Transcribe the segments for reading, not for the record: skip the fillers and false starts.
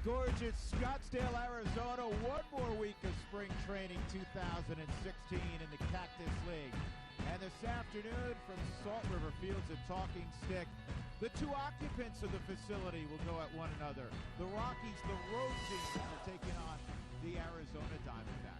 gorgeous Scottsdale, Arizona. One more week of spring training 2016 in the Cactus League. And this afternoon from Salt River Fields at Talking Stick, the two occupants of the facility will go at one another. The Rockies, the road teams, are taking on the Arizona Diamondbacks.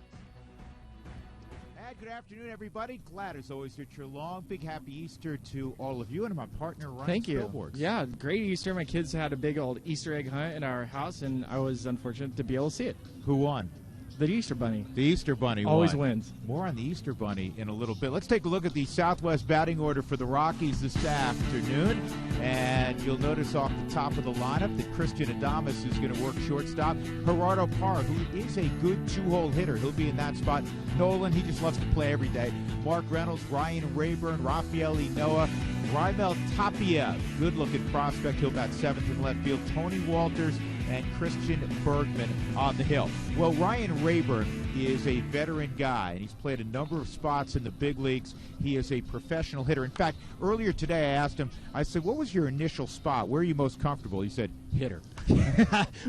And good afternoon, everybody. Glad, as always, that you're along. Big happy Easter to all of you and my partner, Ryan. Thank you. Billboards. Yeah, great Easter. My kids had a big old Easter egg hunt in our house, and I was unfortunate to be able to see it. Who won? The Easter Bunny. The Easter Bunny always won. wins. More on the Easter Bunny in a little bit. Let's take a look at the Southwest batting order for the Rockies this afternoon. And you'll notice off the top of the lineup that Christian Adames is going to work shortstop. Gerardo Parra, who is a good two-hole hitter, he'll be in that spot. Nolan, he just loves to play every day. Mark Reynolds, Ryan Rayburn, Rafael Noah, Raimel Tapia, good-looking prospect. He'll bat seventh in left field. Tony Walters and Christian Bergman on the hill. Well, Ryan Rayburn is a veteran guy, and he's played a number of spots in the big leagues. He is a professional hitter. In fact, earlier today I asked him, I said, what was your initial spot? Where are you most comfortable? He said, hitter.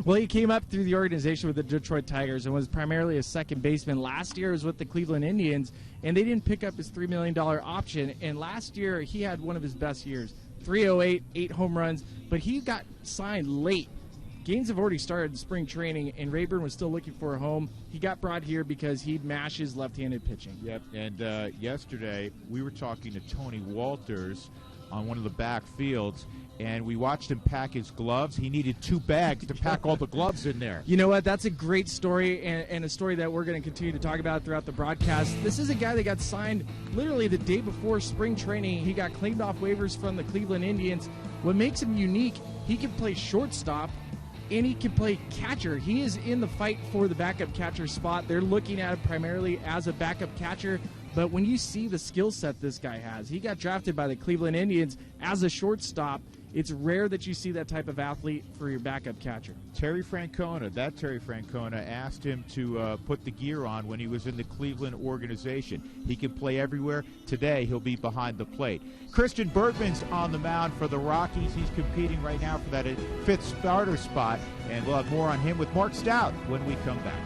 Well, he came up through the organization with the Detroit Tigers and was primarily a second baseman. Last year was with the Cleveland Indians, and they didn't pick up his $3 million option. And last year he had one of his best years, 308, 8 home runs, but he got signed late. Games have already started in spring training, and Rayburn was still looking for a home. He got brought here because he mashes left-handed pitching. Yep, and yesterday we were talking to Tony Walters on one of the back fields, and we watched him pack his gloves. He needed 2 bags to pack all the gloves in there. You know what? That's a great story, and a story that we're going to continue to talk about throughout the broadcast. This is a guy that got signed literally the day before spring training. He got claimed off waivers from the Cleveland Indians. What makes him unique, he can play shortstop, and he can play catcher. He is in the fight for the backup catcher spot. They're looking at him primarily as a backup catcher, but when you see the skill set this guy has, he got drafted by the Cleveland Indians as a shortstop. It's rare that you see that type of athlete for your backup catcher. Terry Francona asked him to put the gear on when he was in the Cleveland organization. He can play everywhere. Today, he'll be behind the plate. Christian Bergman's on the mound for the Rockies. He's competing right now for that 5th starter spot, and we'll have more on him with Mark Stout when we come back.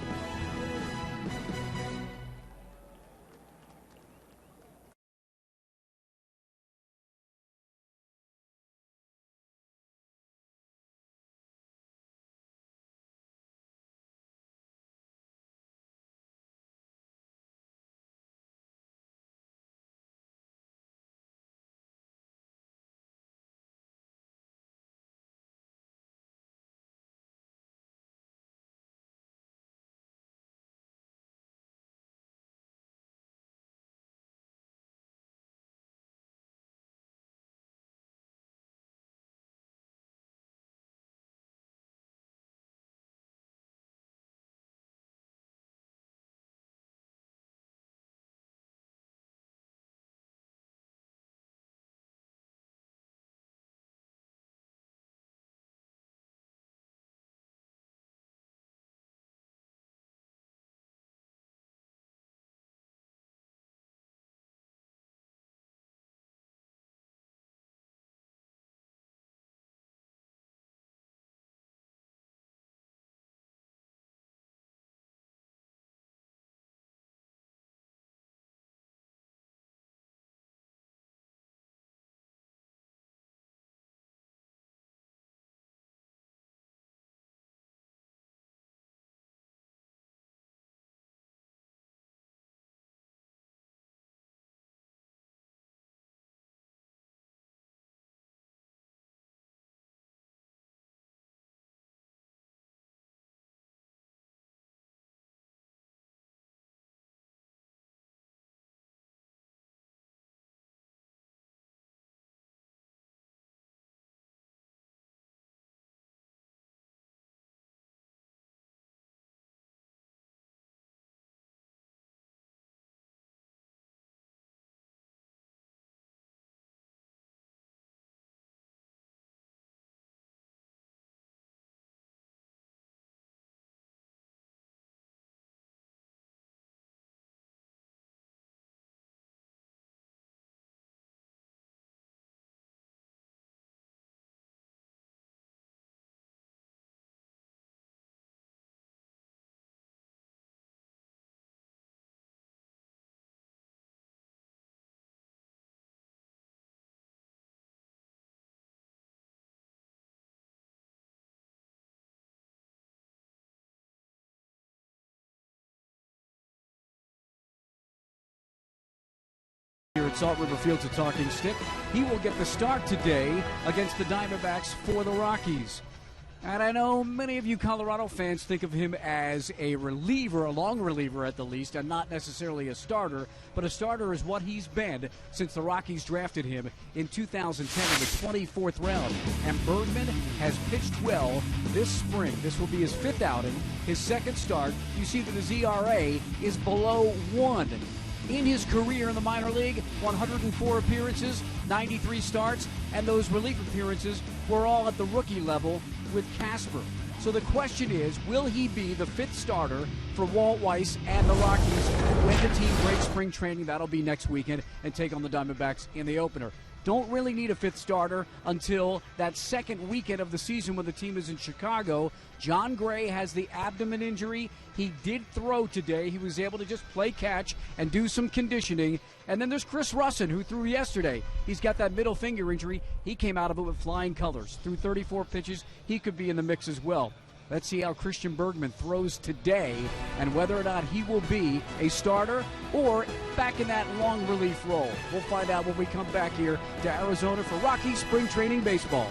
Here at Salt River Field to Talking Stick. He will get the start today against the Diamondbacks for the Rockies. And I know many of you Colorado fans think of him as a reliever, a long reliever at the least, and not necessarily a starter. But a starter is what he's been since the Rockies drafted him in 2010 in the 24th round. And Bergman has pitched well this spring. This will be his 5th outing, his 2nd start. You see that his ERA is below 1. In his career in the minor league, 104 appearances, 93 starts, and those relief appearances were all at the rookie level with Casper. So the question is, will he be the 5th starter for Walt Weiss and the Rockies when the team breaks spring training? That'll be next weekend, and take on the Diamondbacks in the opener. Don't really need a 5th starter until that 2nd weekend of the season when the team is in Chicago. John Gray has the abdomen injury. He did throw today. He was able to just play catch and do some conditioning. And then there's Chris Russin, who threw yesterday. He's got that middle finger injury. He came out of it with flying colors. Threw 34 pitches. He could be in the mix as well. Let's see how Christian Bergman throws today and whether or not he will be a starter or back in that long relief role. We'll find out when we come back here to Arizona for Rockies Spring Training Baseball.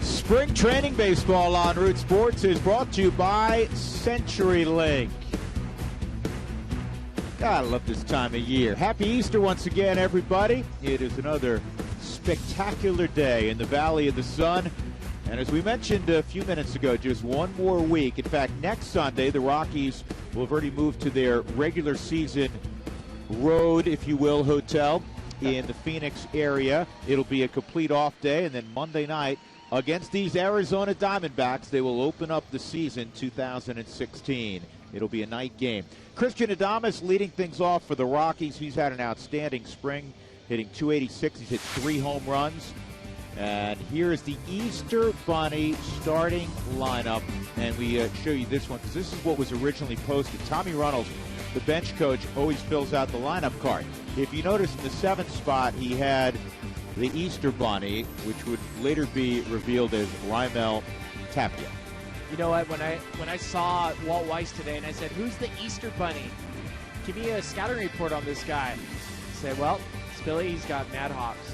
Spring Training Baseball on Root Sports is brought to you by CenturyLink. God, I love this time of year. Happy Easter once again, everybody. It is another spectacular day in the Valley of the Sun. And as we mentioned a few minutes ago, just one more week. In fact, next Sunday, the Rockies will have already moved to their regular season road, if you will, hotel in the Phoenix area. It'll be a complete off day, and then Monday night, against these Arizona Diamondbacks, they will open up the season 2016. It'll be a night game. Christian Adames leading things off for the Rockies. He's had an outstanding spring, hitting .286. He's hit 3 home runs. And here is the Easter Bunny starting lineup. And we show you this one because this is what was originally posted. Tommy Runnels, the bench coach, always fills out the lineup card. If you notice in the 7th spot, he had the Easter Bunny, which would later be revealed as Raimel Tapia. You know what? When I saw Walt Weiss today and I said, "Who's the Easter Bunny? Give me a scouting report on this guy." I said, "Well, it's Billy. He's got mad hops."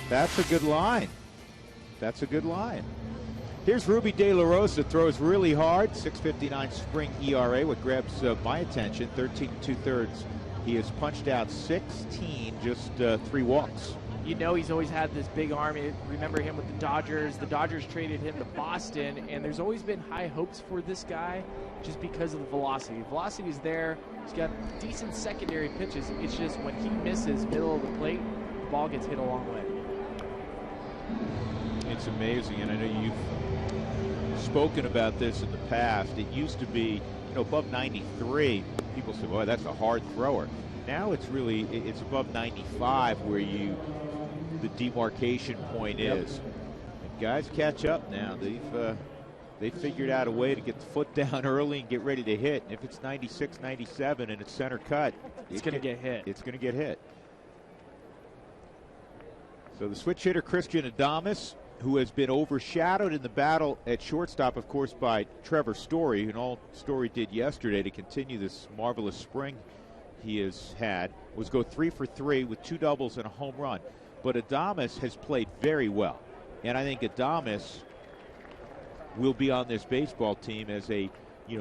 That's a good line. That's a good line. Here's Ruby De La Rosa, throws really hard, 6.59 spring ERA. What grabs my attention, 13 2/3. He has punched out 16, just 3 walks. You know he's always had this big arm. Remember him with the Dodgers. The Dodgers traded him to Boston, and there's always been high hopes for this guy just because of the velocity. Velocity is there. He's got decent secondary pitches. It's just when he misses middle of the plate, the ball gets hit a long way. It's amazing, and I know you've spoken about this in the past. It used to be, above 93, people say, boy, that's a hard thrower. Now it's above 95 where the demarcation point is. And guys catch up now. They've figured out a way to get the foot down early and get ready to hit. And if it's 96, 97 and it's center cut, it's going to get hit. It's going to get hit. So the switch hitter, Christian Adames, who has been overshadowed in the battle at shortstop, of course, by Trevor Story, and all Story did yesterday to continue this marvelous spring he has had, was go 3 for 3 with 2 doubles and a home run. But Adames has played very well, and I think Adames will be on this baseball team as a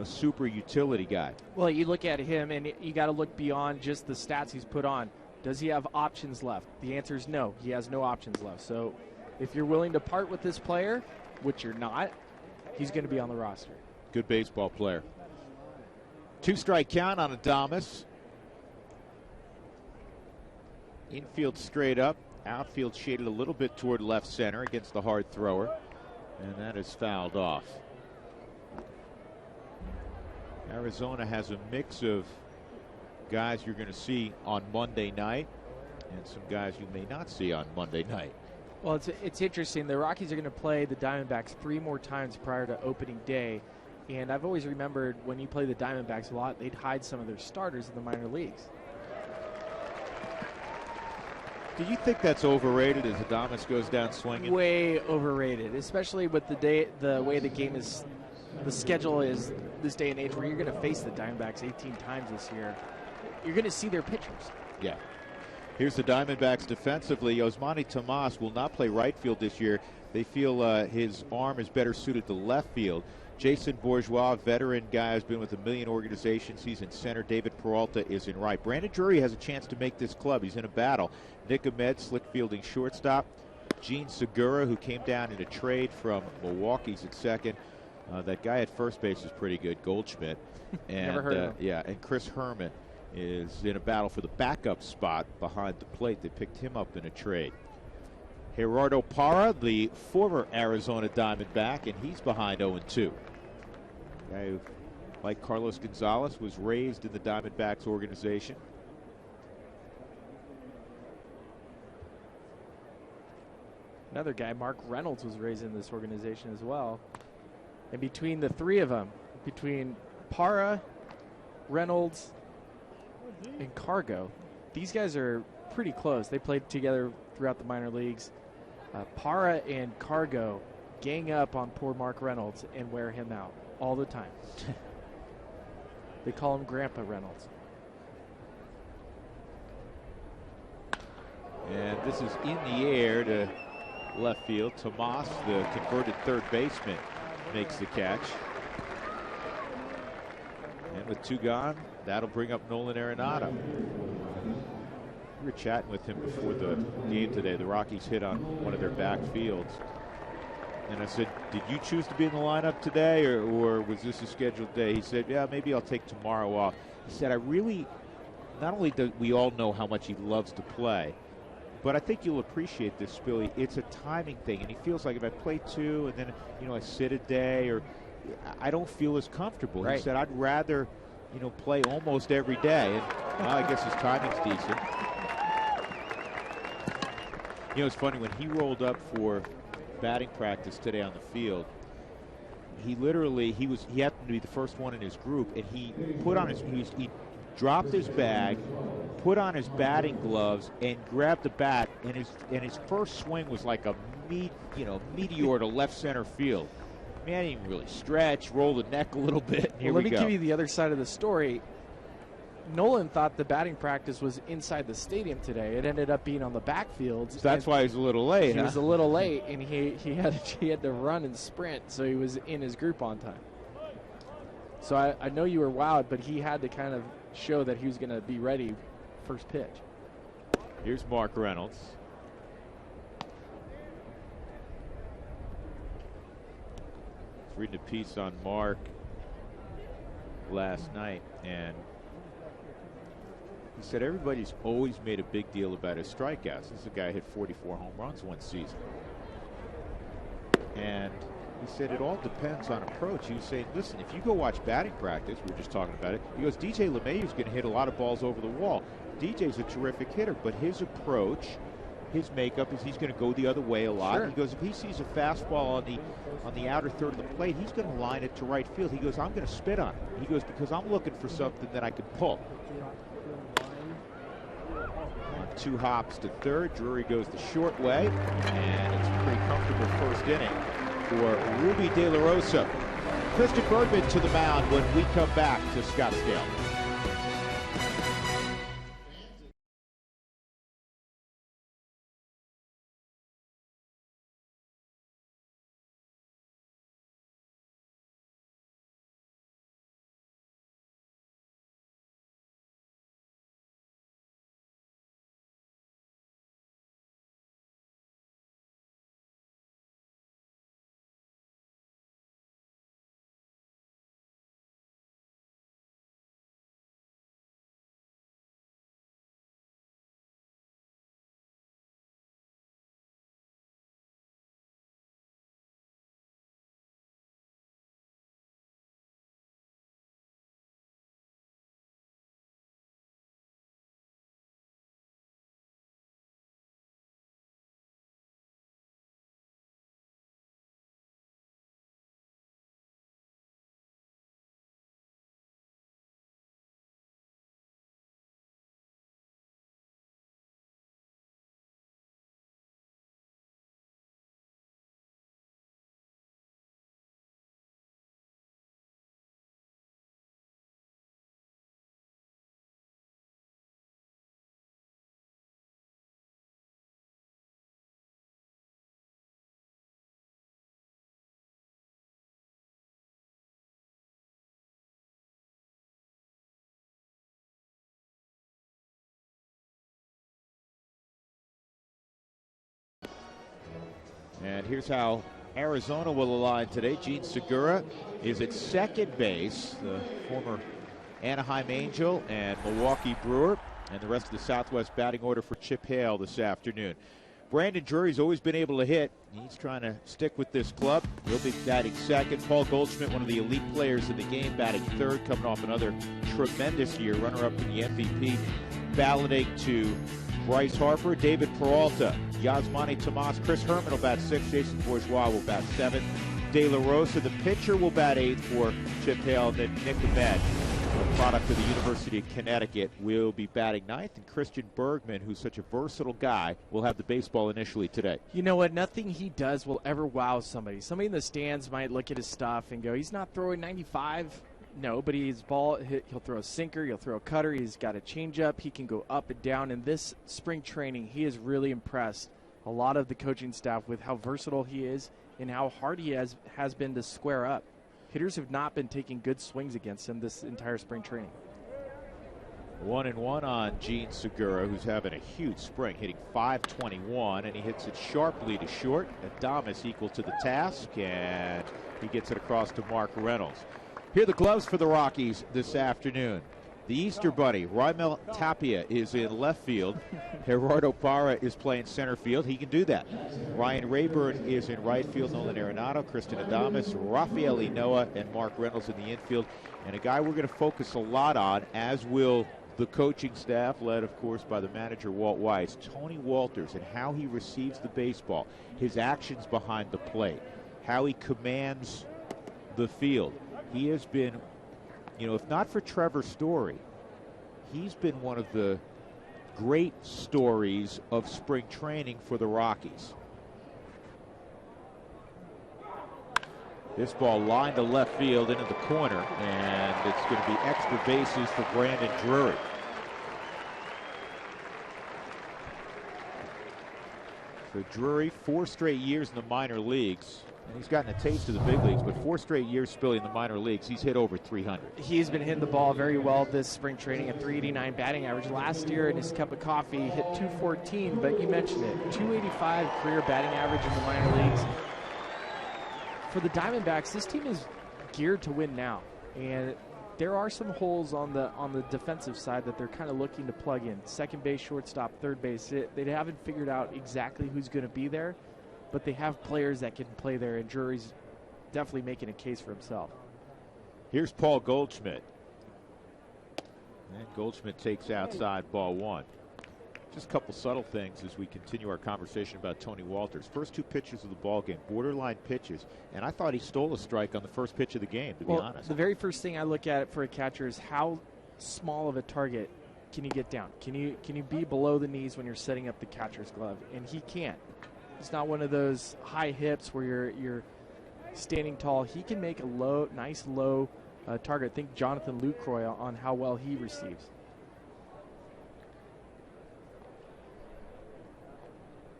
super utility guy. Well, you look at him, and you got to look beyond just the stats he's put on. Does he have options left? The answer is no. He has no options left. So if you're willing to part with this player, which you're not, he's going to be on the roster. Good baseball player. 2-strike count on Adames. Infield straight up. Outfield shaded a little bit toward left center against the hard thrower. And that is fouled off. Arizona has a mix of guys you're going to see on Monday night and some guys you may not see on Monday night. Well, it's interesting. The Rockies are going to play the Diamondbacks 3 more times prior to opening day. And I've always remembered when you play the Diamondbacks a lot, they'd hide some of their starters in the minor leagues. Do you think that's overrated as Adames goes down swinging? Way overrated, especially with the way the game is, the schedule is this day and age where you're going to face the Diamondbacks 18 times this year. You're going to see their pitchers. Yeah. Here's the Diamondbacks defensively. Osmani Tomas will not play right field this year. They feel his arm is better suited to left field. Jason Bourgeois, veteran guy, has been with a million organizations. He's in center. David Peralta is in right. Brandon Drury has a chance to make this club. He's in a battle. Nick Ahmed, slick fielding shortstop. Gene Segura, who came down in a trade from Milwaukee's at second. That guy at first base is pretty good, Goldschmidt. And, never heard of him. Yeah, and Chris Herman is in a battle for the backup spot behind the plate. They picked him up in a trade. Gerardo Parra, the former Arizona Diamondback, and he's behind 0-2. Guy who, like Carlos Gonzalez, was raised in the Diamondbacks organization. Another guy, Mark Reynolds, was raised in this organization as well. And between the 3 of them, between Parra, Reynolds, and Cargo, these guys are pretty close. They played together throughout the minor leagues. Parra and Cargo gang up on poor Mark Reynolds and wear him out all the time. They call him Grandpa Reynolds. And this is in the air to left field. Tomas, the converted third baseman, makes the catch. And with 2 gone, that'll bring up Nolan Arenado. We were chatting with him before the game today. The Rockies hit on one of their backfields. And I said, did you choose to be in the lineup today, or was this a scheduled day? He said, yeah, maybe I'll take tomorrow off. He said, not only do we all know how much he loves to play, but I think you'll appreciate this, Billy. It's a timing thing, and he feels like if I play 2 and then, I sit a day, or I don't feel as comfortable. Right. He said, I'd rather, play almost every day. And I guess his timing's decent. It's funny, when he rolled up for batting practice today on the field, he happened to be the first one in his group, and he dropped his bag, put on his batting gloves, and grabbed the bat, and his first swing was like a meteor to left center field. I didn't even really stretch, roll the neck a little bit. Here let me we go. give you the other side of the story. Nolan thought the batting practice was inside the stadium today. It ended up being on the backfield. So that's why he was a little late. He was a little late, and he had to run and sprint, so he was in his group on time. So I know you were wowed, but he had to kind of show that he was going to be ready first pitch. Here's Mark Reynolds. I was reading a piece on Mark last night, and he said everybody's always made a big deal about his strikeouts. This is a guy who hit 44 home runs one season. And he said it all depends on approach. He was saying, listen, if you go watch batting practice, we were just talking about it, he goes, DJ LeMahieu's going to hit a lot of balls over the wall. DJ's a terrific hitter, but his approach, his makeup is he's going to go the other way a lot. Sure. He goes, if he sees a fastball on the outer third of the plate, he's going to line it to right field. He goes, I'm going to spit on it. He goes, because I'm looking for something that I can pull. On 2 hops to third, Drury goes the short way, and it's a pretty comfortable first inning for Ruby De La Rosa. Christian Bergman to the mound when we come back to Scottsdale. And here's how Arizona will align today. Gene Segura is at second base, the former Anaheim Angel and Milwaukee Brewer, and the rest of the Southwest batting order for Chip Hale this afternoon. Brandon Drury's always been able to hit. He's trying to stick with this club. He'll be batting second. Paul Goldschmidt, one of the elite players in the game, batting third, coming off another tremendous year, runner-up in the MVP. Balloting to Bryce Harper, David Peralta, Yasmani Tomas, Chris Herman will bat 6th, Jason Bourgeois will bat 7th, De La Rosa, the pitcher, will bat 8th for Chip Hale, and then Nick Ahmed, a product of the University of Connecticut, will be batting 9th, and Christian Bergman, who's such a versatile guy, will have the baseball initially today. You know what? Nothing he does will ever wow somebody. Somebody in the stands might look at his stuff and go, he's not throwing 95. No, but he'll throw a sinker, he'll throw a cutter, he's got a changeup, he can go up and down. In this spring training, he has really impressed a lot of the coaching staff with how versatile he is and how hard he has been to square up. Hitters have not been taking good swings against him this entire spring training. 1-1 on Gene Segura, who's having a huge spring, hitting .521, and he hits it sharply to short. Adames equal to the task, and he gets it across to Mark Reynolds. Here are the gloves for the Rockies this afternoon. The Easter Bunny, Raimel Tapia, is in left field. Gerardo Parra is playing center field. He can do that. Ryan Rayburn is in right field. Nolan Arenado, Kristen Adames, Rafael Inoa, and Mark Reynolds in the infield. And a guy we're going to focus a lot on, as will the coaching staff, led, of course, by the manager, Walt Weiss, Tony Walters, and how he receives the baseball, his actions behind the plate, how he commands the field. He has been, if not for Trevor Story, he's been one of the great stories of spring training for the Rockies. This ball lined to left field into the corner, and it's going to be extra bases for Brandon Drury. So Drury, 4 straight years in the minor leagues. And he's gotten a taste of the big leagues, but 4 straight years, Spilly, in the minor leagues, he's hit over 300. He's been hitting the ball very well this spring training, a 389 batting average. Last year in his cup of coffee, he hit 214, but you mentioned it, 285 career batting average in the minor leagues. For the Diamondbacks, this team is geared to win now, and there are some holes on the defensive side that they're kind of looking to plug in. Second base, shortstop, third base. They haven't figured out exactly who's going to be there, but they have players that can play there, and Drury's definitely making a case for himself. Here's Paul Goldschmidt. And Goldschmidt takes outside, ball 1. Just a couple subtle things as we continue our conversation about Tony Walters. First 2 pitches of the ball game, borderline pitches, and I thought he stole a strike on the first pitch of the game, to be honest. The very first thing I look at for a catcher is how small of a target can you get down? Can you be below the knees when you're setting up the catcher's glove? And he can't. It's not one of those high hips where you're standing tall. He can make a nice low target. Think Jonathan Lucroy on how well he receives.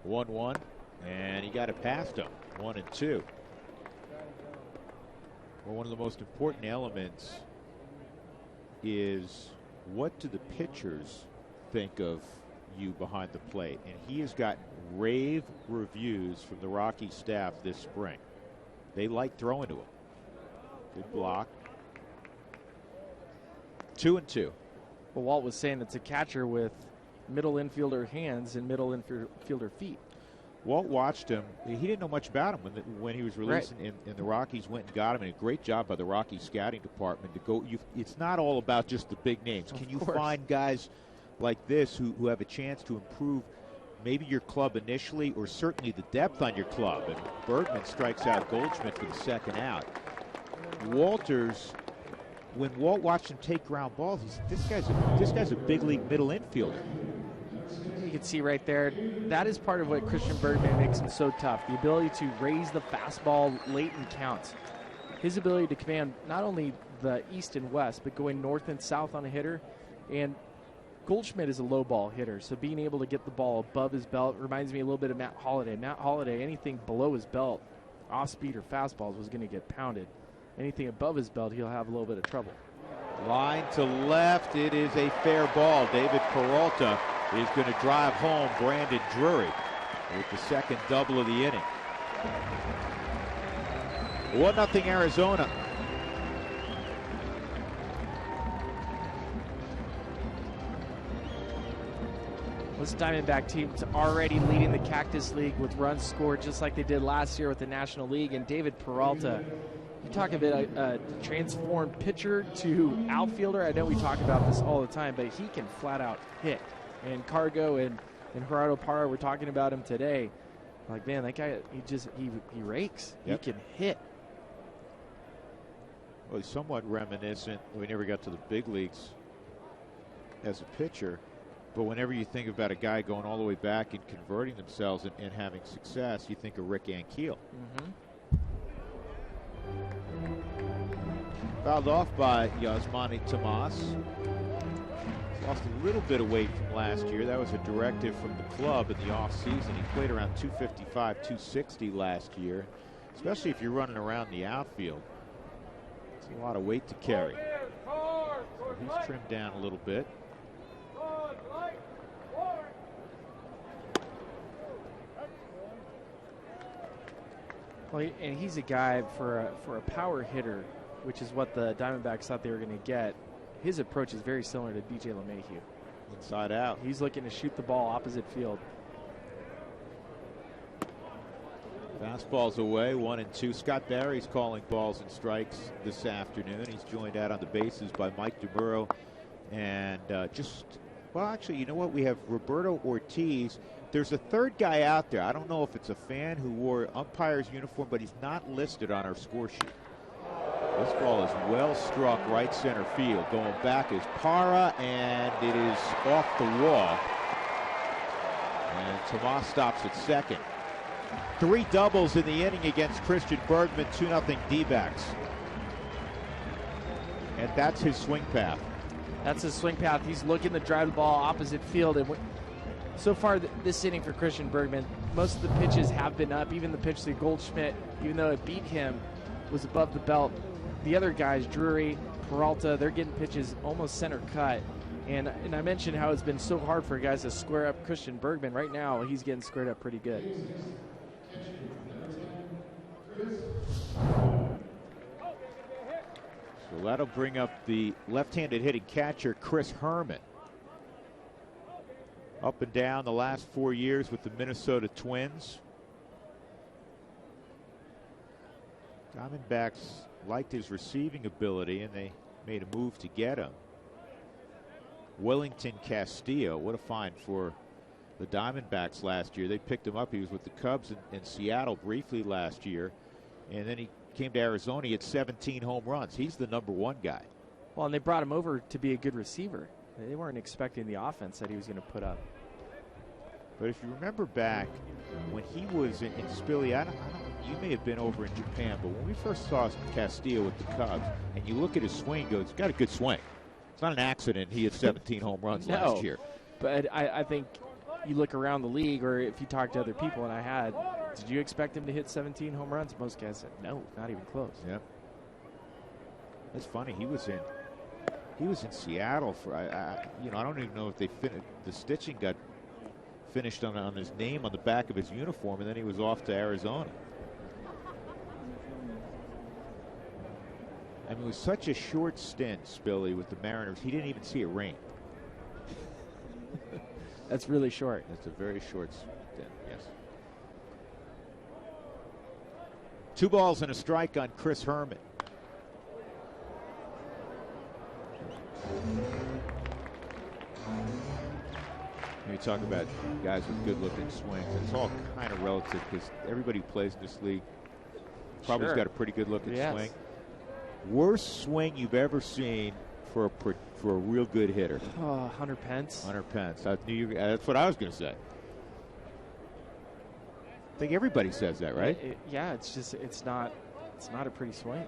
One, and he got it past him. 1-2. Well, one of the most important elements is, what do the pitchers think of you behind the plate? And he has gotten rave reviews from the Rockies staff this spring. They like throwing to him. Good block. 2-2. Well, Walt was saying it's a catcher with middle infielder hands and middle infielder feet. Walt watched him. He didn't know much about him when he was releasing, right. and the Rockies went and got him. And a great job by the Rockies scouting department to go. It's not all about just the big names. Can you find guys like this who have a chance to improve maybe your club initially, or certainly the depth on your club? And Bergman strikes out Goldschmidt for the second out. Walters, when Walt watched him take ground balls, he said, this guy's a big league middle infielder. You can see right there, that is part of what Christian Bergman makes him so tough. The ability to raise the fastball late in counts. His ability to command not only the east and west, but going north and south on a hitter. And Goldschmidt is a low ball hitter, so being able to get the ball above his belt reminds me a little bit of Matt Holliday. Matt Holliday, anything below his belt, off speed or fastballs, was going to get pounded. Anything above his belt, he'll have a little bit of trouble. Line to left, it is a fair ball. David Peralta is going to drive home Brandon Drury with the second double of the inning. 1-0 Arizona. This Diamondback team's already leading the Cactus League with runs scored, just like they did last year with the National League. And David Peralta, you talk about a transformed pitcher to outfielder. I know we talk about this all the time, but he can flat out hit. And Cargo and Gerardo Parra were talking about him today. Like, man, that guy, he rakes. Yep. He can hit. Well, he's somewhat reminiscent. We never got to the big leagues as a pitcher, but whenever you think about a guy going all the way back and converting themselves and having success, you think of Rick Ankiel. Fouled off by Yasmani Tomas. Lost a little bit of weight from last year. That was a directive from the club in the offseason. He played around 255, 260 last year, especially if you're running around the outfield. It's a lot of weight to carry. So he's trimmed down a little bit. Well, and he's a guy for a power hitter, which is what the Diamondbacks thought they were going to get. His approach is very similar to DJ LeMahieu. Inside out. He's looking to shoot the ball opposite field. Fastballs away, 1-2. Scott Barry's calling balls and strikes this afternoon. He's joined out on the bases by Mike DeMuro. And actually, you know what? We have Roberto Ortiz. There's a third guy out there. I don't know if it's a fan who wore umpire's uniform, but he's not listed on our score sheet. This ball is well struck right center field. Going back is Parra, and it is off the wall. And Tomas stops at second. 3 doubles in the inning against Christian Bergman, 2-0 D-backs. And that's his swing path. That's his swing path. He's looking to drive the ball opposite field. And so far, this inning for Christian Bergman, most of the pitches have been up. Even the pitch to Goldschmidt, even though it beat him, was above the belt. The other guys, Drury, Peralta, they're getting pitches almost center cut. And I mentioned how it's been so hard for guys to square up Christian Bergman. Right now, he's getting squared up pretty good. So that'll bring up the left-handed hitting catcher, Chris Herman. Up and down the last 4 years with the Minnesota Twins. Diamondbacks liked his receiving ability, and they made a move to get him. Wellington Castillo, what a find for the Diamondbacks last year. They picked him up. He was with the Cubs in Seattle briefly last year, and then he came to Arizona. He had 17 home runs. He's the #1 guy. Well, and they brought him over to be a good receiver. They weren't expecting the offense that he was going to put up. But if you remember back when he was in Philly, you may have been over in Japan, but when we first saw Castillo with the Cubs, and you look at his swing, he's got a good swing. It's not an accident he had 17 home runs last year. But I think you look around the league, or if you talk to other people, and did you expect him to hit 17 home runs? Most guys said no, not even close. Yep. That's funny. He was in Seattle for I don't even know if they finished. The stitching got finished on his name on the back of his uniform, and then he was off to Arizona. I mean, it was such a short stint, Spilly, with the Mariners. He didn't even see it rain. That's really short. That's a very short stint, yes. 2 balls and a strike on Chris Herman. You talk about guys with good-looking swings. It's all kind of relative because everybody who plays in this league probably got a pretty good-looking swing. Worst swing you've ever seen for a real good hitter? Hunter Pence. Hunter Pence. That's what I was going to say. I think everybody says that, right? It's not a pretty swing.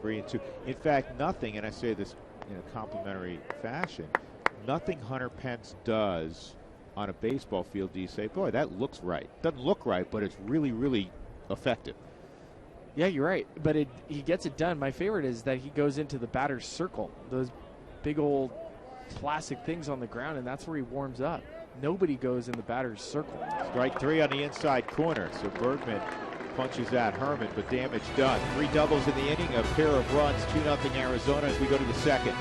3-2. In fact, nothing, and I say this in a complimentary fashion, nothing Hunter Pence does on a baseball field do you say, boy, that looks right. Doesn't look right, but it's really, really effective. Yeah, you're right. But he gets it done. My favorite is that he goes into the batter's circle, those big old plastic things on the ground, and that's where he warms up. Nobody goes in the batter's circle. Strike 3 on the inside corner. So Bergman punches at Herman, but damage done. 3 doubles in the inning, a pair of runs, 2-0 Arizona as we go to the second.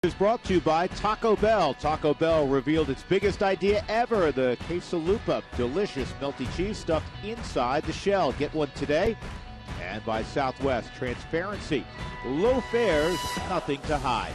Is brought to you by Taco Bell. Taco Bell revealed its biggest idea ever, the quesalupa, delicious melty cheese stuffed inside the shell. Get one today And by Southwest, transparency, low fares, nothing to hide.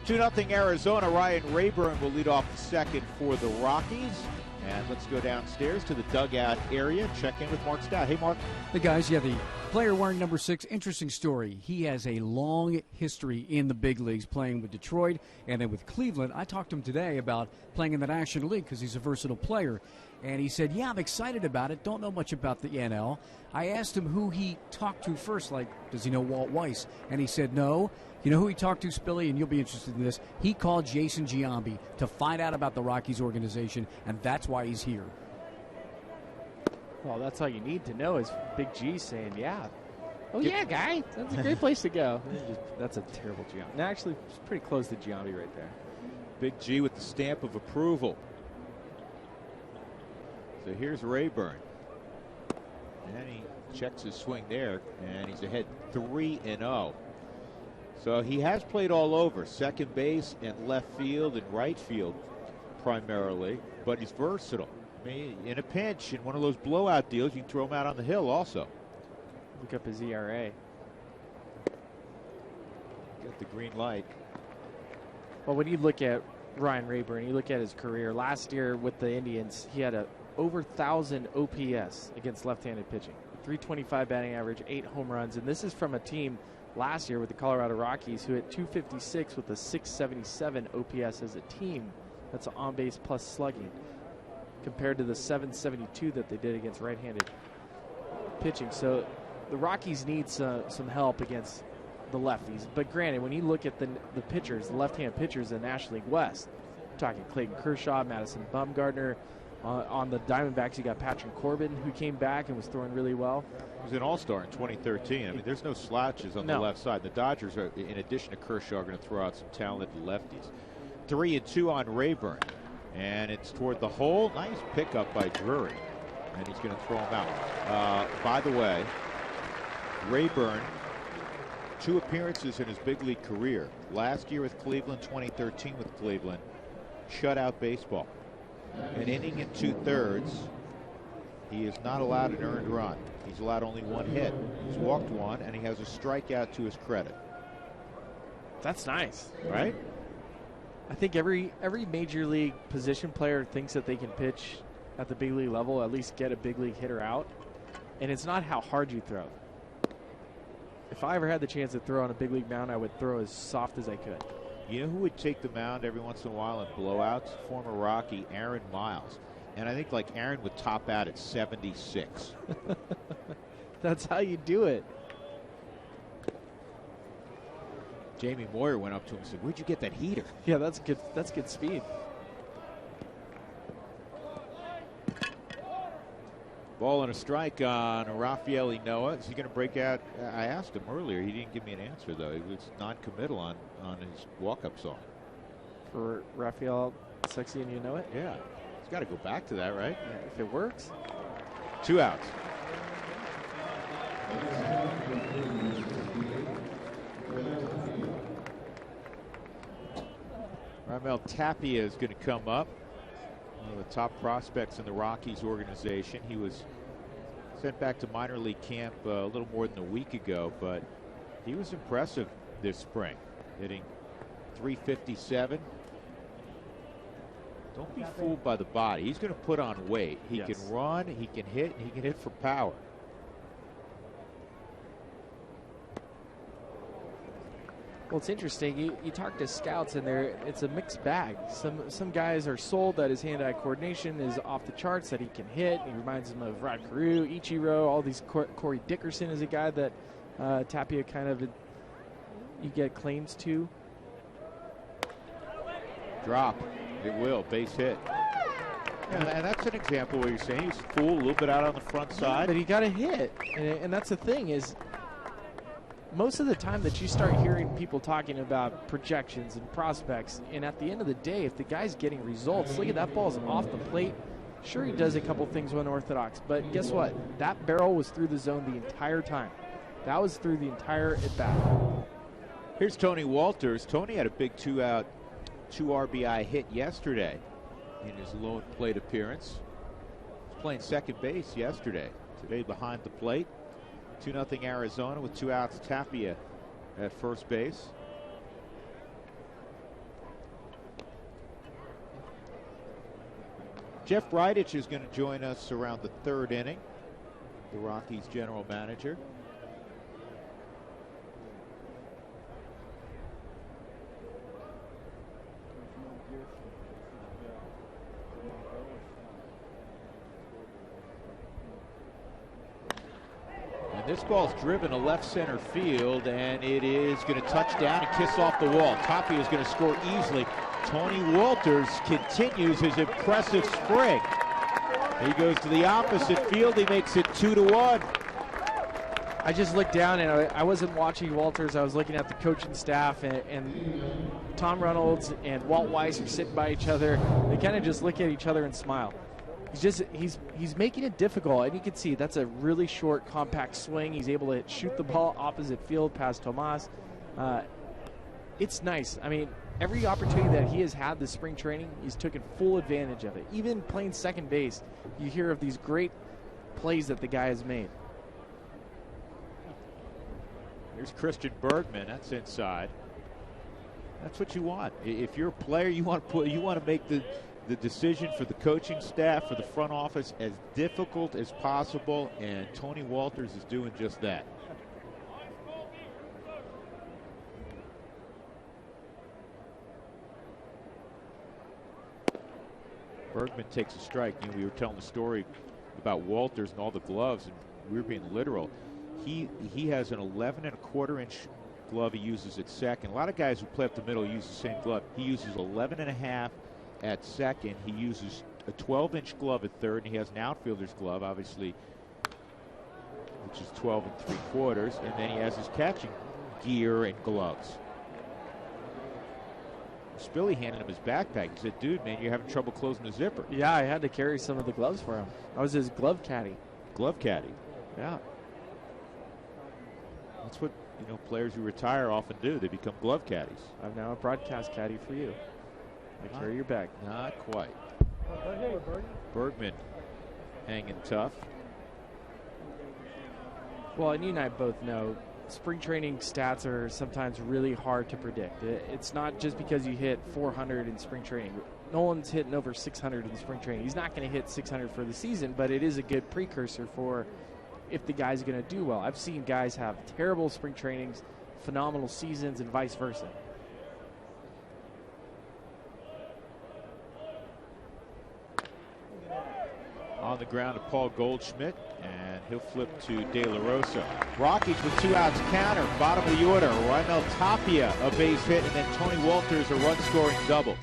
2-0 Arizona. Ryan Rayburn will lead off the second for the Rockies. And let's go downstairs to the dugout area, check in with Mark Stout. Hey, Mark. Hey, guys. Yeah, the player wearing number 6, interesting story. He has a long history in the big leagues, playing with Detroit and then with Cleveland. I talked to him today about playing in the National League because he's a versatile player. And he said, yeah, I'm excited about it. Don't know much about the NL. I asked him who he talked to first, like, does he know Walt Weiss? And he said, no. You know who he talked to, Spilly, and you'll be interested in this? He called Jason Giambi to find out about the Rockies organization, and that's why he's here. Well, that's all you need to know is Big G saying, yeah. Oh, yeah, guy. That's a great place to go. That's a terrible Giambi. No, actually, it's pretty close to Giambi right there. Big G with the stamp of approval. So here's Rayburn. And he checks his swing there, and he's ahead 3-0. So he has played all over, second base and left field and right field primarily, but he's versatile. I mean, in a pinch, in one of those blowout deals, you can throw him out on the hill also. Look up his ERA. Got the green light. Well, when you look at Ryan Rayburn, you look at his career. Last year with the Indians, he had a over 1,000 OPS against left-handed pitching. 325 batting average, 8 home runs, and this is from a team last year with the Colorado Rockies who hit 256 with a 677 OPS as a team. That's an on-base plus slugging compared to the 772 that they did against right-handed pitching. So the Rockies need some help against the lefties. But granted, when you look at the pitchers, the left-hand pitchers in the National League West, you're talking Clayton Kershaw, Madison Bumgarner. On the Diamondbacks, you got Patrick Corbin, who came back and was throwing really well. He was an all-star in 2013. I mean, there's no slouches on the left side. The Dodgers, are, in addition to Kershaw, are going to throw out some talented lefties. 3-2 on Rayburn. And it's toward the hole. Nice pickup by Drury. And he's going to throw him out. By the way, Rayburn, 2 appearances in his big league career. Last year with Cleveland, 2013 with Cleveland. Shutout baseball. An inning and 2/3. He is not allowed an earned run. He's allowed only 1 hit. He's walked 1, and he has a strikeout to his credit. That's nice, right? I think every major league position player thinks that they can pitch at the big league level, at least get a big league hitter out. And it's not how hard you throw. If I ever had the chance to throw on a big league mound, I would throw as soft as I could. You know who would take the mound every once in a while in blowouts? Former Rocky Aaron Miles. And I think like Aaron would top out at 76. That's how you do it. Jamie Moyer went up to him and said, "Where'd you get that heater?" Yeah, that's good. That's good speed. Ball and a strike on Rafael Noah. Is he going to break out? I asked him earlier. He didn't give me an answer, though. He was non-committal on his walk-up song. For Rafael, sexy and you know it? Yeah. He's got to go back to that, right? Yeah, if it works. 2 outs. Raimel Tapia is going to come up. One of the top prospects in the Rockies organization. He was sent back to minor league camp a little more than a week ago, but he was impressive this spring, hitting .357. Don't be fooled by the body. He's going to put on weight. He can run, he can hit, and he can hit for power. Well, it's interesting. You talk to scouts, and it's a mixed bag. Some guys are sold that his hand-eye coordination is off the charts, that he can hit. He reminds them of Rod Carew, Ichiro, all these. Corey Dickerson is a guy that Tapia kind of you get claims to. Drop. It will. Base hit. Yeah, and that's an example where you're saying he's full, a little bit out on the front side. But he got a hit. And that's the thing is, most of the time that you start hearing people talking about projections and prospects, and at the end of the day, if the guy's getting results, look at that ball's off the plate. Sure, he does a couple things unorthodox, but guess what? That barrel was through the zone the entire time. That was through the entire at-bat. Here's Tony Walters. Tony had a big 2-out, 2 RBI hit yesterday in his lone plate appearance. playing second base yesterday. Today behind the plate. 2-0 Arizona with 2 outs. Tapia at first base. Jeff Bridich is going to join us around the 3rd inning, the Rockies general manager. This ball's driven to left center field, and it is going to touch down and kiss off the wall. Tapia is going to score easily. Tony Walters continues his impressive spring. He goes to the opposite field. He makes it 2-1. I just looked down, and I wasn't watching Walters. I was looking at the coaching staff, and Tom Reynolds and Walt Weiss are sitting by each other. They kind of just look at each other and smile. He's making it difficult, and you can see that's a really short, compact swing. He's able to shoot the ball opposite field past Tomas. It's nice. I mean, every opportunity that he has had this spring training, he's taken full advantage of it. Even playing second base, you hear of these great plays that the guy has made. Here's Christian Bergman. That's inside. That's what you want. If you're a player, you want to make the decision for the coaching staff, for the front office, as difficult as possible, and Tony Walters is doing just that. Bergman takes a strike. You know, we were telling the story about Walters and all the gloves, and we were being literal. He has an 11.25-inch glove he uses at second. A lot of guys who play up the middle use the same glove. He uses 11.5 at second. He uses a 12-inch glove at third, and he has an outfielder's glove, obviously, which is 12 3/4, and then he has his catching gear and gloves. Spilly handed him his backpack. He said, "Dude, man, you're having trouble closing the zipper." Yeah, I had to carry some of the gloves for him. I was his glove caddy. Glove caddy. Yeah. That's what, players who retire often do. They become glove caddies. I'm now a broadcast caddy for you. I carry your bag. Not quite. Bergman hanging tough. Well, and you and I both know spring training stats are sometimes really hard to predict. It's not just because you hit 400 in spring training. Nolan's hitting over 600 in spring training. He's not going to hit 600 for the season, but it is a good precursor for if the guy's going to do well. I've seen guys have terrible spring trainings, phenomenal seasons, and vice versa. On the ground to Paul Goldschmidt, and he'll flip to De La Rosa. Rockies with 2 outs counter, bottom of the order. Raimel Tapia a base hit, and then Tony Walters a run-scoring double.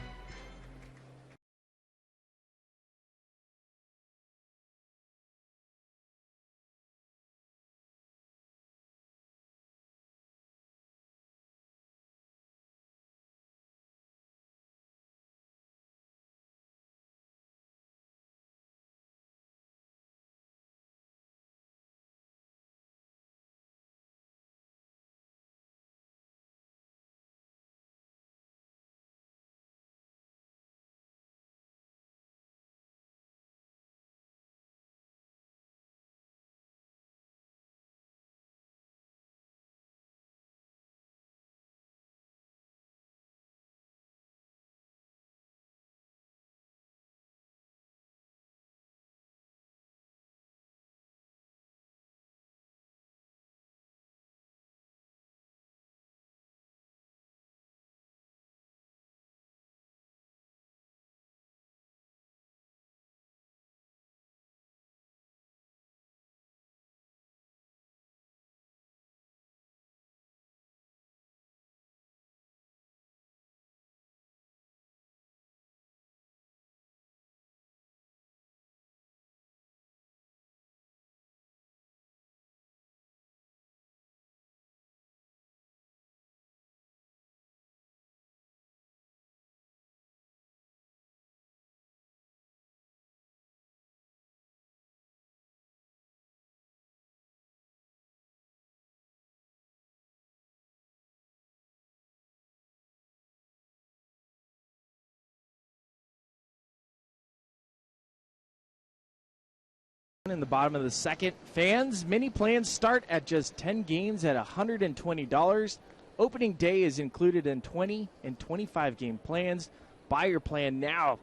In the bottom of the second, fans, mini plans start at just 10 games at $120. Opening day is included in 20 and 25 game plans. Buy your plan now.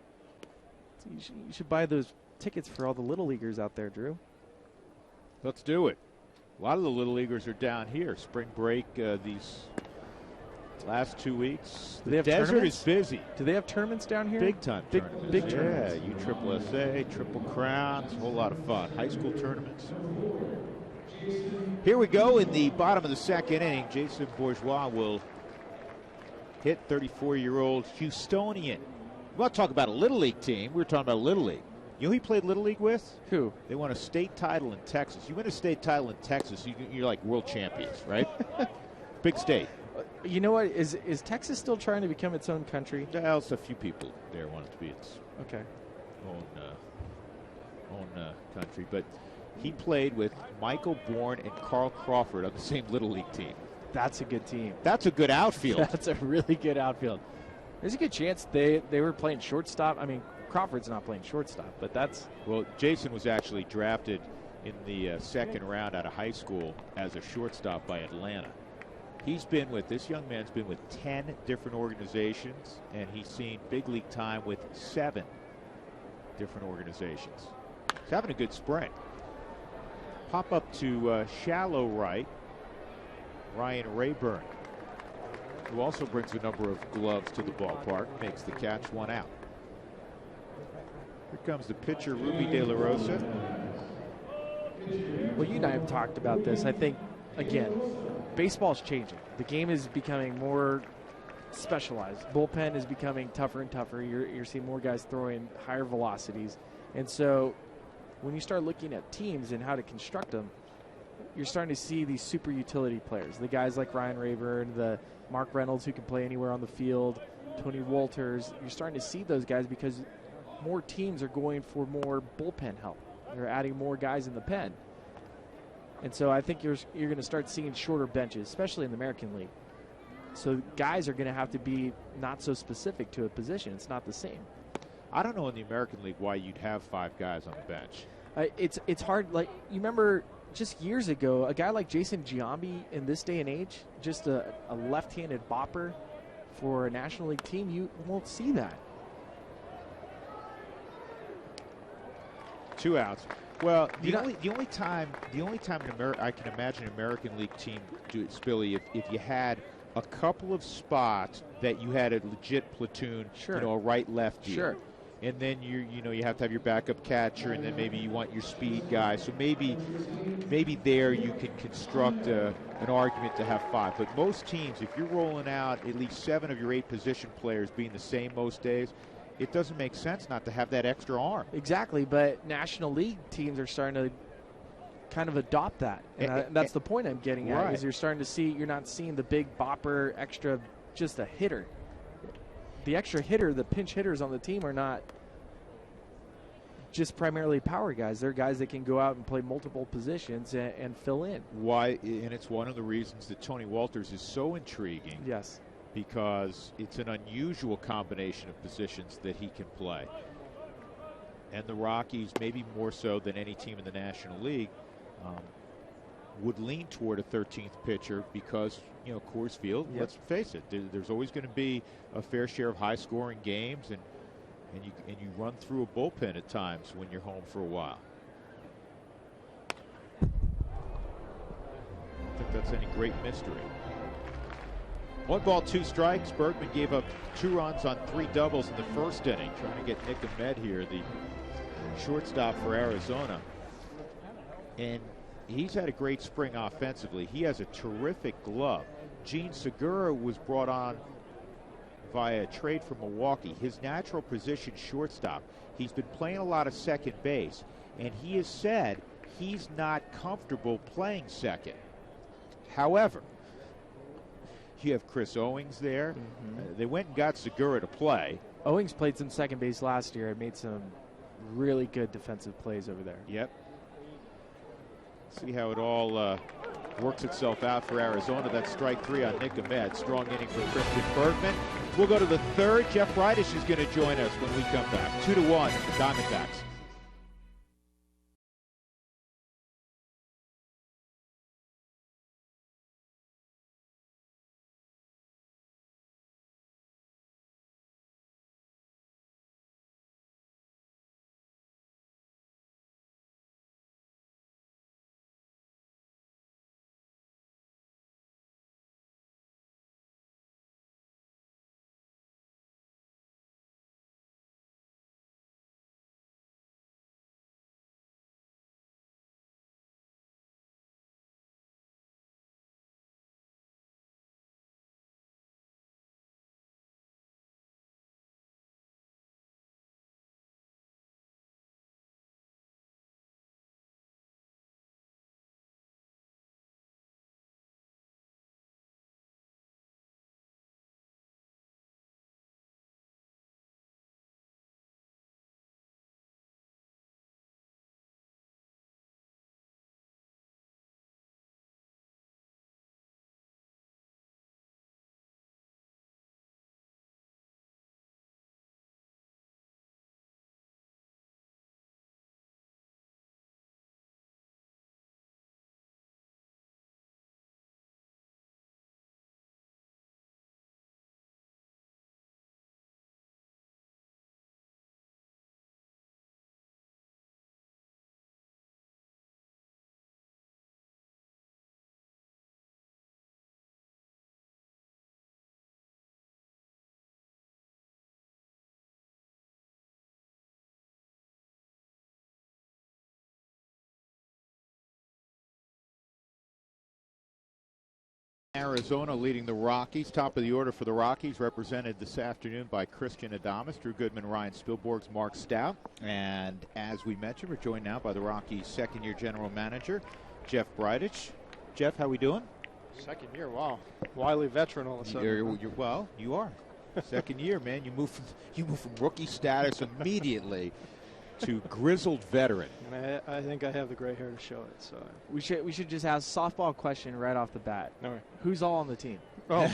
You should buy those tickets for all the little leaguers out there, Drew. Let's do it. A lot of the little leaguers are down here. Spring break these last 2 weeks. The desert is busy. Do they have tournaments down here? Big time tournaments. Big tournaments. Yeah, USSSA, Triple Crowns, a whole lot of fun. High school tournaments. Here we go in the bottom of the second inning. Jason Bourgeois will hit 34-year-old Houstonian. We want to talk about a Little League team. We were talking about a Little League. You know who he played Little League with? Who? They won a state title in Texas. You win a state title in Texas, you're like world champions, right? Big state. You know what? Is Texas still trying to become its own country? Well, a few people there want it to be its own country. But he played with Michael Bourne and Carl Crawford on the same Little League team. That's a good team. That's a good outfield. That's a really good outfield. There's a good chance they were playing shortstop. I mean, Crawford's not playing shortstop, but that's... Well, Jason was actually drafted in the second round out of high school as a shortstop by Atlanta. This young man's been with 10 different organizations, and he's seen big league time with 7 different organizations. He's having a good spring. Pop up to shallow right, Ryan Rayburn, who also brings a number of gloves to the ballpark, makes the catch, 1 out. Here comes the pitcher, Ruby De La Rosa. Well, you and I have talked about this. I think, again, baseball's changing. The game is becoming more specialized. Bullpen is becoming tougher and tougher. You're seeing more guys throwing higher velocities. And so when you start looking at teams and how to construct them, you're starting to see these super utility players. The guys like Ryan Rayburn, the Mark Reynolds who can play anywhere on the field, Tony Walters. You're starting to see those guys because more teams are going for more bullpen help. They're adding more guys in the pen. And so I think you're going to start seeing shorter benches, especially in the American League. So guys are going to have to be not so specific to a position. It's not the same. I don't know in the American League why you'd have 5 guys on the bench. It's hard. Like, you remember just years ago, a guy like Jason Giambi in this day and age, just a left-handed bopper for a National League team, you won't see that. 2 outs. Well, the only time I can imagine an American League team do it, Spilly, if you had a couple of spots that you had a legit platoon, sure, a right-left deal. Sure. And then you have to have your backup catcher, and then maybe you want your speed guy. So maybe there you can construct an argument to have 5. But most teams, if you're rolling out at least 7 of your 8 position players being the same most days, it doesn't make sense not to have that extra arm. Exactly, but National League teams are starting to kind of adopt that. And that's the point I'm getting at, right, is you're not seeing the big bopper extra, just a hitter. The extra hitter, the pinch hitters on the team are not just primarily power guys. They're guys that can go out and play multiple positions and fill in. Why? And it's one of the reasons that Tony Walters is so intriguing. Yes. Because it's an unusual combination of positions that he can play. And the Rockies, maybe more so than any team in the National League, would lean toward a 13th pitcher because, Coors Field, yep, let's face it, there's always going to be a fair share of high-scoring games, and you run through a bullpen at times when you're home for a while. I don't think that's any great mystery. 1 ball, 2 strikes. Bergman gave up 2 runs on 3 doubles in the first inning, trying to get Nick Ahmed here, the shortstop for Arizona. And he's had a great spring offensively. He has a terrific glove. Gene Segura was brought on via a trade from Milwaukee. His natural position, shortstop. He's been playing a lot of second base, and he has said he's not comfortable playing second. However, you have Chris Owings there. Mm-hmm. They went and got Segura to play. Owings played some second base last year and made some really good defensive plays over there. Yep. See how it all works itself out for Arizona. That's strike 3 on Nick Ahmed. Strong inning for Christian Bergman. We'll go to the 3rd. Jeff Breidish is going to join us when we come back. 2-1, the Diamondbacks. Arizona leading the Rockies. Top of the order for the Rockies, represented this afternoon by Christian Adames, Drew Goodman, Ryan Spilborghs, Mark Stout. And as we mentioned, we're joined now by the Rockies' second-year general manager, Jeff Bridich. Jeff, how we doing? Second year, wow. Wily veteran all of a sudden. Well, you are. Second year, man. You move from rookie status immediately to grizzled veteran. And I think I have the gray hair to show it. So We should just ask a softball question right off the bat. all right. Who's all on the team? Oh,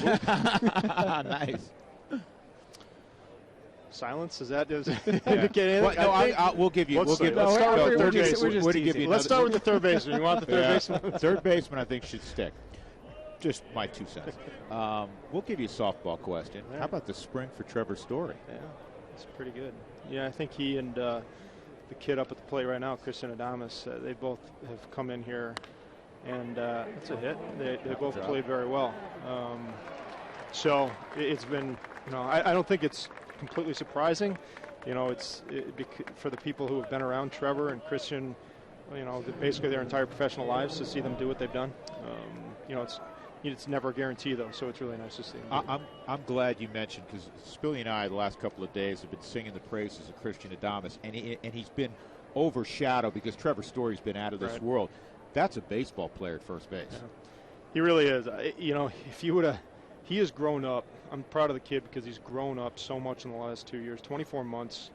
Nice. silence. Is that indicating? Well, no, we'll give you. Let's We'll give. start with third baseman. Let's start with the third baseman. You want the third baseman? Third baseman, I think, should stick. Just my 2 cents. We'll give you a softball question. Yeah. How about the spring for Trevor Story? Yeah, it's pretty good. Yeah, I think he and the kid up at the plate right now, Christian Adames, they both have come in here, and it's a hit. They both played very well. So it's been, I don't think it's completely surprising. For the people who have been around Trevor and Christian, basically their entire professional lives, to see them do what they've done. It's never a guarantee, though, so it's really nice to see. I'm glad you mentioned, because Spilly and I the last couple of days have been singing the praises of Christian Adames, and he's been overshadowed because Trevor Story's been out of this world. That's a baseball player at first base. Yeah. He really is. If you would have, he has grown up. I'm proud of the kid because he's grown up so much in the last 2 years. 24 months,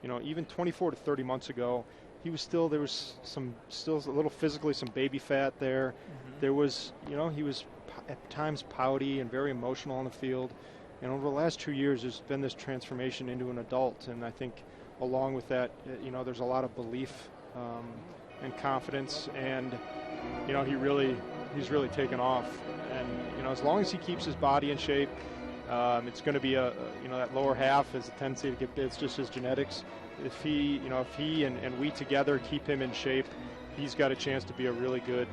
even 24 to 30 months ago, there was still a little physically some baby fat there. Mm-hmm. There was, he was at times pouty and very emotional on the field. And over the last 2 years, there's been this transformation into an adult. And I think along with that, there's a lot of belief and confidence. And, he's really taken off. And, as long as he keeps his body in shape, it's going to be that lower half has a tendency to get, it's just his genetics. If he and we together keep him in shape, he's got a chance to be a really good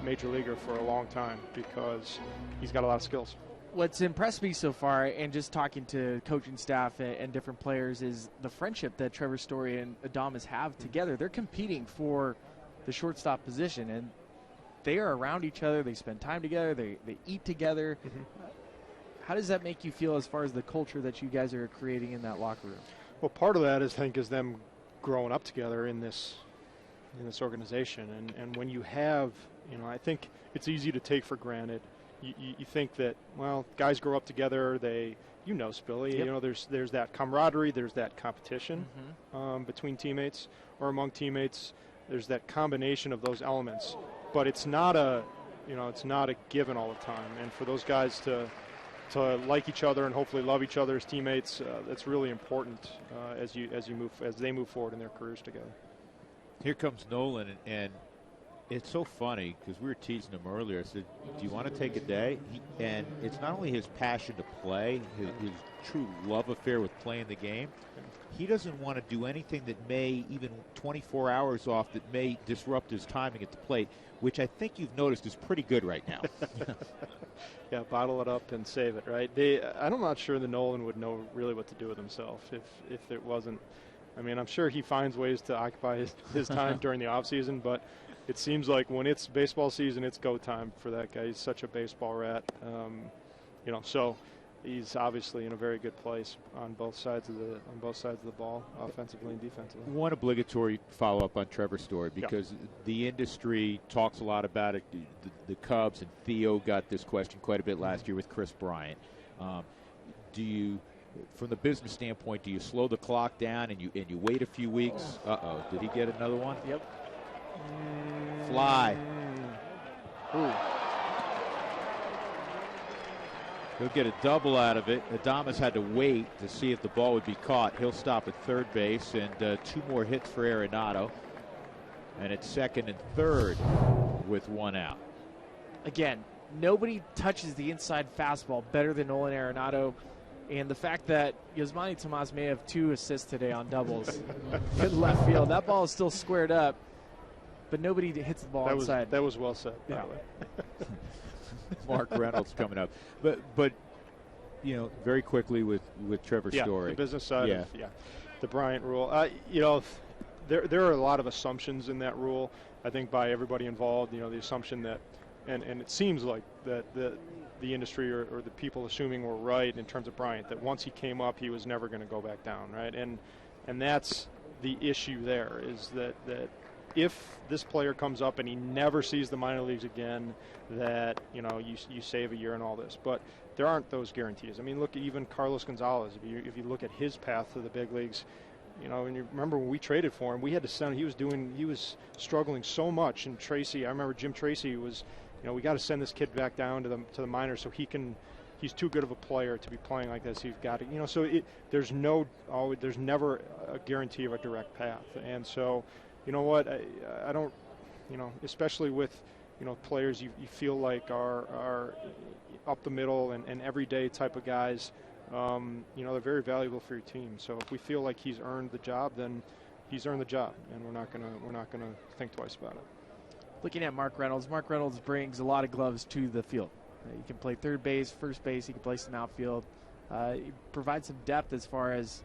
major leaguer for a long time because he's got a lot of skills. What's impressed me so far, and just talking to coaching staff and different players, is the friendship that Trevor Story and Adames have together. They're competing for the shortstop position, and they are around each other. They spend time together. They eat together. Mm-hmm. How does that make you feel as far as the culture that you guys are creating in that locker room? Well, part of that is them growing up together in this organization, and when you have, I think it's easy to take for granted. You think that, well, guys grow up together, Spilly, yep. There's that camaraderie, there's that competition between teammates or among teammates. There's that combination of those elements, but it's not a given all the time. And for those guys to like each other and hopefully love each other as teammates, that's really important as they move forward in their careers together. Here comes Nolan, and it's so funny because we were teasing him earlier. I said, do you want to take a day? And it's not only his passion to play, his true love affair with playing the game. He doesn't want to do anything that may, even 24 hours off, that may disrupt his timing at the plate, which I think you've noticed is pretty good right now. Yeah, bottle it up and save it, right? I'm not sure that Nolan would know really what to do with himself if it wasn't. I mean, I'm sure he finds ways to occupy his time during the offseason, but it seems like when it's baseball season, it's go time for that guy. He's such a baseball rat, so he's obviously in a very good place on both sides of the ball, offensively and defensively. One obligatory follow-up on Trevor's story, because the industry talks a lot about it. The Cubs and Theo got this question quite a bit last year with Chris Bryant. Do you, from the business standpoint, do you slow the clock down and you wait a few weeks? Uh-oh, did he get another one? Yep. Fly. Ooh. He'll get a double out of it. Adames had to wait to see if the ball would be caught. He'll stop at third base, and 2 more hits for Arenado. And it's second and third with 1 out. Again, nobody touches the inside fastball better than Nolan Arenado. And the fact that Yasmani Tomas may have 2 assists today on doubles in left field. That ball is still squared up, but nobody hits the ball inside. That was well said, by yeah. the way. Mark Reynolds coming up. But very quickly with Trevor's story. The business side of the Bryant rule. There are a lot of assumptions in that rule, I think, by everybody involved. The assumption that and it seems like that the industry or the people assuming we're right in terms of Bryant, that once he came up, he was never going to go back down, right? And that's the issue there, is that if this player comes up and he never sees the minor leagues again, that, you know, you save a year and all this. But there aren't those guarantees. I mean, look at even Carlos Gonzalez. If you look at his path to the big leagues, you know, and you remember when we traded for him, we had to send. He was struggling so much. And Tracy, I remember Jim Tracy was, you know, we got to send this kid back down to the minors so he's too good of a player to be playing like this. You've got to, you know, so there's never a guarantee of a direct path. And so, you know what, I don't, you know, especially with, you know, players you feel like are up the middle and everyday type of guys, you know, they're very valuable for your team. So if we feel like he's earned the job, then he's earned the job, and we're not gonna think twice about it. Looking at Mark Reynolds brings a lot of gloves to the field. He can play third base, first base. He can play some outfield. He provides some depth as far as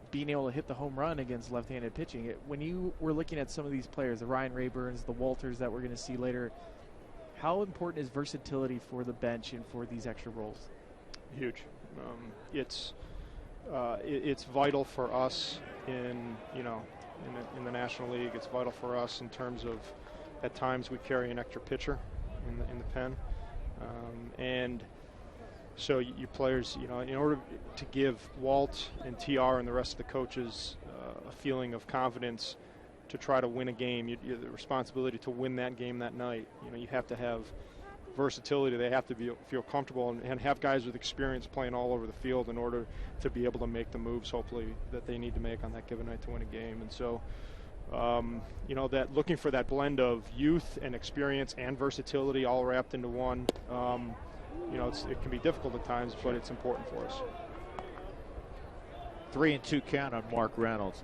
being able to hit the home run against left-handed pitching. When you were looking at some of these players, the Ryan Rayburns, the Walters that we're going to see later, how important is versatility for the bench and for these extra roles? Huge. It's vital for us in the National League. It's vital for us in terms of, at times we carry an extra pitcher in the pen, and so you players, you know, in order to give Walt and TR and the rest of the coaches a feeling of confidence to try to win a game, you the responsibility to win that game that night. You know, you have to have versatility. They have to feel comfortable and have guys with experience playing all over the field in order to be able to make the moves, hopefully, that they need to make on that given night to win a game. And so, you know, that looking for that blend of youth and experience and versatility all wrapped into one, you know, it can be difficult at times, but it's important for us. 3-2 count on Mark Reynolds.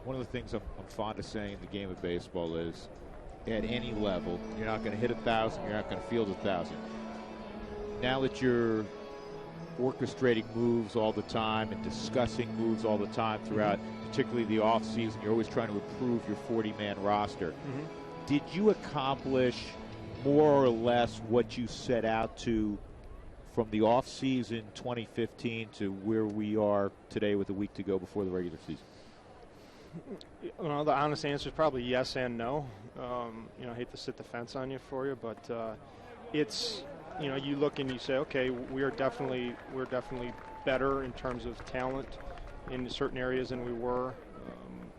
One of the things I'm fond of saying in the game of baseball is, at any level, you're not going to hit 1,000, you're not going to field 1,000. Now that you're orchestrating moves all the time and discussing moves all the time throughout, particularly the offseason, you're always trying to improve your 40-man roster. Mm-hmm. Did you accomplish more or less what you set out to from the offseason 2015 to where we are today with a week to go before the regular season? Well, the honest answer is probably yes and no. You know, I hate to sit the fence on you for you, but it's, you know, you look and you say, okay, we're definitely better in terms of talent in certain areas than we were,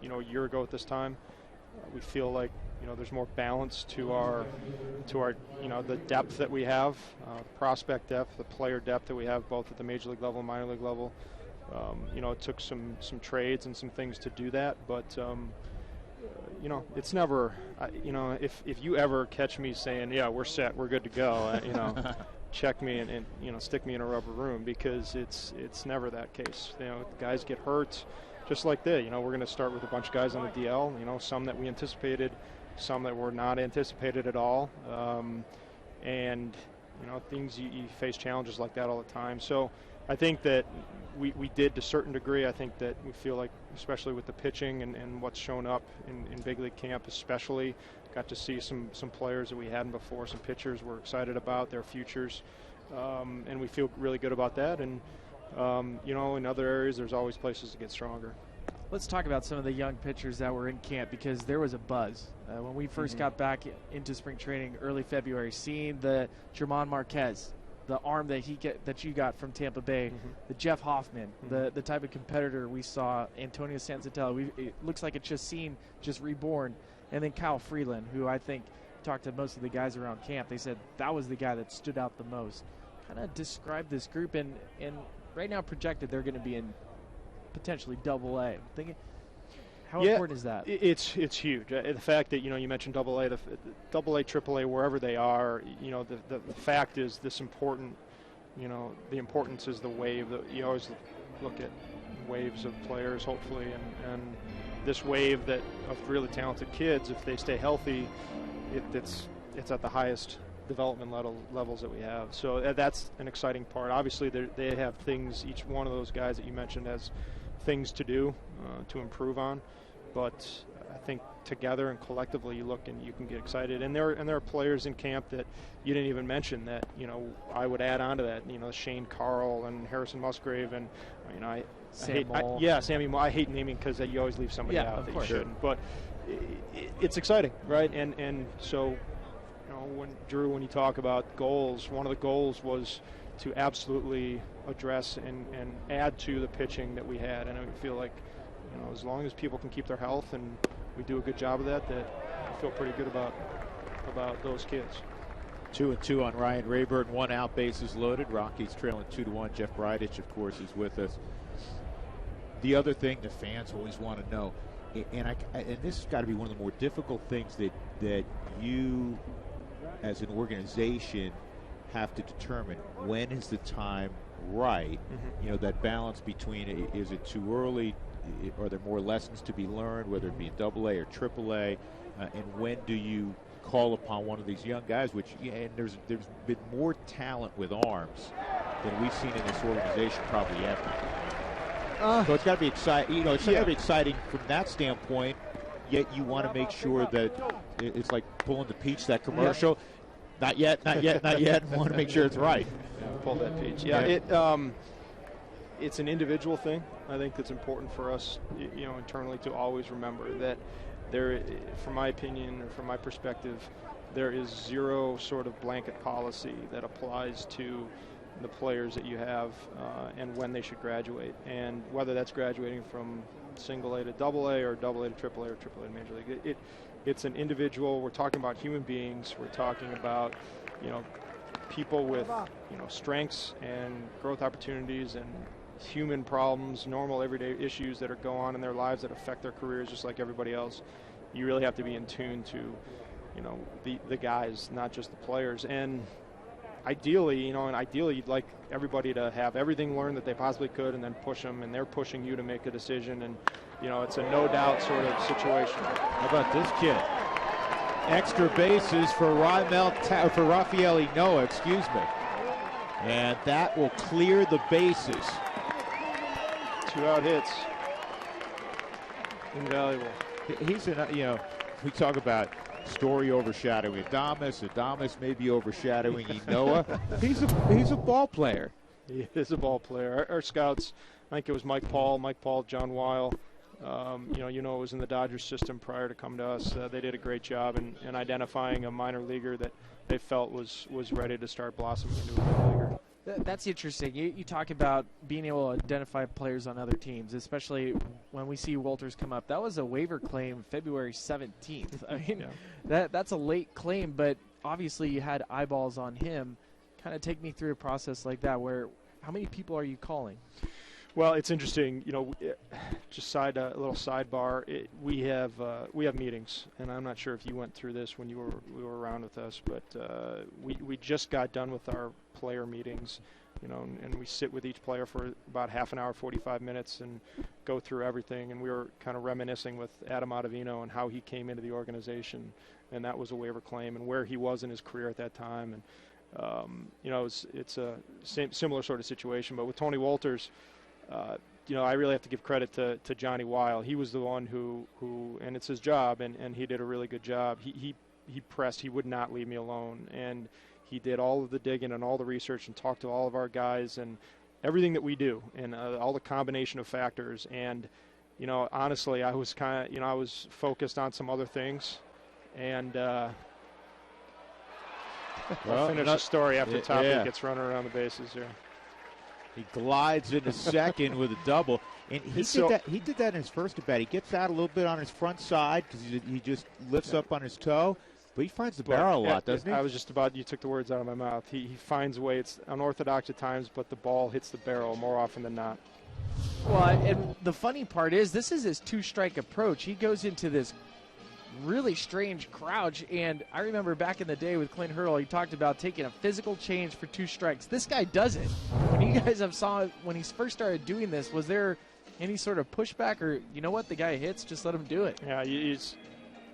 you know, a year ago at this time. We feel like, you know, there's more balance to our, you know, the depth that we have, prospect depth, the player depth that we have both at the major league level and minor league level. You know, it took some trades and some things to do that, but you know, it's never, you know, if you ever catch me saying, yeah, we're set, we're good to go, you know, check me and you know, stick me in a rubber room, because it's never that case. You know, guys get hurt, just like that. You know, we're going to start with a bunch of guys on the DL. You know, some that we anticipated, some that were not anticipated at all, and you know, things you face challenges like that all the time. So I think that we did to a certain degree. I think that we feel like, especially with the pitching and what's shown up in big league camp, especially, got to see some players that we hadn't before, some pitchers we're excited about their futures, and we feel really good about that. And you know, in other areas, there's always places to get stronger. Let's talk about some of the young pitchers that were in camp, because there was a buzz when we first got back into spring training early February, seeing the German Marquez, the arm that you got from Tampa Bay, the Jeff Hoffman, the type of competitor we saw, Antonio Sansatella. It looks like it's just reborn. And then Kyle Freeland, who I think talked to most of the guys around camp. They said that was the guy that stood out the most. Kind of describe this group, and right now projected they're going to be in potentially Double-A. I'm thinking, how important is that? It's huge. The fact that, you know, you mentioned Double-A, Double-A, Triple-A, wherever they are, you know, the fact is this important, you know, the importance is the wave. You always look at waves of players, hopefully, and this wave of really talented kids, if they stay healthy, it's at the highest development levels that we have. So that's an exciting part. Obviously, they have things, each one of those guys that you mentioned has things to do to improve on, but I think together and collectively you look and you can get excited. And there are players in camp that you didn't even mention that, you know, I would add on to that, you know, Shane Carl and Harrison Musgrave and, you know, Sammy Moll. I hate naming because you always leave somebody out that you shouldn't. But it's exciting, right? And so, you know, when you talk about goals, one of the goals was to absolutely address and add to the pitching that we had. And I feel like, you know, as long as people can keep their health and we do a good job of that, I feel pretty good about those kids. 2-2 on Ryan Rayburn, 1 out, bases loaded. Rockies trailing 2-1. Jeff Bridich, of course, is with us. The other thing the fans always want to know, and this has got to be one of the more difficult things that you, as an organization, have to determine when is the time right. You know, that balance between, is it too early? Are there more lessons to be learned, whether it be in AA or AAA? And when do you call upon one of these young guys, and there's been more talent with arms than we've seen in this organization probably ever. So it's got to be exciting. You know, it's got to be exciting from that standpoint. Yet you want to make sure that it's like pulling the peach, that commercial. Not yet, not yet, not yet. Want to make sure it's right. Pull that peach. It's an individual thing. I think that's important for us, you know, internally to always remember that there, from my opinion or from my perspective, there is zero sort of blanket policy that applies to the players that you have and when they should graduate, and whether that's graduating from single A to double A or double A to triple A or triple A to major league. It's an individual. We're talking about human beings. We're talking about, you know, people with, you know, strengths and growth opportunities and human problems, normal everyday issues that go on in their lives that affect their careers just like everybody else. You really have to be in tune to, you know, the guys, not just the players. And ideally, you'd like everybody to have everything learned that they possibly could and then push them, and they're pushing you to make a decision. And, you know, it's a no doubt sort of situation. How about this kid? Extra bases for Rafael Noah, excuse me. And that will clear the bases. 2 out hits. Invaluable. He's you know, we talk about Story overshadowing Adames may be overshadowing Noah. He's a ball player. He is a ball player. Our scouts, I think it was Mike Paul, John Weil. You know, it was in the Dodgers system prior to coming to us. They did a great job in identifying a minor leaguer that they felt was ready to start blossoming into a big leaguer. That's interesting. You talk about being able to identify players on other teams, especially when we see Wolters come up. That was a waiver claim February 17th. I mean, that's a late claim, but obviously you had eyeballs on him. Kind of take me through a process like that where how many people are you calling? Well, it's interesting. You know, just a little sidebar. We have meetings, and I'm not sure if you went through this when we were around with us, but we just got done with our player meetings. You know, and we sit with each player for about half an hour, 45 minutes, and go through everything. And we were kind of reminiscing with Adam Ottavino and how he came into the organization, and that was a waiver claim, and where he was in his career at that time. And you know, it's a similar sort of situation. But with Tony Wolters, you know, I really have to give credit to Johnny Weil. He was the one who and it's his job, and he did a really good job. He pressed. He would not leave me alone, and he did all of the digging and all the research and talked to all of our guys and everything that we do and all the combination of factors. And, you know, honestly, I was focused on some other things, and I'll finish the story after Tommy gets running around the bases here. He glides into second with a double, and he did that in his first at bat. He gets out a little bit on his front side because he just lifts up on his toe, but he finds the barrel a lot, doesn't he? I was just about, you took the words out of my mouth. He finds a way. It's unorthodox at times, but the ball hits the barrel more often than not. Well, and the funny part is this is his 2-strike approach. He goes into this really strange crouch, and I remember back in the day with Clint Hurdle, he talked about taking a physical change for 2 strikes. This guy does it. When you guys saw when he first started doing this, was there any sort of pushback, or you know what, the guy hits, just let him do it? Yeah,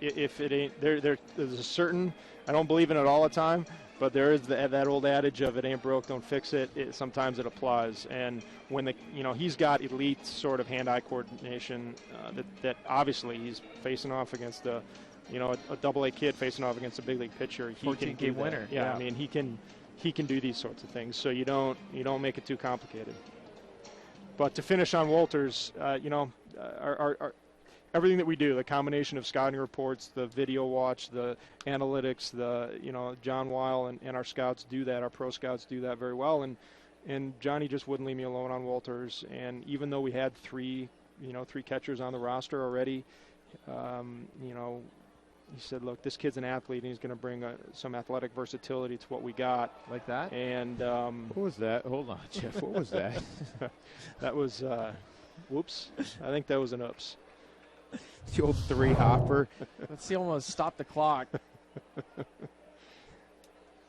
if it ain't there's a certain, I don't believe in it all the time, but there is that old adage of it ain't broke, don't fix it. Sometimes it applies, and when he's got elite sort of hand-eye coordination. That obviously he's facing off against a double-A kid facing off against a big league pitcher. He can game winner. Yeah, I mean he can do these sorts of things. So you don't make it too complicated. But to finish on Walters, our everything that we do, the combination of scouting reports, the video watch, the analytics, John Weil and our scouts do that. Our pro scouts do that very well. And Johnny just wouldn't leave me alone on Walters. And even though we had three catchers on the roster already, he said, look, this kid's an athlete, and he's going to bring some athletic versatility to what we got. Like that? And what was that? Hold on, Jeff. What was that? That was, whoops. I think that was an oops. The old three-hopper. Let's see, almost stop the clock.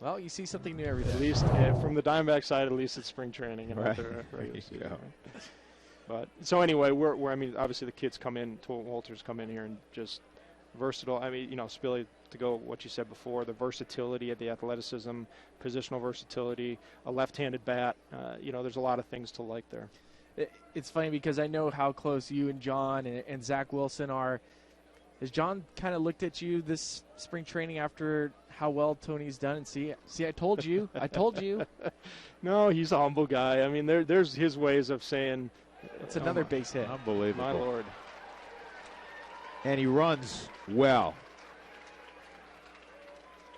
Well, you see something new every day. At least from the Diamondback side, at least it's spring training. And right. But so anyway, we're I mean, obviously the kids come in, Walters come in here and just versatile. I mean, Spilly, to go what you said before, the versatility of the athleticism, positional versatility, a left-handed bat. There's a lot of things to like there. It's funny because I know how close you and John and Zach Wilson are. Has John kind of looked at you this spring training after how well Tony's done and see, I told you, I told you. No, he's a humble guy. I mean, there's his ways of saying. It's another base hit. Unbelievable. My Lord. And he runs well.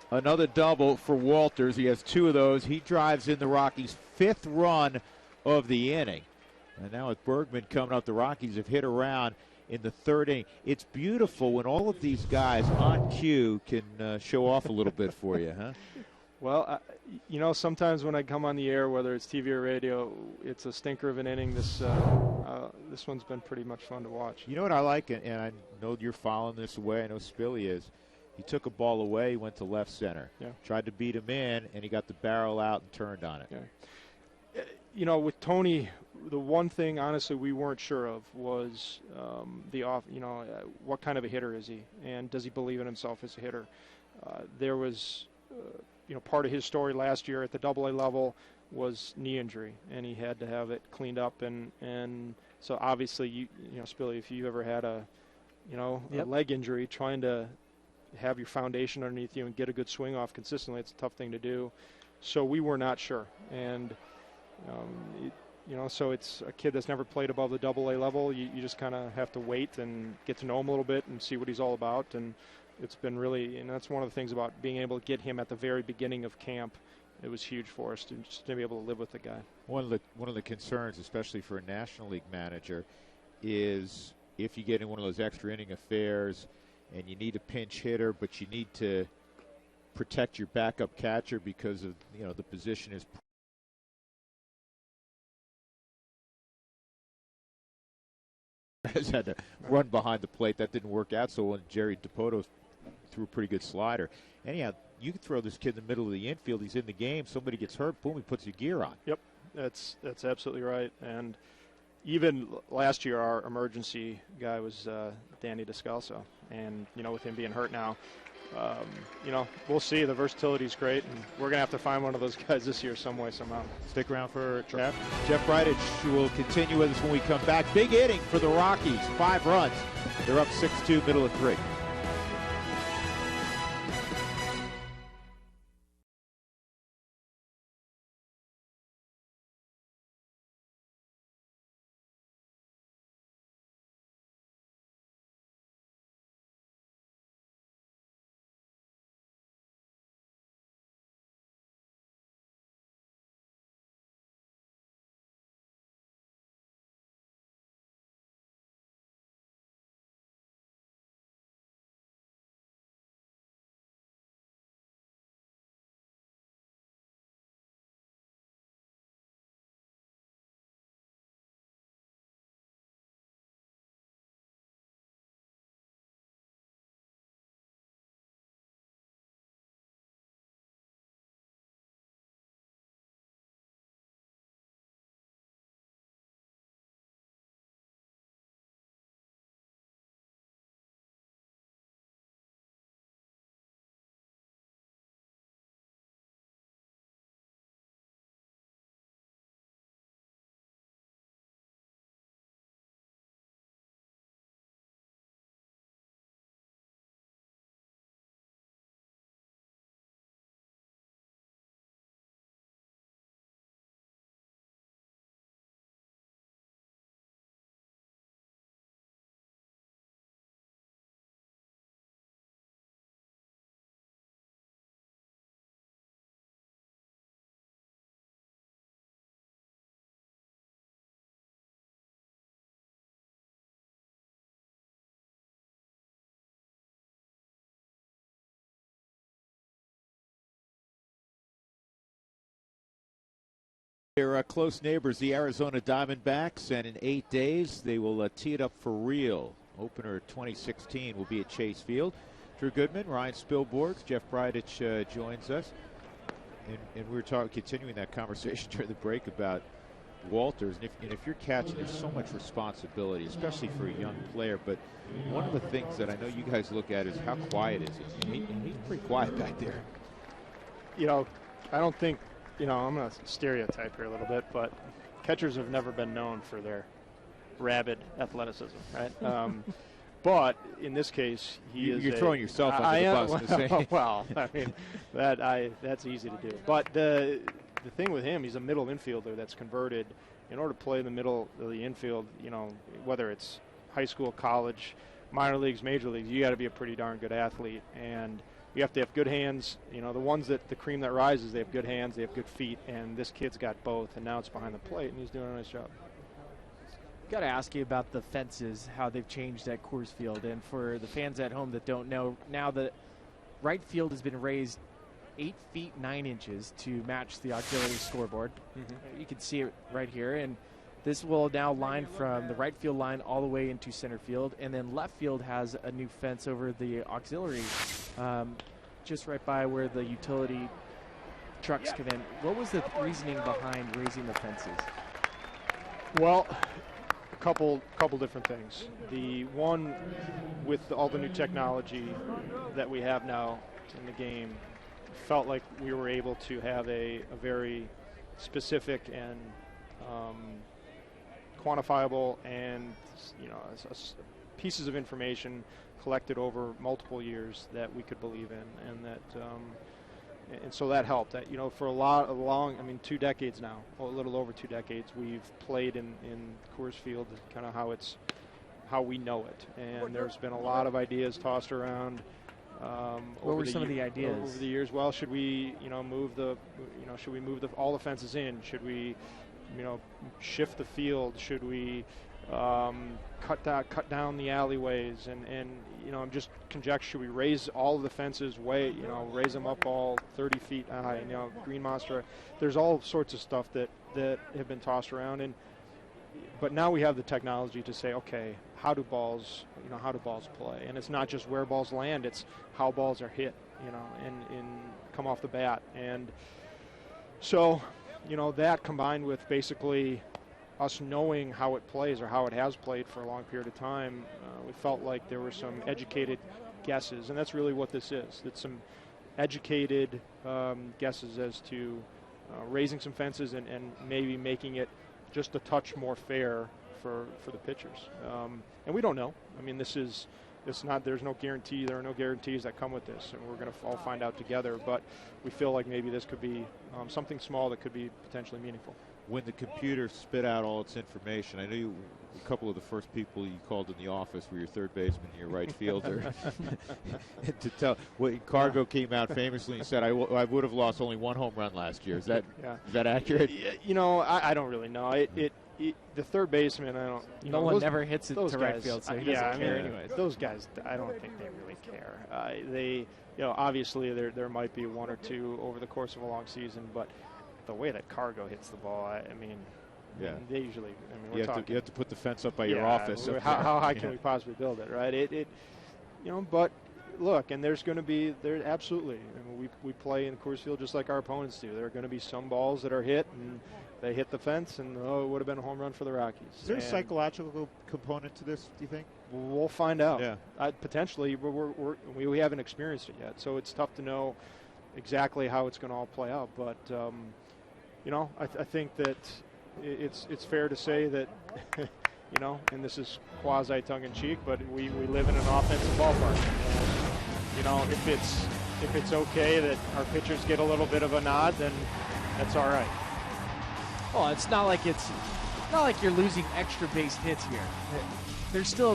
Another double for Walters. He has two of those. He drives in the Rockies' 5th run of the inning. And now with Bergman coming up, the Rockies have hit around in the 3rd inning. It's beautiful when all of these guys on cue can show off a little bit for you, huh? Well, sometimes when I come on the air, whether it's TV or radio, it's a stinker of an inning. This one's been pretty much fun to watch. You know what I like, and I know you're following this away. I know Spilly is. He took a ball away. He went to left center. Yeah. Tried to beat him in, and he got the barrel out and turned on it. Yeah. With Tony, the one thing, honestly, we weren't sure of was what kind of a hitter is he, and does he believe in himself as a hitter? There was, part of his story last year at the AA level was knee injury, and he had to have it cleaned up, and so obviously, Spilly, if you ever had a leg injury, trying to have your foundation underneath you and get a good swing off consistently, it's a tough thing to do. So we were not sure, and so it's a kid that's never played above the AA level. You just kind of have to wait and get to know him a little bit and see what he's all about. And it's been really, and that's one of the things about being able to get him at the very beginning of camp. It was huge for us to be able to live with the guy. One of the concerns, especially for a National League manager, is if you get in one of those extra inning affairs and you need a pinch hitter, but you need to protect your backup catcher because of the position is. Has had to run behind the plate. That didn't work out. So when Jerry DiPoto threw a pretty good slider. Anyhow, you can throw this kid in the middle of the infield. He's in the game. Somebody gets hurt. Boom, he puts your gear on. Yep, that's absolutely right. And even last year, our emergency guy was Danny Descalso. And, with him being hurt now, we'll see. The versatility is great, and we're going to have to find one of those guys this year some way, somehow. Stick around for Jeff. Jeff Bridich will continue with us when we come back. Big inning for the Rockies. 5 runs. They're up 6-2, middle of 3. They're close neighbors, the Arizona Diamondbacks, and in 8 days they will tee it up for real. Opener 2016 will be at Chase Field. Drew Goodman, Ryan Spilborg, Jeff Bridich joins us. And we were continuing that conversation during the break about Walters. And if you're catching, there's so much responsibility, especially for a young player. But one of the things that I know you guys look at is how quiet is he? And he's pretty quiet back there. You know, I don't think, I'm going to stereotype here a little bit, but catchers have never been known for their rabid athleticism, right? But in this case, you're throwing yourself under the bus. To say. Well, I mean, that's easy to do. But the thing with him, he's a middle infielder that's converted. In order to play in the middle of the infield, whether it's high school, college, minor leagues, major leagues, you got to be a pretty darn good athlete, and you have to have good hands. The ones the cream that rises, they have good hands, they have good feet, and this kid's got both, and now it's behind the plate, and he's doing a nice job. Got to ask you about the fences, how they've changed at Coors Field. And for the fans at home that don't know, now the right field has been raised 8 feet 9 inches to match the auxiliary scoreboard. Mm-hmm. You can see it right here. And this will now line from the right field line all the way into center field. And then left field has a new fence over the auxiliary, just right by where the utility trucks come in. What was the reasoning behind raising the fences? Well, couple different things. The one, with all the new technology that we have now in the game, felt like we were able to have a very specific and quantifiable and pieces of information collected over multiple years that we could believe in, and that and so that helped. That for a long, 2 decades now, a little over 2 decades, we've played in Coors Field, kind of how we know it. And there's been a lot of ideas tossed around. What were some of the ideas over the years? Well, should we move all the fences in? Should we shift the field? Should we cut down the alleyways? And I'm just conjecture, should we raise all of the fences raise them up all 30 feet high? Green monster. There's all sorts of stuff that have been tossed around, but now we have the technology to say, okay, how do balls play? And it's not just where balls land, it's how balls are hit, and come off the bat. And so, that combined with basically us knowing how it plays, or how it has played for a long period of time, we felt like there were some educated guesses, and that's really what this is. It's some educated guesses as to raising some fences and maybe making it just a touch more fair for the pitchers. And we don't know. There's no guarantee. There are no guarantees that come with this, and we're going to all find out together. But we feel like maybe this could be something small that could be potentially meaningful. When the computer spit out all its information, I know a couple of the first people you called in the office were your third baseman and your right fielder. To tell, Cargo came out famously and said, I would have lost only 1 home run last year. Is that is that accurate? I don't really know. The third baseman, I don't. No one ever hits it to right field, so he doesn't care anyways. Those guys, I don't think they really care. They, obviously there might be 1 or 2 over the course of a long season, but the way that Cargo hits the ball, they usually. You have to put the fence up by your office. How high can we possibly build it, right? But look, and there's going to be absolutely. We play in Coors Field just like our opponents do. There are going to be some balls that are hit and they hit the fence, and it would have been a home run for the Rockies. Is there a psychological component to this, do you think? We'll find out. Yeah. Potentially, we haven't experienced it yet, so it's tough to know exactly how it's going to all play out. But I think that it's fair to say that and this is quasi tongue-in-cheek, but we live in an offensive ballpark. And, if it's okay that our pitchers get a little bit of a nod, then that's all right. Well, it's not like you're losing extra base hits here.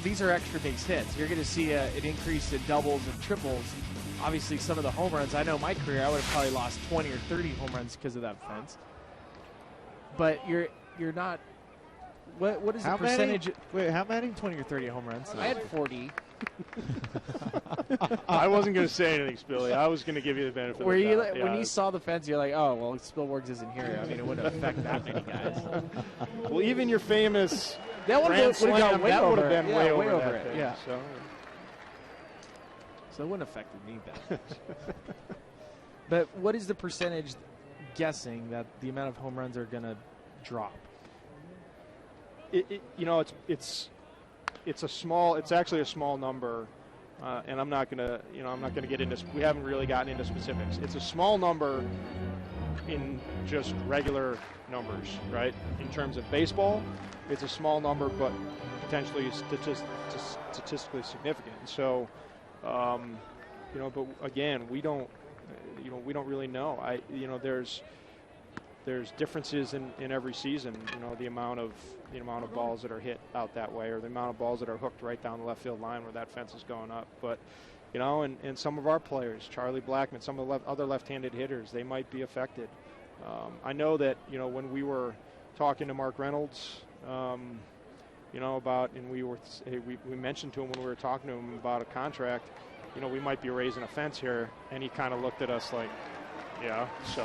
These are extra base hits. You're going to see an increase in doubles and triples. Obviously, some of the home runs, I know in my career I would have probably lost 20 or 30 home runs because of that fence. But you're not. What is the percentage? Wait, how many? 20 or 30 home runs. I had 40. I wasn't going to say anything, Spilly. I was going to give you the benefit of the doubt. When you saw the fence, you're like, oh, well, Spillworks isn't here. I mean, it wouldn't affect that many guys. Well, even your famous that would have slam, way that would over have been way over that it. thing, Yeah. So it wouldn't affect me that. But what is the percentage guessing that the amount of home runs are going to drop? It's actually a small number, and I'm not gonna get into. We haven't really gotten into specifics. It's a small number in just regular numbers, right? In terms of baseball, it's a small number, but potentially statistically significant. So, but again, we don't really know. There's differences in every season. The amount of balls that are hit out that way, or the amount of balls that are hooked right down the left field line where that fence is going up. But and some of our players, Charlie Blackmon, some of the other left-handed hitters, they might be affected. I know that when we were talking to Mark Reynolds, about, and we mentioned to him when we were talking to him about a contract, we might be raising a fence here, and he kind of looked at us like, yeah, so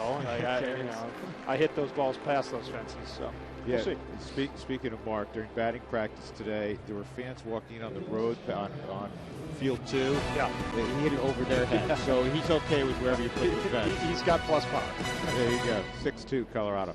I hit those balls past those fences. So yeah. We'll see. Speaking of Mark, during batting practice today, there were fans walking in on the road on field 2. Yeah, he hit it over their head, so he's okay with wherever you put the fence. He's got plus power. There you go. 6-2 Colorado.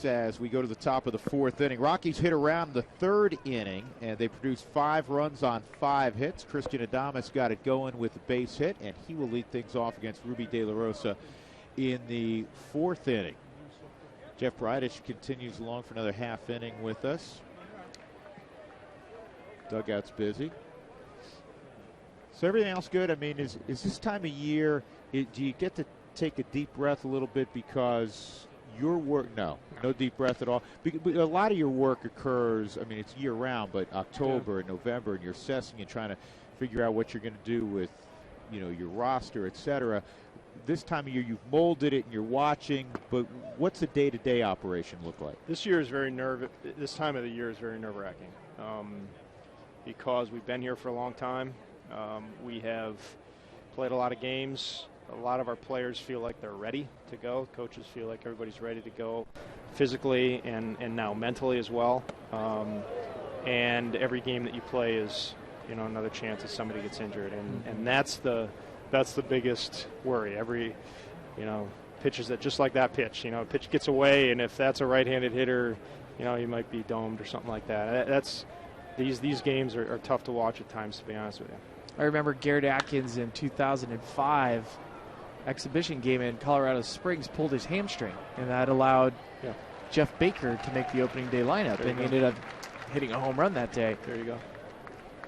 As we go to the top of the 4th inning. Rockies hit around the 3rd inning, and they produced 5 runs on 5 hits. Christian Adames got it going with a base hit, and he will lead things off against Ruby De La Rosa in the 4th inning. Jeff Bridich continues along for another half inning with us. Dugout's busy. So everything else good? I mean, is this time of year, do you get to take a deep breath a little bit because your work, no deep breath at all. But a lot of your work occurs, I mean, it's year-round, but October and November, and you're assessing and trying to figure out what you're going to do with, your roster, et cetera. This time of year, you've molded it and you're watching, but what's the day-to-day operation look like? This time of the year is very nerve-wracking because we've been here for a long time. We have played a lot of games. A lot of our players feel like they're ready to go. Coaches feel like everybody's ready to go physically and now mentally as well. And every game that you play is, another chance that somebody gets injured. And that's the biggest worry. Every, pitches that just like that pitch, pitch gets away, and if that's a right-handed hitter, you might be domed or something like that. These games are tough to watch at times, to be honest with you. I remember Garrett Atkins in 2005 exhibition game in Colorado Springs pulled his hamstring, and that allowed Jeff Baker to make the opening day lineup, and he ended up hitting a home run that day. There you go.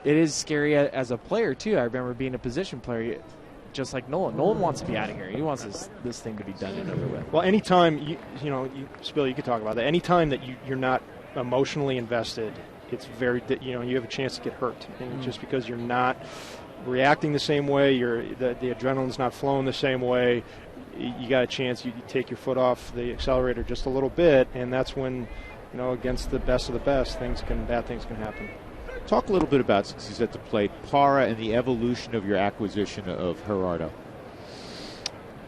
It is scary as a player, too. I remember being a position player. just like Nolan. Nolan wants to be out of here. He wants this thing to be done and over with. Well, anytime, Spill, you could talk about that. Anytime that you're not emotionally invested, it's you have a chance to get hurt. And just because you're not reacting the same way, the adrenaline's not flowing the same way, you got a chance. You take your foot off the accelerator just a little bit, and that's when, against the best of the best, bad things can happen. Talk a little bit about, since he's at the plate, Parra and the evolution of your acquisition of Gerardo.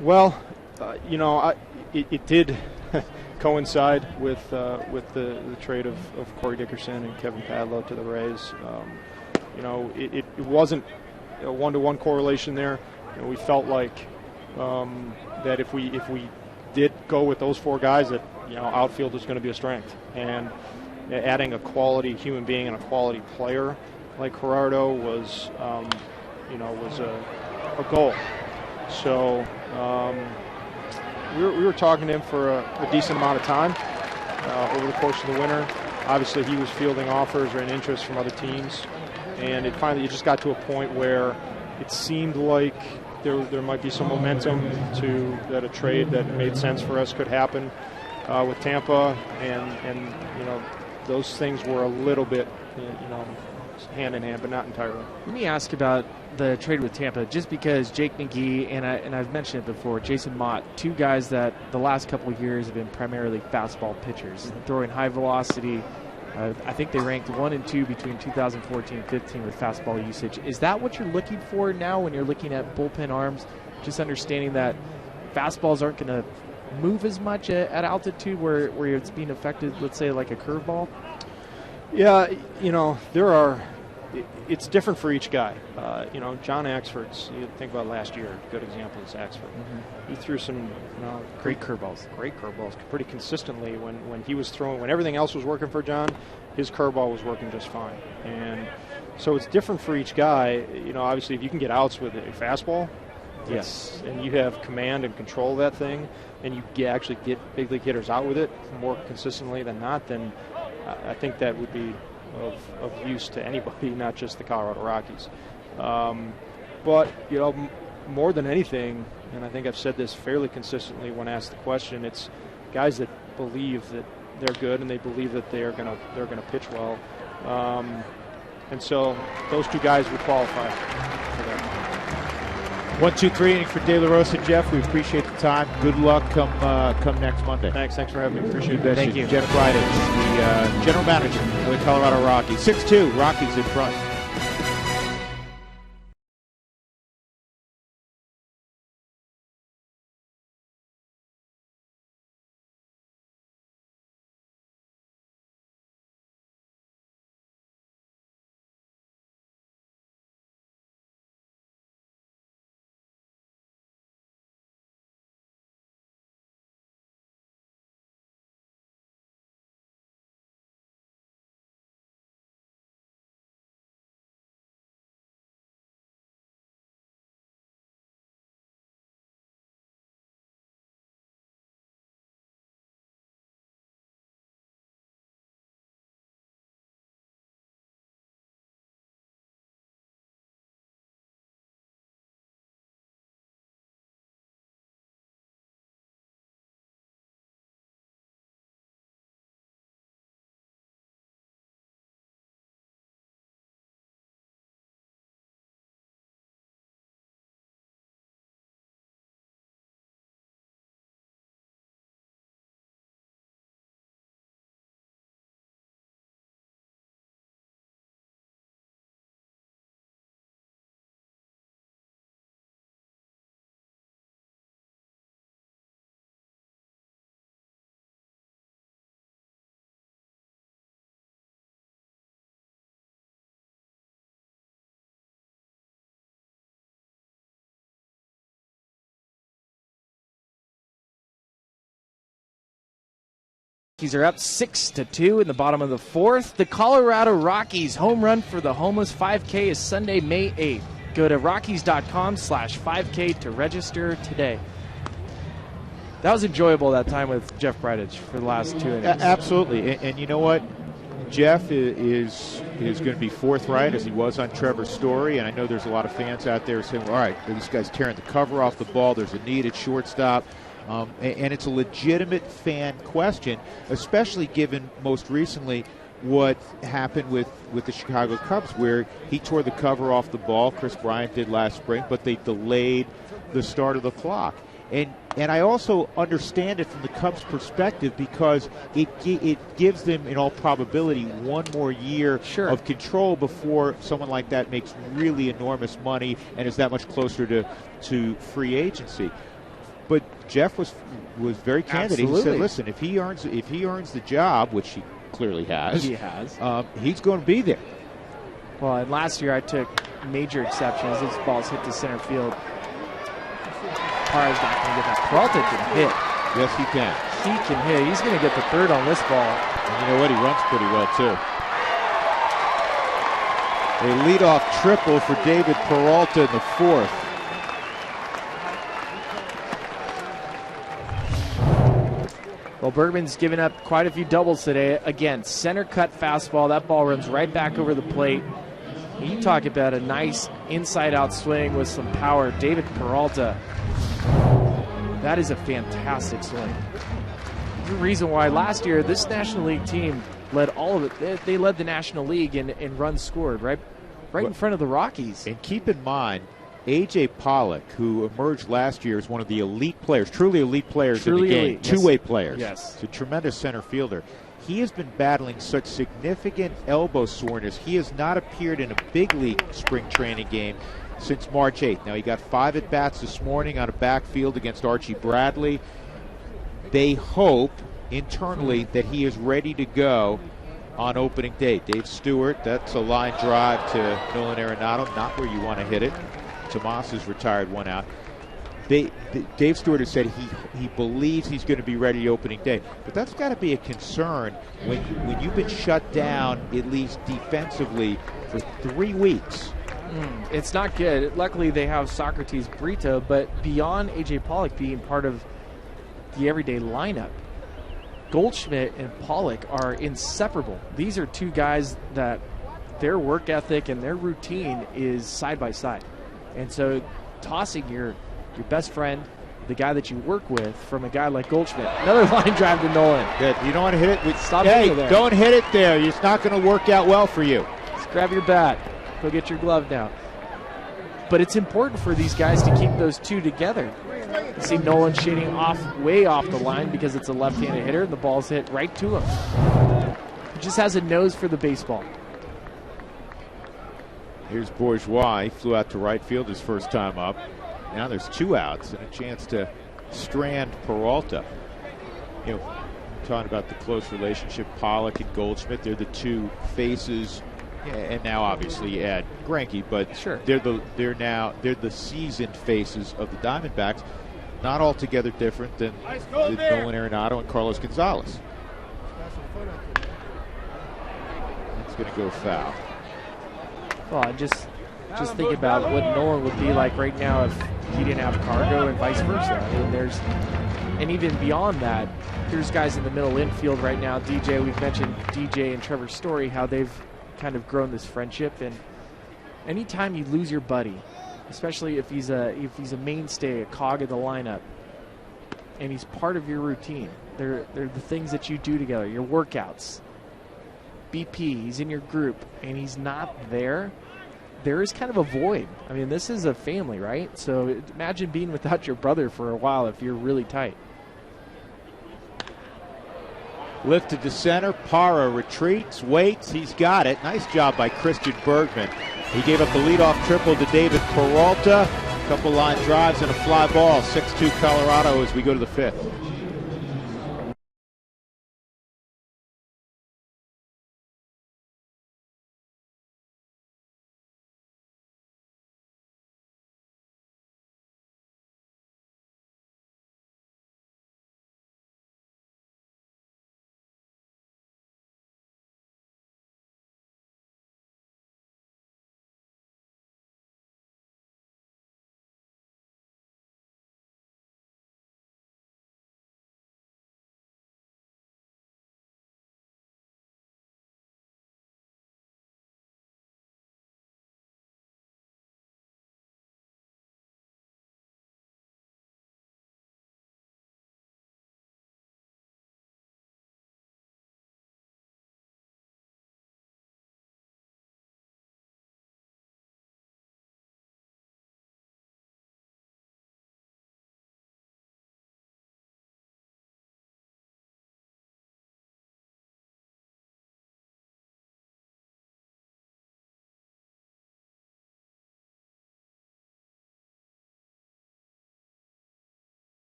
Well, it did coincide with the trade of Corey Dickerson and Kevin Padlo to the Rays. It wasn't a one-to-one correlation there. We felt like that if we did go with those four guys, that outfield was going to be a strength, and adding a quality human being and a quality player like Gerardo was a goal. So we were talking to him for a decent amount of time over the course of the winter. Obviously, he was fielding offers or an interest from other teams, and it just got to a point where it seemed like there might be some momentum that a trade that made sense for us could happen with Tampa, and those things were a little bit hand in hand, but not entirely. Let me ask about the trade with Tampa, just because Jake McGee and I've mentioned it before, Jason Mott, two guys that the last couple of years have been primarily fastball pitchers, throwing high velocity. I think they ranked 1 and 2 between 2014 and 15 with fastball usage. Is that what you're looking for now when you're looking at bullpen arms? Just understanding that fastballs aren't going to move as much at altitude where it's being affected, let's say, like a curveball? Yeah, it's different for each guy. John Axford's, you think about last year, a good example is Axford. Mm-hmm. He threw some great curveballs pretty consistently when he was throwing, when everything else was working for John, his curveball was working just fine. And so it's different for each guy. Obviously, if you can get outs with a fastball, yes, and you have command and control of that thing, and you actually get big league hitters out with it more consistently than not, then I think that would be of use to anybody, not just the Colorado Rockies. But more than anything, and I think I've said this fairly consistently when asked the question, it's guys that believe that they're good and they believe that they're gonna pitch well, and so those two guys would qualify for that. 1, 2, 3 inning for De La Rosa. Jeff, we appreciate the time. Good luck come next Monday. Thanks for having me. Appreciate it. Thank you. Jeff Bridich, the general manager of the Colorado Rockies. 6-2, Rockies in front. Rockies are up 6-2 in the bottom of the fourth. The Colorado Rockies home run for the homeless 5K is Sunday, May 8th. Go to Rockies.com/5K to register today. That was enjoyable, that time with Jeff Bridich for the last 2 innings. Absolutely. And you know what? Jeff is going to be forthright as he was on Trevor's story, and I know there's a lot of fans out there saying, all right, this guy's tearing the cover off the ball. There's a need at shortstop. And it's a legitimate fan question, especially given most recently what happened with the Chicago Cubs, where he tore the cover off the ball. Chris Bryant did last spring, but they delayed the start of the clock. And I also understand it from the Cubs' perspective because it gives them, in all probability, one more year of control before someone like that makes really enormous money and is that much closer to free agency. But Jeff was very candid. Absolutely. He said, "Listen, if he earns the job, which he clearly has, he's going to be there." Well, and last year I took major exception as those balls hit to center field. Parra's not going to get that. Peralta can hit. Yes, he can. He can hit. He's going to get the third on this ball. And you know what? He runs pretty well, too. A leadoff triple for David Peralta in the fourth. Well, Bergman's given up quite a few doubles today. Again, center cut fastball. That ball runs right back over the plate. You talk about a nice inside-out swing with some power. David Peralta, that is a fantastic swing. The reason why last year this National League team led all of it. They led the National League in runs scored, right in front of the Rockies. And keep in mind, A.J. Pollock, who emerged last year as one of the elite players, truly elite players in the game, two-way players. Yes. He's a tremendous center fielder. He has been battling such significant elbow soreness. He has not appeared in a big league spring training game since March 8th. Now, he got 5 at-bats this morning on a backfield against Archie Bradley. They hope internally that he is ready to go on opening day. Dave Stewart, that's a line drive to Nolan Arenado, not where you want to hit it. Tomas has retired one out. Dave Stewart has said he believes he's going to be ready opening day. But that's got to be a concern when you've been shut down, at least defensively, for 3 weeks. It's not good. Luckily, they have Socrates Brito, but beyond A.J. Pollock being part of the everyday lineup, Goldschmidt and Pollock are inseparable. These are two guys that their work ethic and their routine is side by side. And so tossing your best friend, the guy that you work with, from a guy like Goldschmidt. Another line drive to Nolan. Good. You don't want to hit it? Stop hey, there. Don't hit it there. It's not going to work out well for you. Just grab your bat. Go get your glove now. But it's important for these guys to keep those two together. You see Nolan shading way off the line because it's a left-handed hitter, and the ball's hit right to him. He just has a nose for the baseball. Here's Bourgeois. He flew out to right field his first time up. Now there's 2 outs and a chance to strand Peralta. You know, talking about the close relationship, Pollock and Goldschmidt, they're the two faces, and now obviously you add Greinke, but sure, they're the seasoned faces of the Diamondbacks. Not altogether different than Nolan Arenado and Carlos Gonzalez. It's going to go foul. Well, just think about what Nolan would be like right now if he didn't have Cargo and vice versa. I mean, and even beyond that, there's guys in the middle infield right now. DJ, we've mentioned DJ and Trevor Story, how they've kind of grown this friendship. And anytime you lose your buddy, especially if he's a mainstay, a cog of the lineup, and he's part of your routine, they're the things that you do together, your workouts. BP, he's in your group, and he's not there. There is kind of a void. I mean, this is a family, right? So imagine being without your brother for a while if you're really tight. Lifted to center. Parra retreats, waits. He's got it. Nice job by Christian Bergman. He gave up the leadoff triple to David Peralta. A couple line drives and a fly ball. 6-2 Colorado as we go to the 5th.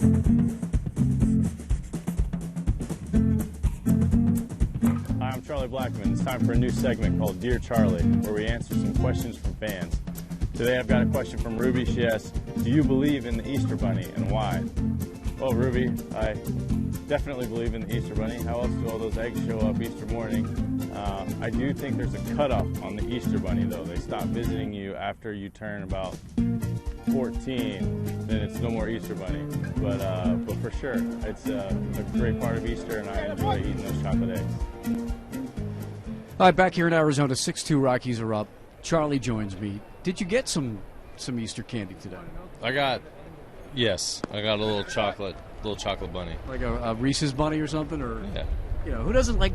Hi, I'm Charlie Blackman. It's time for a new segment called Dear Charlie, where we answer some questions from fans. Today I've got a question from Ruby. She asks, do you believe in the Easter Bunny and why? Well, Ruby, I definitely believe in the Easter Bunny. How else do all those eggs show up Easter morning? I do think there's a cutoff on the Easter Bunny, though. They stop visiting you after you turn about 14, then it's no more Easter Bunny. But for sure, it's a great part of Easter, and I enjoy eating those chocolate eggs. All right, back here in Arizona, 6-2 Rockies are up. Charlie joins me. Did you get some Easter candy today? I got a little chocolate bunny. Like a Reese's bunny or something, or Yeah. Who doesn't like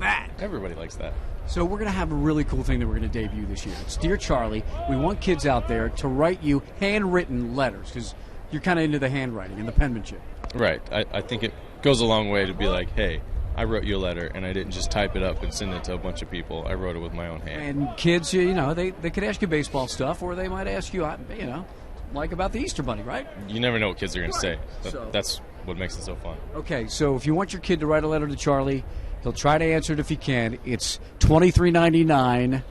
that? Everybody likes that. So we're going to have a really cool thing that we're going to debut this year. It's Dear Charlie. We want kids out there to write you handwritten letters because you're kind of into the handwriting and the penmanship. Right. I think it goes a long way to be like, hey, I wrote you a letter, and I didn't just type it up and send it to a bunch of people. I wrote it with my own hand. And kids, they could ask you baseball stuff, or they might ask you, like about the Easter Bunny, right? You never know what kids are going to say. So- That's what makes it so fun. Okay, so if you want your kid to write a letter to Charlie, he'll try to answer it if he can. It's $23.99,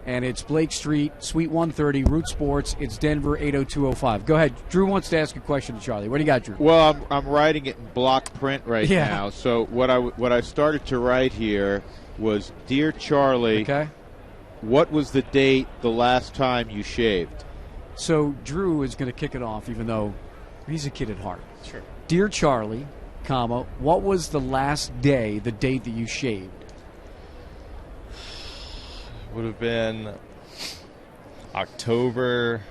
and it's Blake Street, Suite 130, Root Sports. It's Denver 80205. Go ahead. Drew wants to ask a question to Charlie. What do you got, Drew? Well, I'm writing it in block print right now. So what I started to write here was, Dear Charlie, Okay. what was the date the last time you shaved? So Drew is going to kick it off, even though he's a kid at heart. Sure. Dear Charlie, comma, what was the last day, the date that you shaved? Would have been October.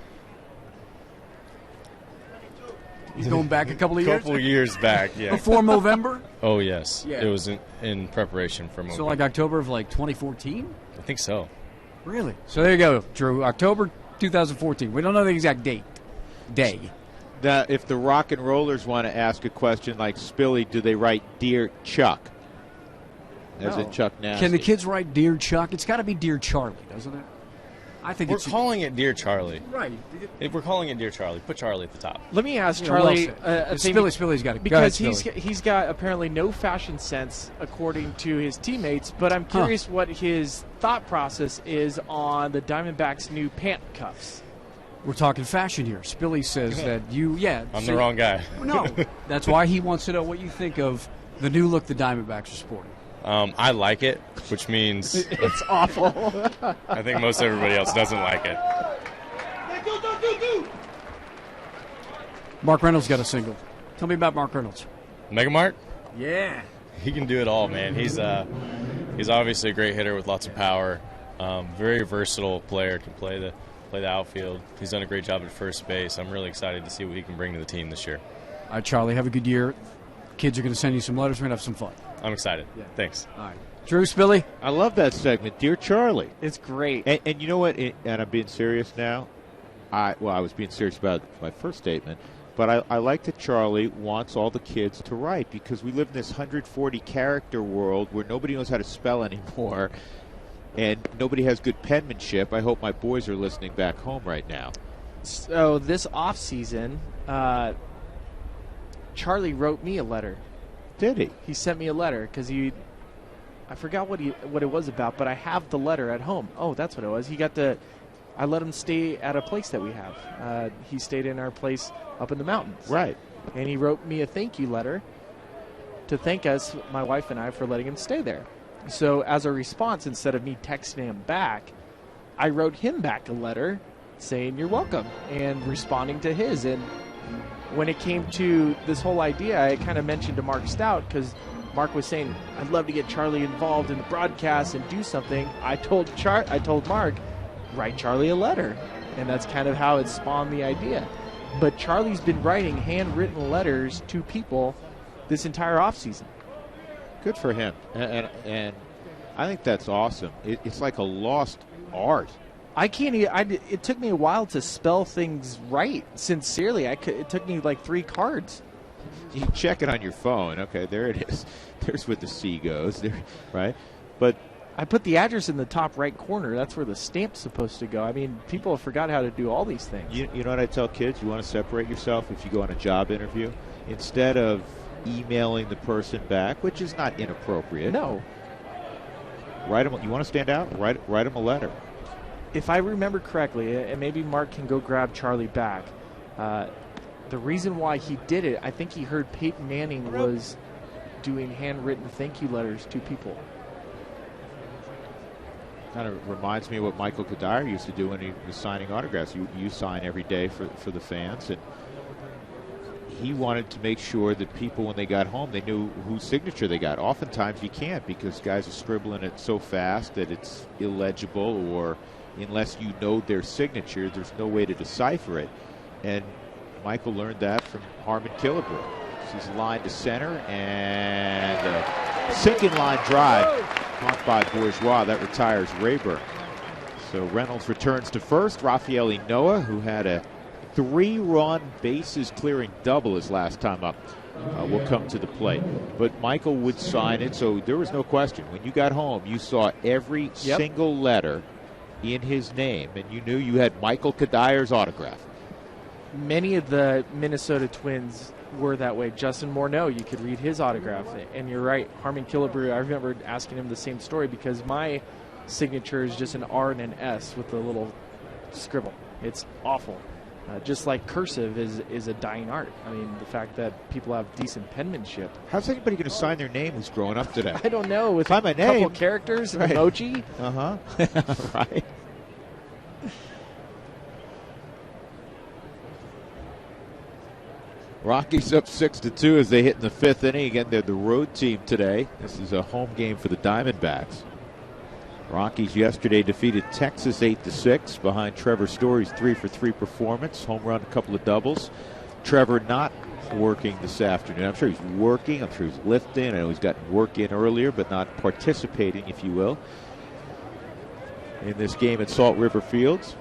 He's going back a couple of years? Couple years back, yeah. Before November? Oh, yes. Yeah. It was in preparation for November. So like October of 2014? I think so. Really? So there you go, Drew. October 2014. We don't know the exact day. Now, if the rock and rollers want to ask a question like Spilly, do they write Dear Chuck? As in Chuck Nasty. Can the kids write Dear Chuck? It's got to be Dear Charlie, doesn't it? I think We're calling it Dear Charlie. Right. If we're calling it Dear Charlie, put Charlie at the top. Let me ask Well Charlie said. a thing. Spilly's got it. Because Go ahead, he's got apparently no fashion sense according to his teammates, but I'm curious what his thought process is on the Diamondbacks' new pant cuffs. We're talking fashion here. Spilly says that I'm the wrong guy. No, that's why he wants to know what you think of the new look the Diamondbacks are sporting. I like it, which means It's awful. I think most everybody else doesn't like it. Mark Reynolds got a single. Tell me about Mark Reynolds. Megamart? Yeah. He can do it all, man. He's obviously a great hitter with lots of power. Very versatile player. Can play the outfield. He's done a great job at first base. I'm really excited to see what he can bring to the team this year. All right, Charlie, have a good year. Kids are going to send you some letters. We're going to have some fun. I'm excited. Yeah. Thanks. All right. Drew, Spilly? I love that segment, Dear Charlie. It's great. And you know what? And I'm being serious now. I was being serious about my first statement, but I like that Charlie wants all the kids to write because we live in this 140-character world where nobody knows how to spell anymore, and nobody has good penmanship. I hope my boys are listening back home right now. So this off season, Charlie wrote me a letter. Did he? He sent me a letter because I forgot what it was about, but I have the letter at home. Oh, that's what it was. I let him stay at a place that we have. He stayed in our place up in the mountains. Right. And he wrote me a thank you letter to thank us, my wife and I, for letting him stay there. So as a response, instead of me texting him back, I wrote him back a letter saying you're welcome and responding to his. And when it came to this whole idea, I kind of mentioned to Mark Stout because Mark was saying, I'd love to get Charlie involved in the broadcast and do something. I told Mark, write Charlie a letter. And that's kind of how it spawned the idea. But Charlie's been writing handwritten letters to people this entire offseason. Good for him. And I think that's awesome. It's like a lost art. It took me a while to spell things right. Sincerely, it took me like 3 cards. You check it on your phone. Okay, there it is. There's where the C goes. There, right? But I put the address in the top right corner. That's where the stamp's supposed to go. I mean, people have forgot how to do all these things. You know what I tell kids? You want to separate yourself if you go on a job interview? Instead of emailing the person back, which is not inappropriate. No. Write them. You want to stand out? Write them a letter. If I remember correctly, and maybe Mark can go grab Charlie back, the reason why he did it, I think he heard Peyton Manning was doing handwritten thank you letters to people. Kind of reminds me of what Michael Kadire used to do when he was signing autographs. You sign every day for the fans, and he wanted to make sure that people, when they got home, they knew whose signature they got. Oftentimes you can't because guys are scribbling it so fast that it's illegible, or unless you know their signature, there's no way to decipher it. And Michael learned that from Harmon Killebrew. He's lined to center, and a sinking line drive caught by Bourgeois. That retires Rayburn. So Reynolds returns to first. Rafael Noah, who had a 3-run bases clearing double his last time up, will come to the plate. But Michael would sign it, so there was no question. When you got home, you saw every single letter in his name, and you knew you had Michael Kadire's autograph. Many of the Minnesota Twins were that way. Justin Morneau, you could read his autograph. And you're right, Harmon Killebrew, I remember asking him the same story because my signature is just an R and an S with a little scribble. It's awful. Just like cursive is a dying art. I mean, the fact that people have decent penmanship. How's anybody going to sign their name who's growing up today? I don't know. With sign my a couple name. Characters, Right. emoji. Right. Rockies up 6-2 as they hit in the 5th inning. Again, they're the road team today. This is a home game for the Diamondbacks. Rockies yesterday defeated Texas 8-6 behind Trevor Story's 3-for-3 performance. Home run, a couple of doubles. Trevor not working this afternoon. I'm sure he's working. I'm sure he's lifting. I know he's gotten work in earlier, but not participating, if you will, in this game at Salt River Fields.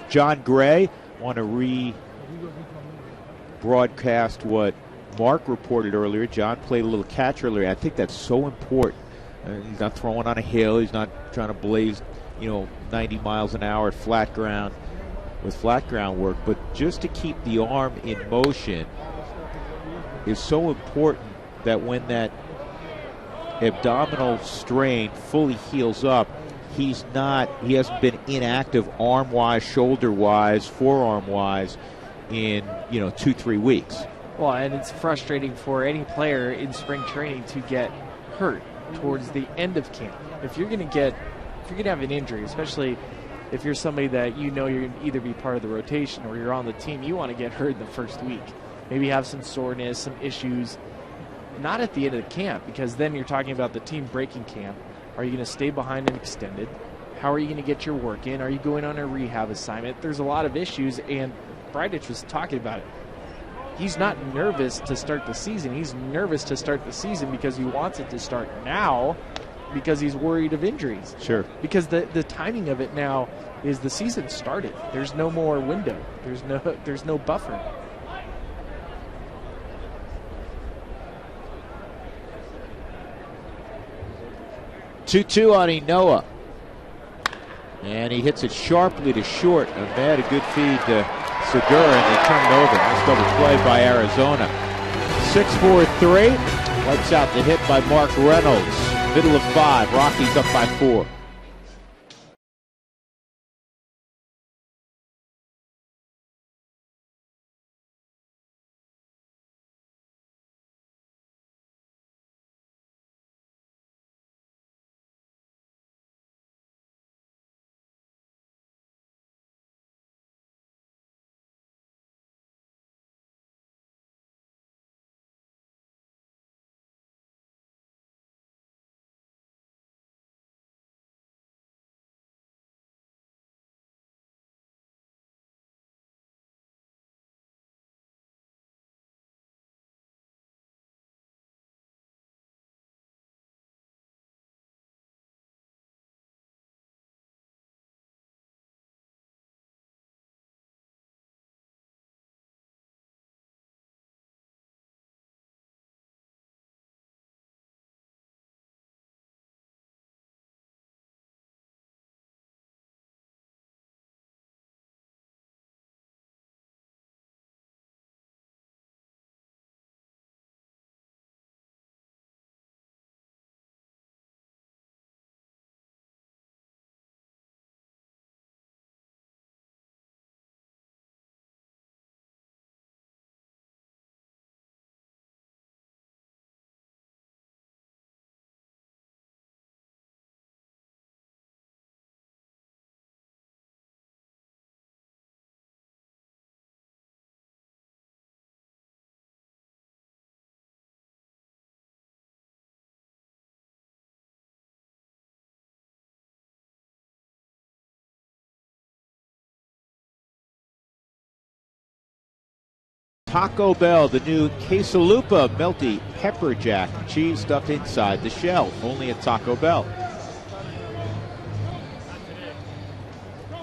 John Gray, want to broadcast what Mark reported earlier. John played a little catch earlier. I think that's so important. He's not throwing on a hill. He's not trying to blaze, 90 miles an hour at flat ground with flat ground work. But just to keep the arm in motion is so important that when that abdominal strain fully heals up, he hasn't been inactive arm-wise, shoulder-wise, forearm-wise in 2-3 weeks. Well, and it's frustrating for any player in spring training to get hurt towards the end of camp. If you're going to have an injury, especially if you're somebody that you're going to either be part of the rotation or you're on the team, you want to get hurt in the first week. Maybe have some soreness, some issues, not at the end of the camp, because then you're talking about the team breaking camp. Are you going to stay behind and extended? How are you going to get your work in? Are you going on a rehab assignment? There's a lot of issues, and Bridich was talking about it. He's not nervous to start the season. He's nervous to start the season because he wants it to start now because he's worried of injuries. Sure. Because the timing of it now is the season started. There's no more window. There's no buffer. Two-two on Enoa. And he hits it sharply to short. Ahmed, a good feed to Segura, and they turn it over. Nice double play by Arizona. 6-4-3. Wipes out the hit by Mark Reynolds. Middle of 5. Rockies up by 4. Taco Bell, the new quesalupa melty pepper jack and cheese stuffed inside the shell, only at Taco Bell.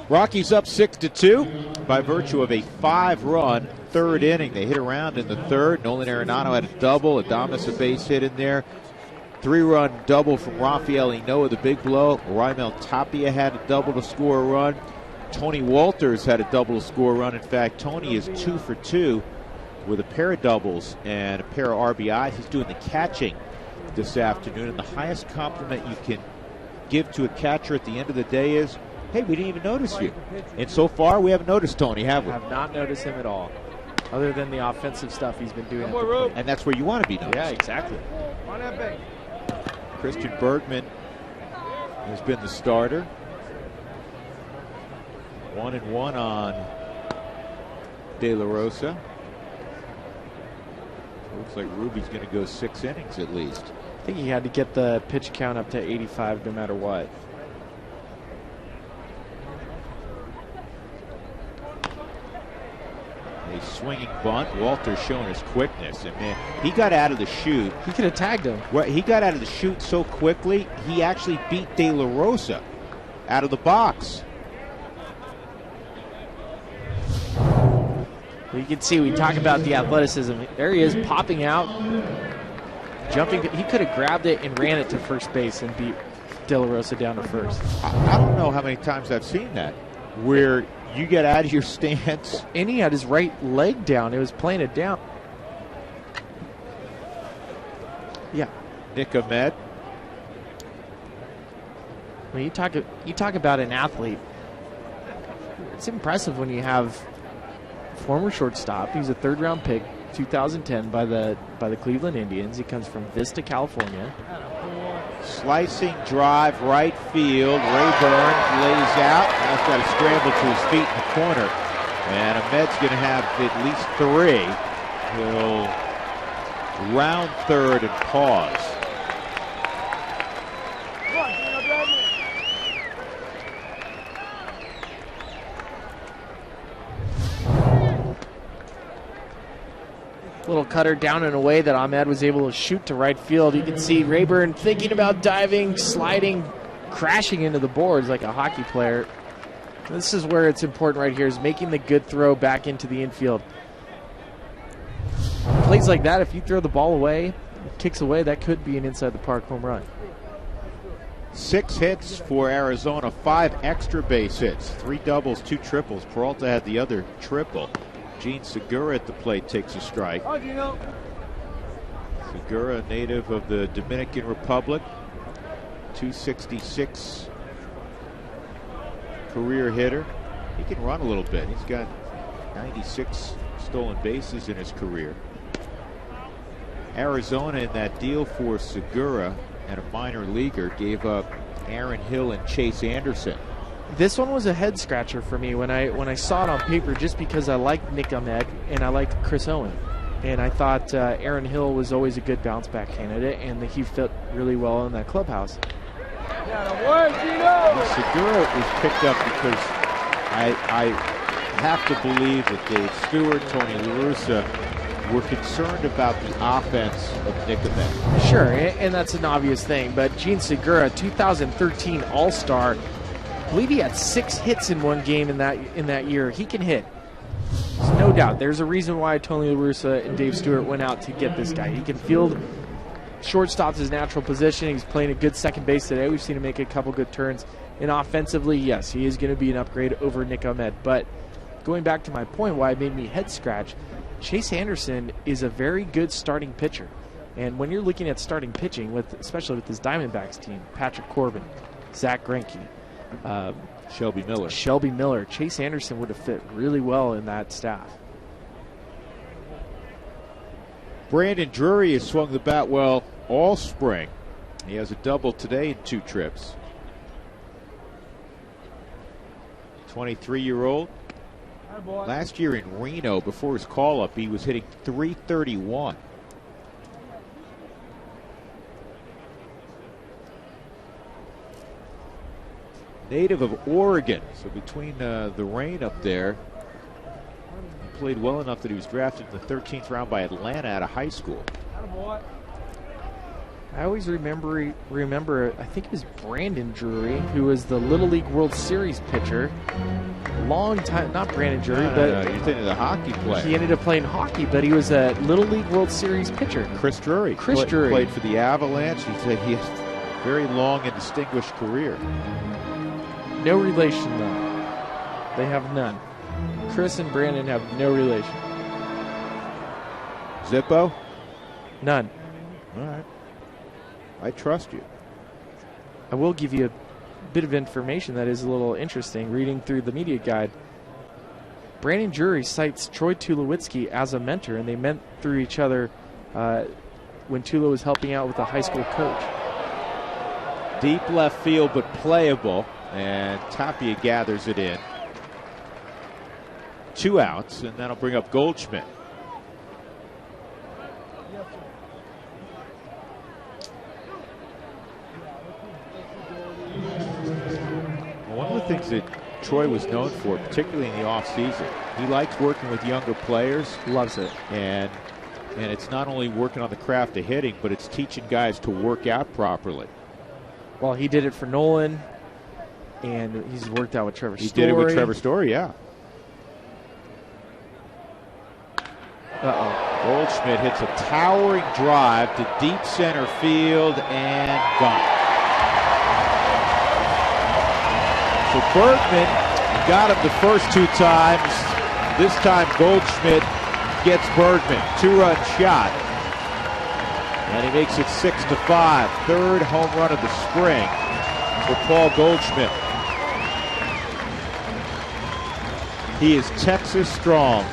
Rockies up 6-2 by virtue of a 5-run third inning. They hit around in the third. Nolan Arenado had a double. Adames a base hit in there. 3-run double from Rafael Inoa, the big blow. Raimel Tapia had a double to score a run. Tony Walters had a double to score a run. In fact, Tony is 2 for 2 with a pair of doubles and a pair of RBIs. He's doing the catching this afternoon. And the highest compliment you can give to a catcher at the end of the day is, hey, we didn't even notice you. And so far, we haven't noticed Tony, have we? Have not noticed him at all, other than the offensive stuff he's been doing at the plate. And that's where you want to be noticed. Yeah, exactly. Christian Bergman has been the starter. 1-1 on De La Rosa. Looks like Ruby's going to go 6 innings at least. I think he had to get the pitch count up to 85 no matter what. A swinging bunt. Walter's showing his quickness. And man, he got out of the chute. He could have tagged him. Well, he got out of the chute so quickly, he actually beat De La Rosa out of the box. You can see, we talk about the athleticism. There he is, popping out, jumping. He could have grabbed it and ran it to first base and beat De La Rosa down to first. I don't know how many times I've seen that, where you get out of your stance. And he had his right leg down. It was playing it down. Yeah. Nick Ahmed. I mean, you talk about an athlete. It's impressive when you have former shortstop. He's a third-round pick, 2010 by the Cleveland Indians. He comes from Vista, California. Slicing drive, right field. Rayburn lays out. Now he's got to scramble to his feet in the corner. And Ahmed's going to have at least 3. He'll round third and pause. Little cutter down and away that Ahmed was able to shoot to right field. You can see Rayburn thinking about diving, sliding, crashing into the boards like a hockey player. This is where it's important right here, is making the good throw back into the infield. Plays like that, if you throw the ball away, kicks away, that could be an inside the park home run. 6 hits for Arizona, 5 extra base hits, 3 doubles, 2 triples. Peralta had the other triple. Gene Segura at the plate takes a strike. Segura, native of the Dominican Republic, 266 career hitter. He can run a little bit. He's got 96 stolen bases in his career. Arizona, in that deal for Segura and a minor leaguer, gave up Aaron Hill and Chase Anderson. This one was a head scratcher for me when I saw it on paper, just because I liked Nick Ahmed and I liked Chris Owen, and I thought Aaron Hill was always a good bounce back candidate, and he fit really well in that clubhouse. Segura was picked up because I have to believe that Dave Stewart, Tony La Russa were concerned about the offense of Nick Ahmed. Sure, and that's an obvious thing, but Gene Segura, 2013 All-Star. I believe he had 6 hits in one game in that year. He can hit. There's no doubt. There's a reason why Tony La Russa and Dave Stewart went out to get this guy. He can field. Shortstop's his natural position. He's playing a good second base today. We've seen him make a couple good turns. And offensively, yes, he is going to be an upgrade over Nick Ahmed. But going back to my point, why it made me head scratch, Chase Anderson is a very good starting pitcher. And when you're looking at starting pitching, especially with this Diamondbacks team, Patrick Corbin, Zach Greinke, Shelby Miller. Chase Anderson would have fit really well in that staff. Brandon Drury has swung the bat well all spring. He has a double today in 2 trips. 23-year-old. Last year in Reno, before his call-up, he was hitting .331. Native of Oregon, so between the rain up there, he played well enough that he was drafted in the 13th round by Atlanta out of high school. I always remember, I think it was Brandon Drury, who was the Little League World Series pitcher. Long time, not Brandon Drury, but you're thinking of the hockey player. He ended up playing hockey, but he was a Little League World Series pitcher. Chris Drury. Drury. Played for the Avalanche. He said he has a very long and distinguished career. No relation, though. They have none. Chris and Brandon have no relation. Zippo? None. All right. I trust you. I will give you a bit of information that is a little interesting. Reading through the media guide, Brandon Drury cites Troy Tulowitzki as a mentor, and they met through each other when Tulo was helping out with a high school coach. Deep left field, but playable, and Tapia gathers it in. 2 outs, and that'll bring up Goldschmidt. One of the things that Troy was known for, particularly in the offseason, he likes working with younger players. Loves it. And it's not only working on the craft of hitting, but it's teaching guys to work out properly. Well, he did it for Nolan, and he's worked out with Trevor Story. He did it with Trevor Story, yeah. Goldschmidt hits a towering drive to deep center field and gone. So Bergman got him the first 2 times. This time Goldschmidt gets Bergman. 2-run shot. And he makes it 6-5. 3rd home run of the spring for Paul Goldschmidt. He is Texas strong.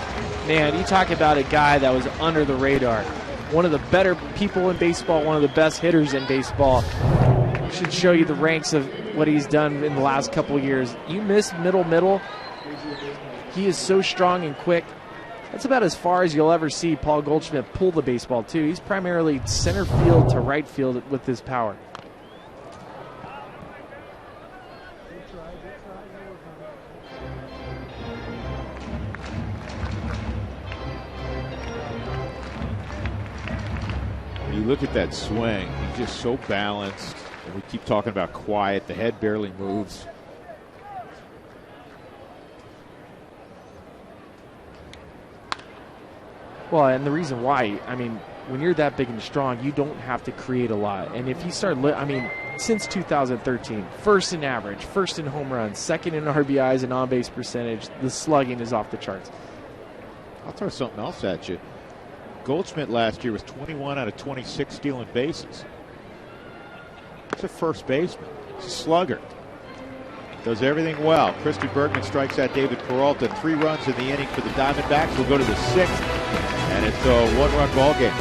Man, you talk about a guy that was under the radar. One of the better people in baseball, one of the best hitters in baseball. Should show you the ranks of what he's done in the last couple of years. You miss middle. He is so strong and quick. That's about as far as you'll ever see Paul Goldschmidt pull the baseball, too. He's primarily center field to right field with his power. You look at that swing, he's just so balanced. And we keep talking about quiet. The head barely moves. Well, and the reason why, I mean, when you're that big and strong, you don't have to create a lot. And if you start, since 2013, first in average, first in home runs, second in RBIs and on-base percentage, the slugging is off the charts. I'll throw something else at you. Goldschmidt last year was 21 out of 26 stealing bases. He's a first baseman. He's a slugger. Does everything well. Christy Bergman strikes out David Peralta. 3 runs in the inning for the Diamondbacks. We'll go to the 6th, and it's a 1-run ball game.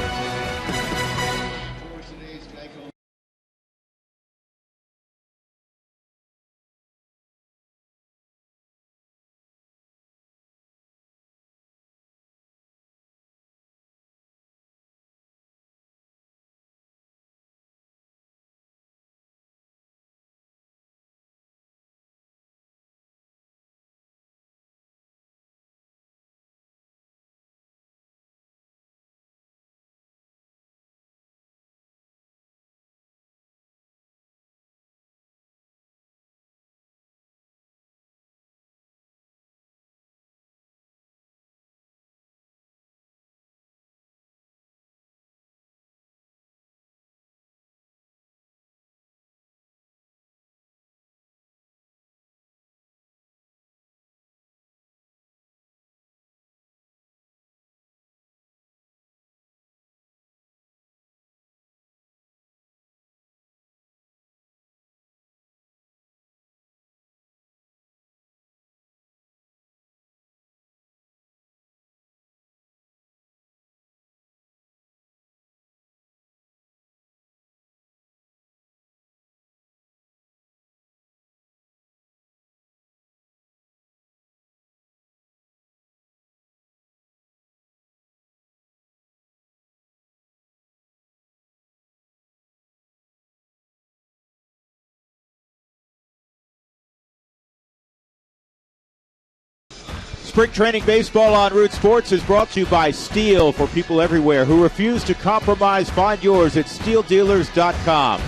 Spring training baseball on Root Sports is brought to you by Steel, for people everywhere who refuse to compromise. Find yours at steeldealers.com.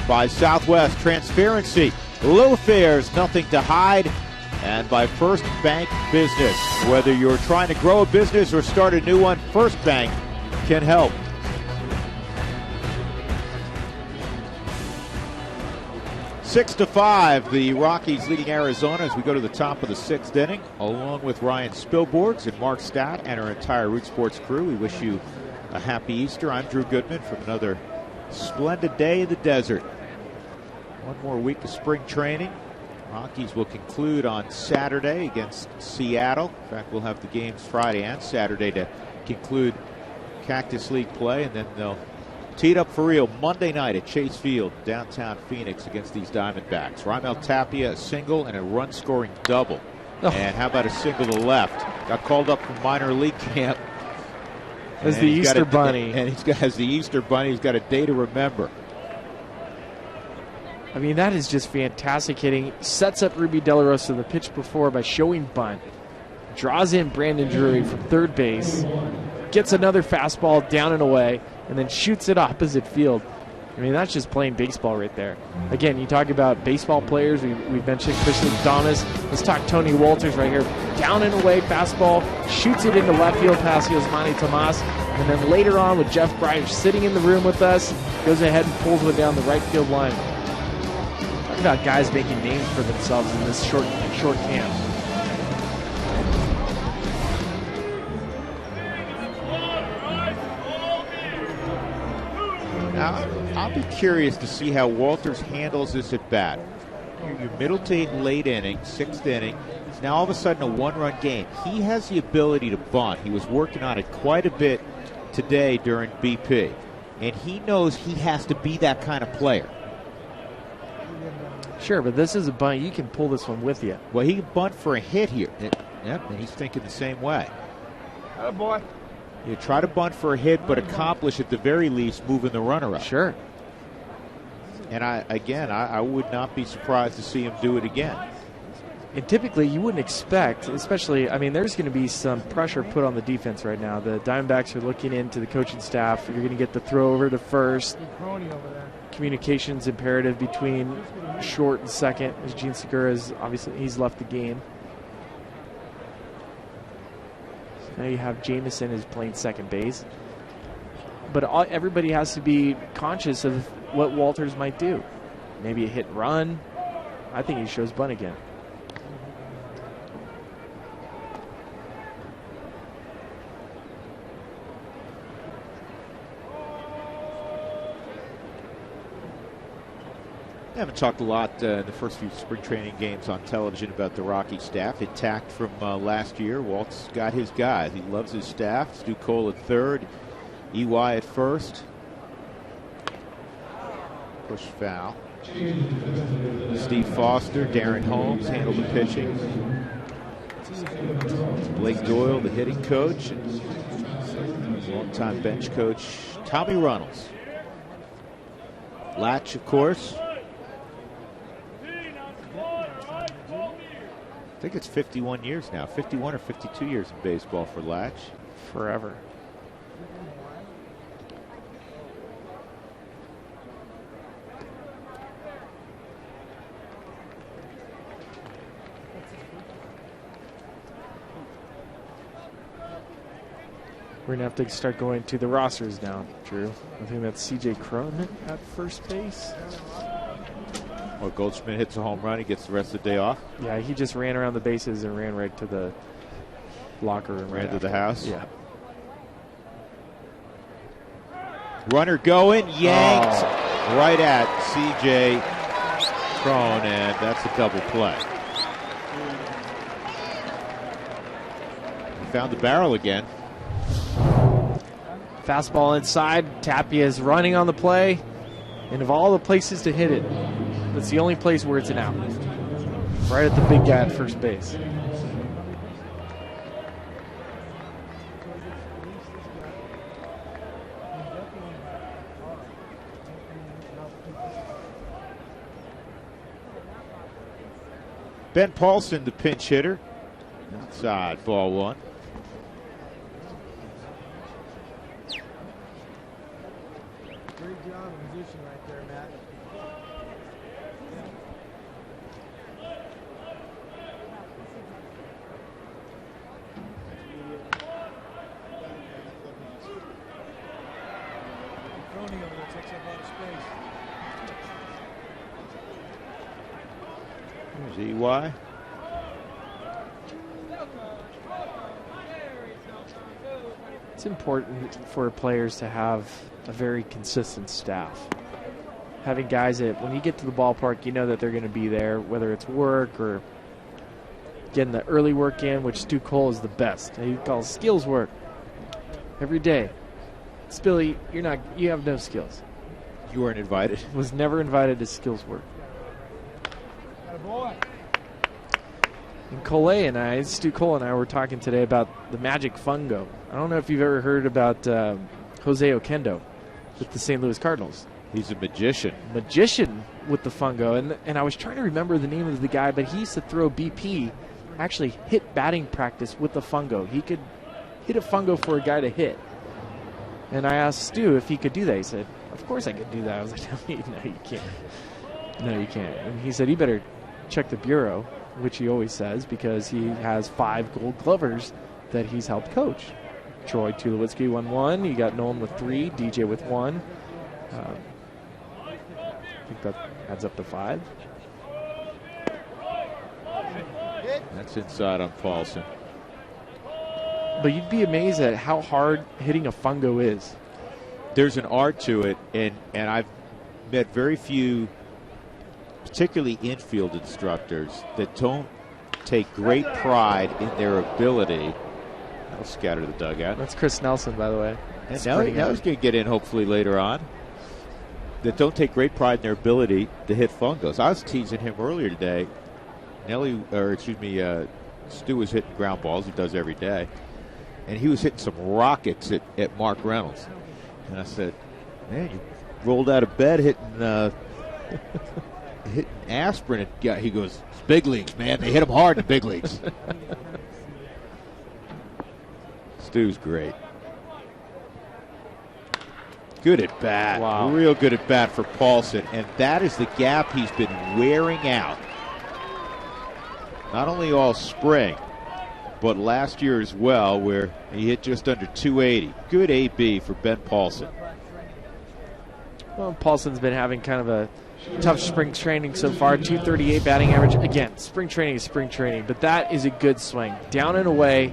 By Southwest, transparency, low fares, nothing to hide. And by First Bank Business. Whether you're trying to grow a business or start a new one, First Bank can help. Six to 5, the Rockies leading Arizona as we go to the top of the 6th inning, along with Ryan Spilborghs and Mark Stott and our entire Root Sports crew. We wish you a happy Easter. I'm Drew Goodman from another splendid day in the desert. One more week of spring training. Rockies will conclude on Saturday against Seattle. In fact, we'll have the games Friday and Saturday to conclude Cactus League play, and then they'll tee it up for real Monday night at Chase Field, downtown Phoenix, against these Diamondbacks. Raimel Tapia, a single and a run-scoring double. Oh. And how about a single to left? Got called up from minor league camp. As the Easter Bunny. And as the Easter Bunny, he's got a day to remember. I mean, that is just fantastic hitting. Sets up Ruby De La Rosa the pitch before by showing bunt. Draws in Brandon Drury from third base. Gets another fastball down and away, and then shoots it opposite field. I mean, that's just playing baseball right there. Again, you talk about baseball players. We've mentioned Christian Adames. Let's talk Tony Walters right here. Down and away fastball. Shoots it into left field past Yasmani Tomas. And then later on with Jeff Bryant sitting in the room with us, goes ahead and pulls one down the right field line. Talk about guys making names for themselves in this short camp. Now, I'll be curious to see how Walters handles this at bat. Your middle to late inning, 6th inning. It's now all of a sudden a one-run game. He has the ability to bunt. He was working on it quite a bit today during BP. And he knows he has to be that kind of player. Sure, but this is a bunt. You can pull this one with you. Well, he can bunt for a hit here. Yep, and he's thinking the same way. Oh, boy. You try to bunt for a hit, but accomplish at the very least moving the runner up. Sure. And I would not be surprised to see him do it again. And typically you wouldn't expect, especially, I mean, there's going to be some pressure put on the defense right now. The Diamondbacks are looking into the coaching staff. You're going to get the throw over to first. Communication's imperative between short and second, as Gene Segura's obviously he's left the game. Now you have Jameson is playing second base. But everybody has to be conscious of what Walters might do. Maybe a hit and run. I think he shows bunt again. I haven't talked a lot in the first few spring training games on television about the Rocky staff, intact from last year. Walt's got his guys. He loves his staff. Stu Cole at third, EY at first. Push foul. Steve Foster, Darren Holmes handle the pitching. Blake Doyle, the hitting coach, and longtime bench coach Tommy Runnels. Latch, of course. I think it's 51 years now, 51 or 52 years in baseball for Latch. Forever. We're going to have to start going to the rosters now, Drew. I think that's C.J. Cron at first base. Or Goldschmidt hits a home run, he gets the rest of the day off. Yeah, he just ran around the bases and ran right to the locker room. Ran to the house? Yeah. Runner going, yanked right at C.J. Cron, and that's a double play. He found the barrel again. Fastball inside. Tapia is running on the play. And of all the places to hit it, that's the only place where it's an out. Right at the big guy at first base. Ben Paulson, the pinch hitter. Outside, ball one. Great job of position right there, Matt. There's EY. It's important for players to have a very consistent staff. Having guys that when you get to the ballpark, you know that they're going to be there, whether it's work or getting the early work in, which Stu Cole is the best. He calls skills work every day. Spilly, you have no skills. You weren't invited. Was never invited to skills work. And Stu Cole and I were talking today about the magic fungo. I don't know if you've ever heard about Jose Oquendo with the St. Louis Cardinals. He's a magician. Magician with the fungo. And I was trying to remember the name of the guy, but he used to throw BP, actually hit batting practice with the fungo. He could hit a fungo for a guy to hit. And I asked Stu if he could do that. He said, of course I could do that. I was like, no, you can't. No, you can't. And he said, you better check the bureau, which he always says, because he has 5 Gold Glovers that he's helped coach. Troy Tulowitzki won 1. You got Nolan with 3, DJ with 1. I think that adds up to 5. That's inside on Paulson. But you'd be amazed at how hard hitting a fungo is. There's an art to it, and I've met very few, particularly infield instructors, that don't take great pride in their ability. That'll scatter the dugout. That's Chris Nelson, by the way. And now he's going to get in hopefully later on. That don't take great pride in their ability to hit fungos. I was teasing him earlier today. Stu was hitting ground balls. He does every day. And he was hitting some rockets at Mark Reynolds. And I said, man, you rolled out of bed hitting aspirin. And he goes, it's big leagues, man. They hit them hard in the big leagues. Stu's great. Good at bat. Wow. Real good at bat for Paulson. And that is the gap he's been wearing out. Not only all spring, but last year as well, where he hit just under 280. Good AB for Ben Paulson. Well, Paulson's been having kind of a tough spring training so far. 238 batting average. Again, spring training is spring training, but that is a good swing. Down and away.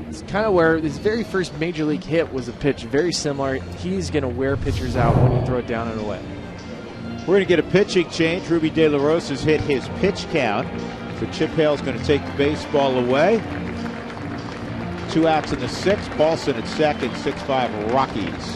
It's kind of where his very first major league hit was a pitch very similar. He's going to wear pitchers out when you throw it down and away. We're going to get a pitching change. Ruby De La Rosa's hit his pitch count. So Chip Hale's going to take the baseball away. 2 outs in the 6th. Paulson at second. 6-5 Rockies.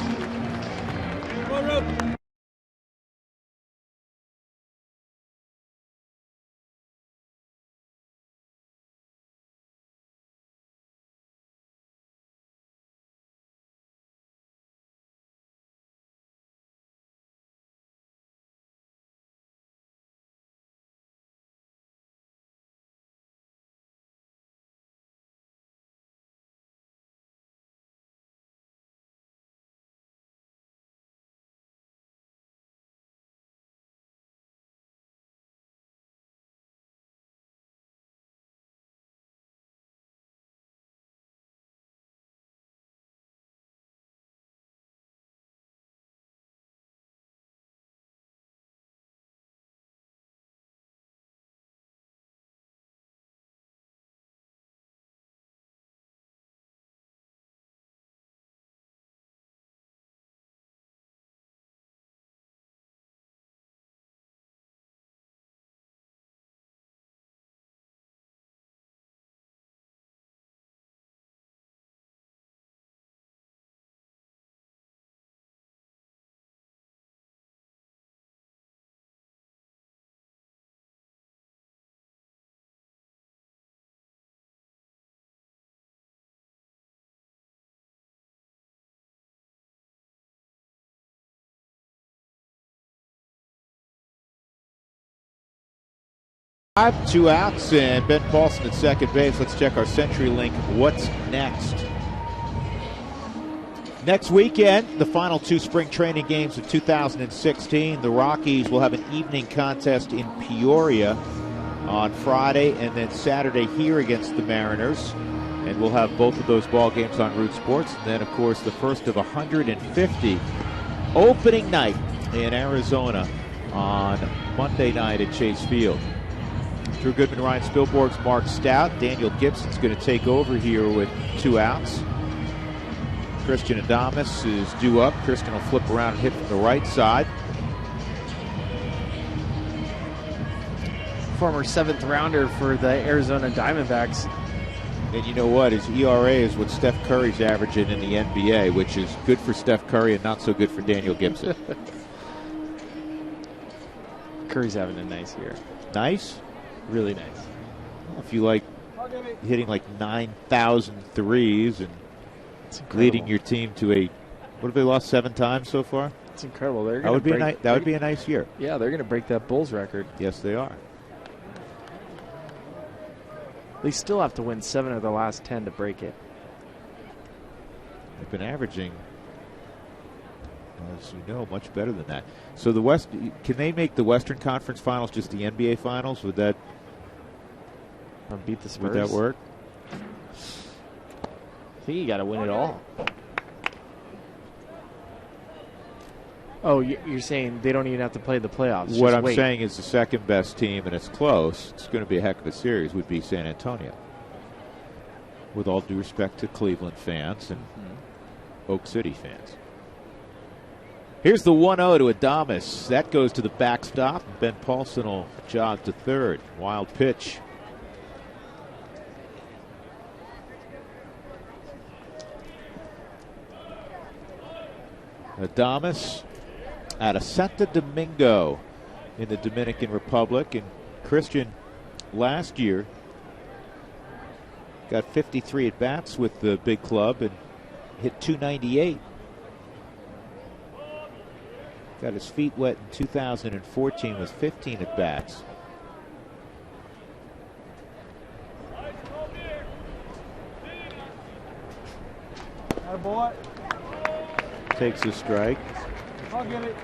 2 outs, and Ben Paulson at second base. Let's check our CenturyLink. What's next? Next weekend, the final 2 spring training games of 2016. The Rockies will have an evening contest in Peoria on Friday, and then Saturday here against the Mariners. And we'll have both of those ball games on Root Sports. And then, of course, the first of 150 opening night in Arizona on Monday night at Chase Field. Drew Goodman, Ryan Spilborgh's Mark Stout. Daniel Gibson's going to take over here with 2 outs. Christian Adames is due up. Christian will flip around and hit from the right side. Former 7th rounder for the Arizona Diamondbacks. And you know what? His ERA is what Steph Curry's averaging in the NBA, which is good for Steph Curry and not so good for Daniel Gibson. Curry's having a nice year. Nice? Really nice. If you like hitting like 9,000 threes and leading your team to a, what have they lost 7 times so far? It's incredible. That would be a nice year. Yeah, they're going to break that Bulls record. Yes, they are. They still have to win 7 of the last 10 to break it. They've been averaging, as you know, much better than that. So the West, can they make the Western Conference Finals just the NBA Finals? Would that beat the Spurs? Would that work? I think you got to win it all. Oh, you're saying they don't even have to play the playoffs? What I'm saying is the second best team, and it's close. It's going to be a heck of a series. Would be San Antonio. With all due respect to Cleveland fans and Oak City fans. Here's the 1-0 to Adames. That goes to the backstop. Ben Paulson will jog to third. Wild pitch. Adames out of Santo Domingo in the Dominican Republic. And Christian last year got 53 at-bats with the big club and hit .298. Got his feet wet in 2014 with 15 at-bats. Boy. Takes a strike. I'll get it.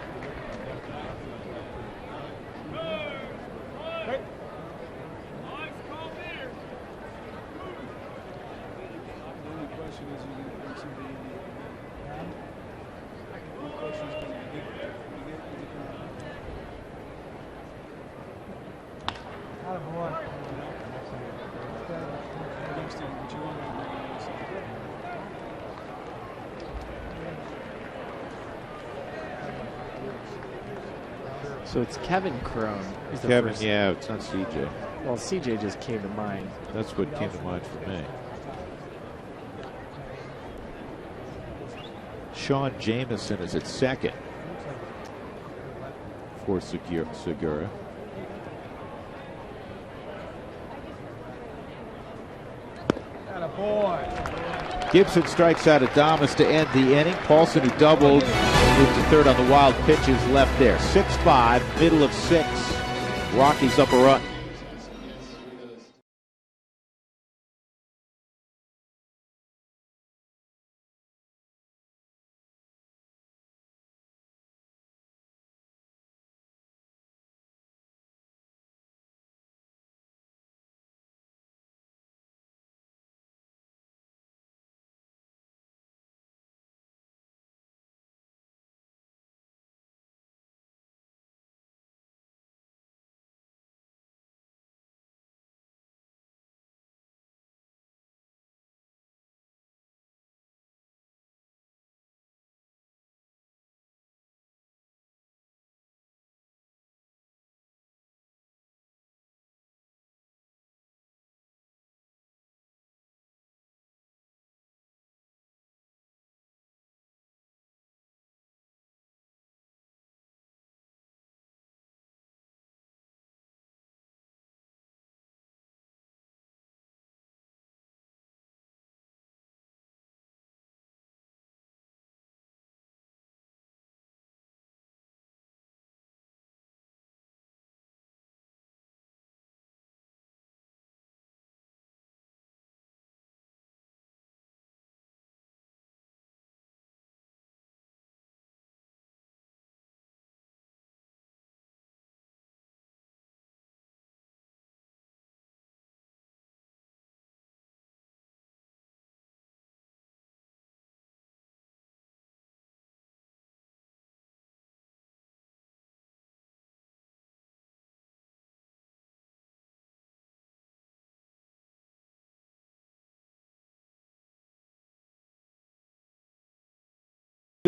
So it's Kevin Crone. Kevin, yeah, it's not CJ. Well, CJ just came to mind. That's what came to mind for me. Sean Jamison is at second for Segura. Gibson strikes out Adames to end the inning. Paulson, who doubled, moved to third on the wild pitch, is left there. 6-5, middle of 6. Rockies up a run.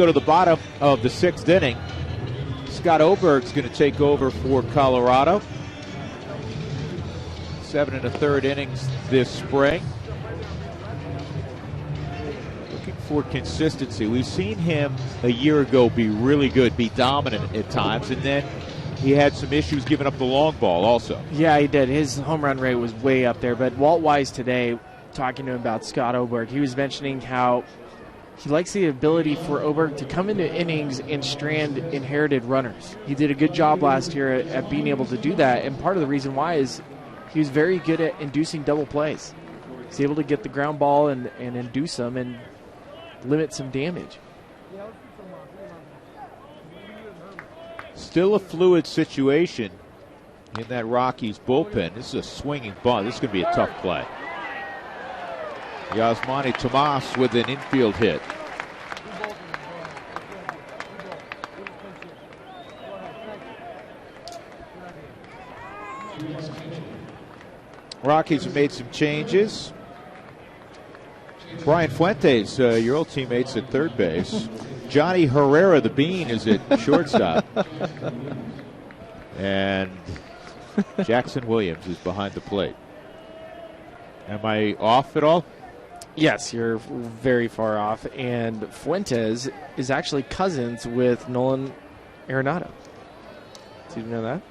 Go to the bottom of the 6th inning. Scott Oberg's going to take over for Colorado. 7 1/3 innings this spring. Looking for consistency. We've seen him a year ago be really good, be dominant at times, and then he had some issues giving up the long ball also. Yeah, he did. His home run rate was way up there. But Walt Wise today, talking to him about Scott Oberg, he was mentioning how he likes the ability for Oberg to come into innings and strand inherited runners. He did a good job last year at being able to do that, and part of the reason why is he was very good at inducing double plays. He's able to get the ground ball and induce them and limit some damage. Still a fluid situation in that Rockies bullpen. This is a swinging bunt. This is going to be a tough play. Yasmani Tomas with an infield hit. Rockies have made some changes. Brian Fuentes, your old teammates at third base. Johnny Herrera, the Bean, is at shortstop. And Jackson Williams is behind the plate. Am I off at all? Yes, you're very far off. And Fuentes is actually cousins with Nolan Arenado. Did you know that?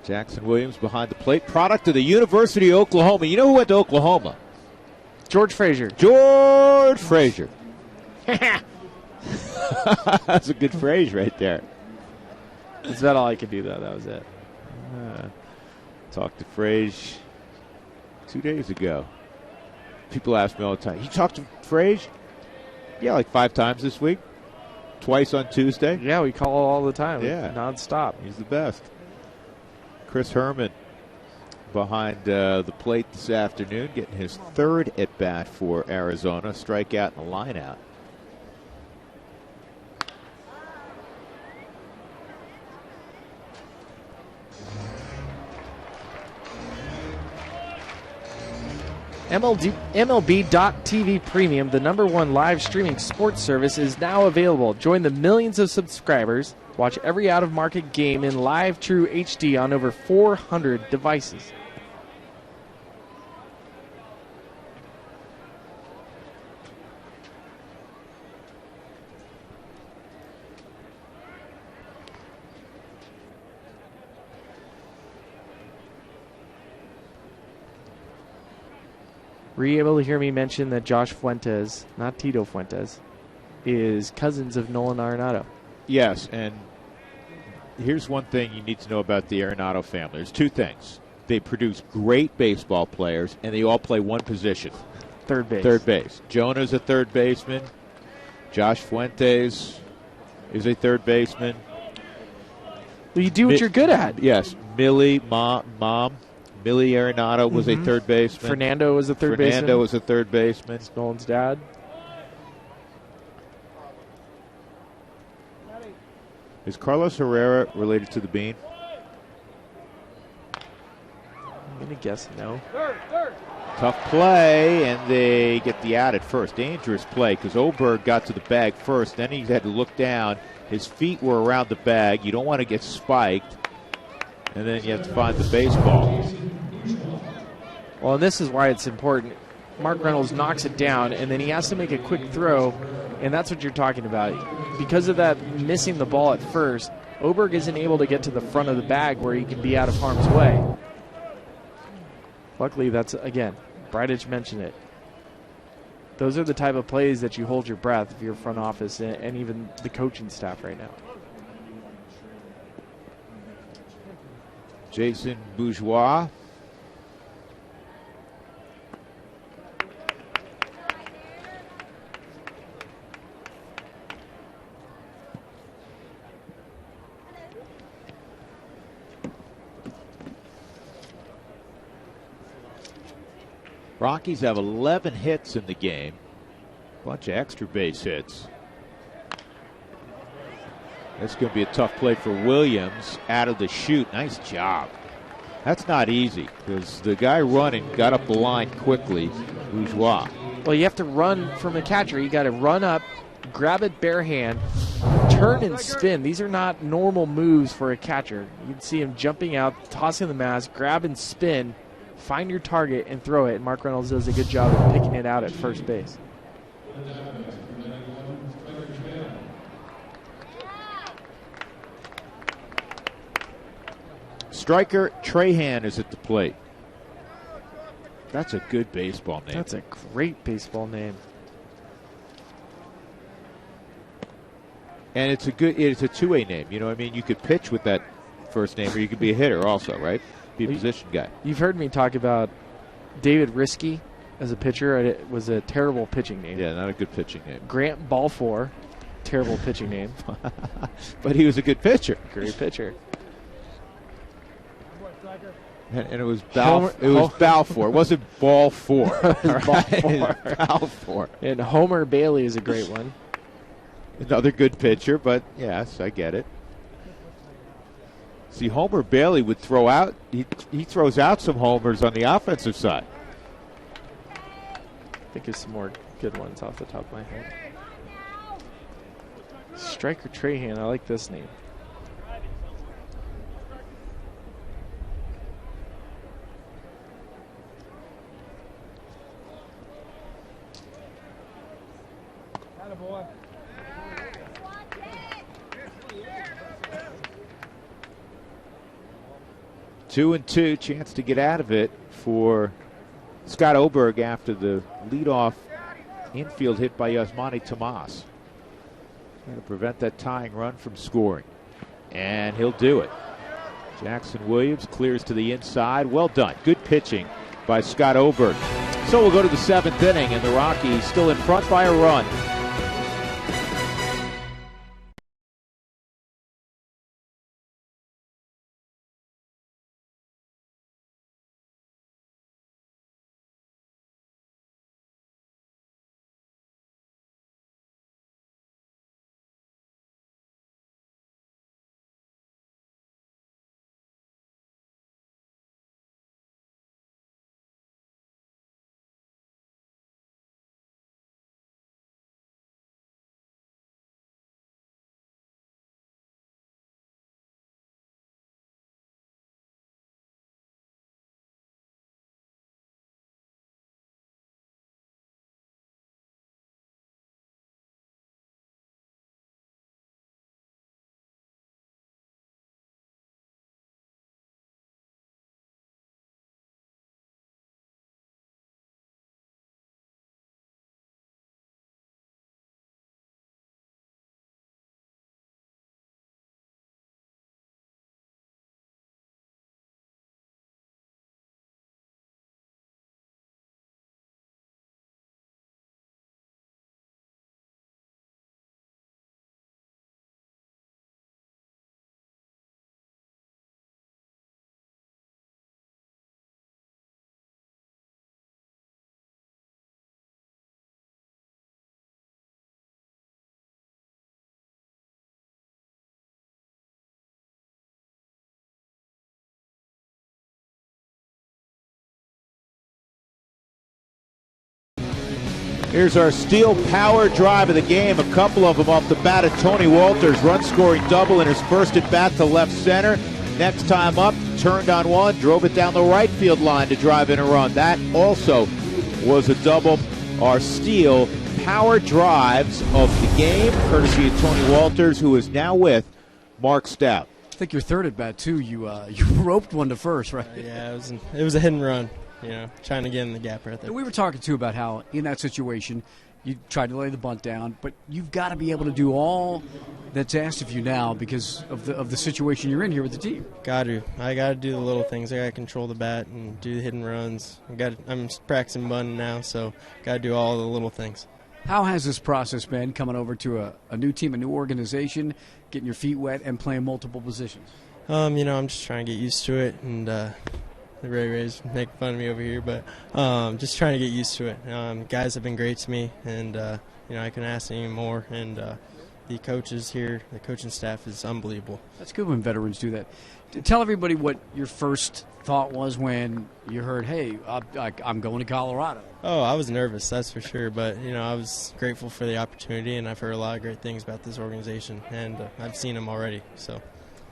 Jackson Williams behind the plate. Product of the University of Oklahoma. You know who went to Oklahoma? George Frazier. George Frazier. That's a good phrase right there. That's about all I could do, though. That was it. Talked to Frazier 2 days ago. People ask me all the time, you talked to Frazier? Yeah, like 5 times this week. Twice on Tuesday. Yeah, we call all the time. Yeah. Nonstop. He's the best. Chris Herman behind the plate this afternoon, getting his 3rd at bat for Arizona. Strikeout and a line out. MLB.TV Premium, the #1 live streaming sports service, is now available. Join the millions of subscribers. Watch every out-of-market game in live true HD on over 400 devices. Were you able to hear me mention that Josh Fuentes, not Tito Fuentes, is cousins of Nolan Arenado? Yes, and here's one thing you need to know about the Arenado family. There's 2 things. They produce great baseball players, and they all play one position. Third base. Third base. Jonah's a third baseman. Josh Fuentes is a third baseman. Well, you do what you're good at. Yes. Millie Arenado was a third baseman. Fernando was a third baseman. Fernando was a third baseman. It's Nolan's dad. Is Carlos Herrera related to the Bean? I'm going to guess no. Tough play, and they get the out at first. Dangerous play because Oberg got to the bag first. Then he had to look down. His feet were around the bag. You don't want to get spiked. And then you have to find the baseball. Well, and this is why it's important. Mark Reynolds knocks it down, and then he has to make a quick throw, and that's what you're talking about. Because of that missing the ball at first, Oberg isn't able to get to the front of the bag where he can be out of harm's way. Luckily, that's, again, Bridich mentioned it. Those are the type of plays that you hold your breath if you're front office and even the coaching staff right now. Jason Bourgeois. Rockies have 11 hits in the game. Bunch of extra base hits. That's going to be a tough play for Williams out of the chute. Nice job. That's not easy because the guy running got up the line quickly, Bourgeois. Well, you have to run from a catcher. You got to run up, grab it bare hand, turn and spin. These are not normal moves for a catcher. You can see him jumping out, tossing the mask, grab and spin, find your target and throw it. And Mark Reynolds does a good job of picking it out at first base. Striker Trahan is at the plate. That's a good baseball name. That's a great baseball name. And it's a two-way name. You know what I mean? You could pitch with that first name, or you could be a hitter also, right? Be a position guy. You've heard me talk about David Risky as a pitcher. It was a terrible pitching name. Yeah, not a good pitching name. Grant Balfour, terrible pitching name. But he was a good pitcher. Great pitcher. And it was Balfour. It wasn't Balfour. It was Balfour. Balfour. And Homer Bailey is a great one. Another good pitcher, but yes, I get it. See, Homer Bailey would throw out. He throws out some homers on the offensive side. Think of some more good ones off the top of my head. Striker Trahan, I like this name. Attaboy. 2-2, chance to get out of it for Scott Oberg after the leadoff infield hit by Yasmani Tomas. Trying to prevent that tying run from scoring. And he'll do it. Jackson Williams clears to the inside. Well done. Good pitching by Scott Oberg. So we'll go to the 7th inning, and the Rockies still in front by a run. Here's our steel power drive of the game. A couple of them off the bat of Tony Walters. Run-scoring double in his first at-bat to left center. Next time up, turned on one, drove it down the right field line to drive in a run. That also was a double. Our steel power drives of the game, courtesy of Tony Walters, who is now with Mark Stout. I think your third at-bat, too, you roped one to first, right? Yeah, it was a hit and run. You know, trying to get in the gap right there. We were talking, too, about how in that situation you tried to lay the bunt down, but you've got to be able to do all that's asked of you now because of the situation you're in here with the team. I got to do the little things. I got to control the bat and do the hit and runs. I'm practicing bunting now, so got to do all the little things. How has this process been coming over to a new team, a new organization, getting your feet wet and playing multiple positions? I'm just trying to get used to it, and the Rays make fun of me over here, but just trying to get used to it. Guys have been great to me, and I couldn't ask any more, and the coaches here, the coaching staff is unbelievable. That's good when veterans do that. Tell everybody what your first thought was when you heard, hey, I'm going to Colorado. Oh, I was nervous, that's for sure. But, I was grateful for the opportunity, and I've heard a lot of great things about this organization, and I've seen them already. So,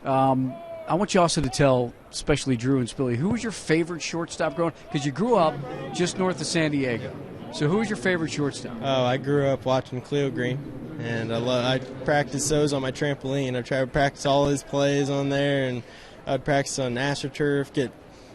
I want you also to tell, especially Drew and Spilly, who was your favorite shortstop growing? Because you grew up just north of San Diego. So who was your favorite shortstop? Oh, I grew up watching Cleo Green, and I practiced those on my trampoline. I tried to practice all his plays on there, and I'd practice on AstroTurf, get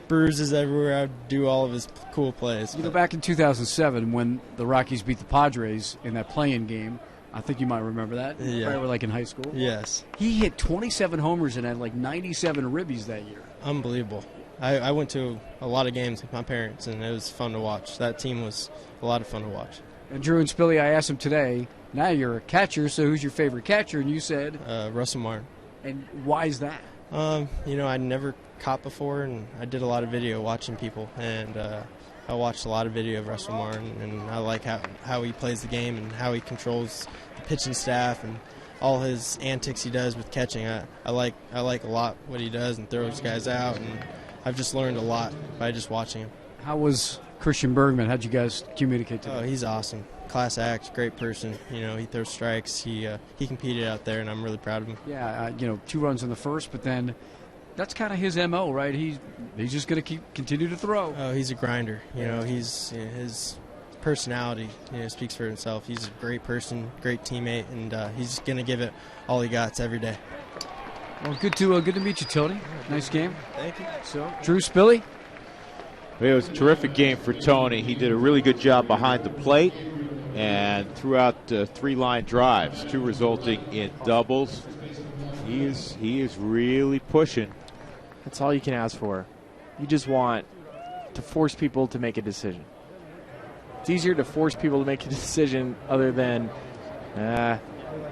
bruises everywhere. I'd do all of his cool plays. Back in 2007 when the Rockies beat the Padres in that play-in game, I think you might remember that. Yeah. Right, we're like in high school. Yes. He hit 27 homers and had like 97 ribbies that year. Unbelievable. I went to a lot of games with my parents, and it was fun to watch. That team was a lot of fun to watch. And Drew and Spilly, I asked him today, now you're a catcher, so who's your favorite catcher? And you said? Russell Martin. And why is that? I'd never caught before, and I did a lot of video watching people, and I watched a lot of video of Russell Martin, and I like how he plays the game and how he controls the pitching staff and all his antics he does with catching. I like a lot what he does and throws guys out, and I've just learned a lot by just watching him. How was Christian Bergman? How'd you guys communicate today? Oh, he's awesome. Class act, great person. He throws strikes. He competed out there, and I'm really proud of him. Yeah, 2 runs in the first, but then that's kind of his MO, right? He's just going to continue to throw. Oh, he's a grinder. His personality speaks for himself. He's a great person, great teammate, and he's going to give it all he got every day. Well, good to meet you, Tony. Nice game. Thank you. So, Drew, Spilly? It was a terrific game for Tony. He did a really good job behind the plate and threw out 3 line drives, 2 resulting in doubles. He is really pushing. That's all you can ask for. You just want to force people to make a decision. It's easier to force people to make a decision other than, I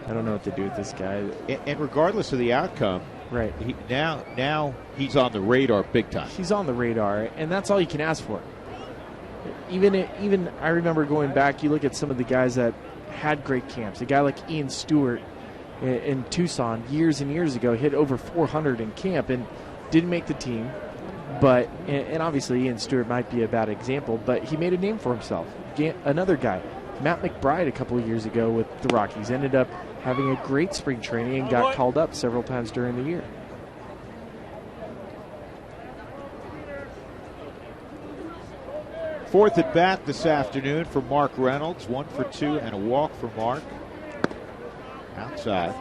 don't know what to do with this guy. And regardless of the outcome, right? Now he's on the radar big time. He's on the radar, and that's all you can ask for. Even I remember going back, you look at some of the guys that had great camps. A guy like Ian Stewart in Tucson years and years ago hit over 400 in camp and didn't make the team. But and obviously Ian Stewart might be a bad example, but he made a name for himself. Another guy, Matt McBride, a couple of years ago with the Rockies, ended up having a great spring training and got called up several times during the year. Fourth at bat this afternoon for Mark Reynolds. 1 for 2 and a walk for Mark. Outside.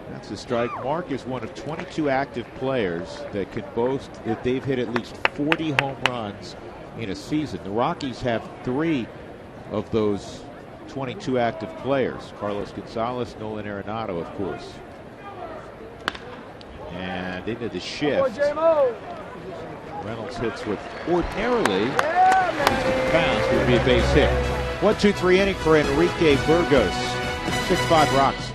That's a strike. Mark is one of 22 active players that can boast that they've hit at least 40 home runs in a season. The Rockies have 3 of those 22 active players. Carlos Gonzalez, Nolan Arenado, of course. And into the shift. Reynolds hits what ordinarily bounce would be a base hit. 1-2-3 inning for Enrique Burgos. 6-5 Rocks.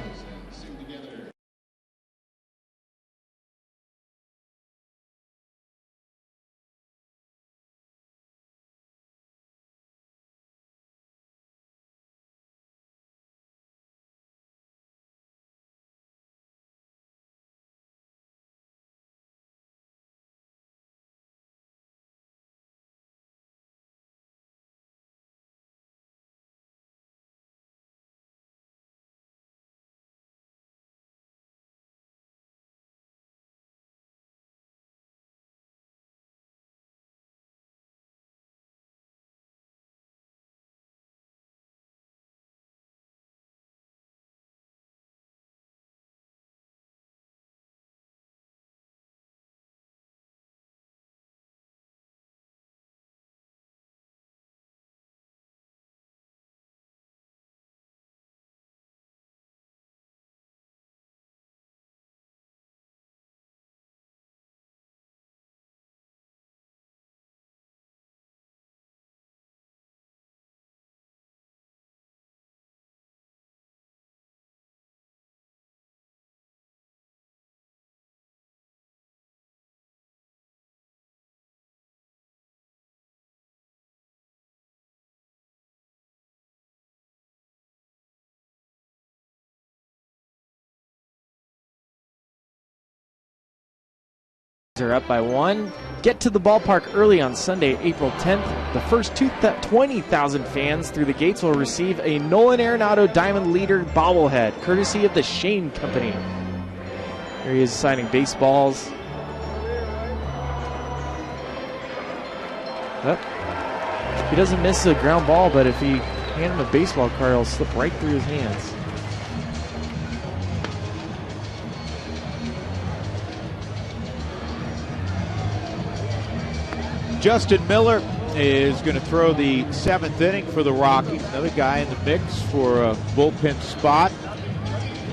Are up by 1. Get to the ballpark early on Sunday, April 10th. The first 20,000 fans through the gates will receive a Nolan Arenado Diamond Leader bobblehead, courtesy of the Shane Company. Here he is signing baseballs. He doesn't miss a ground ball, but if he hand him a baseball card, it'll slip right through his hands. Justin Miller is going to throw the 7th inning for the Rockies. Another guy in the mix for a bullpen spot.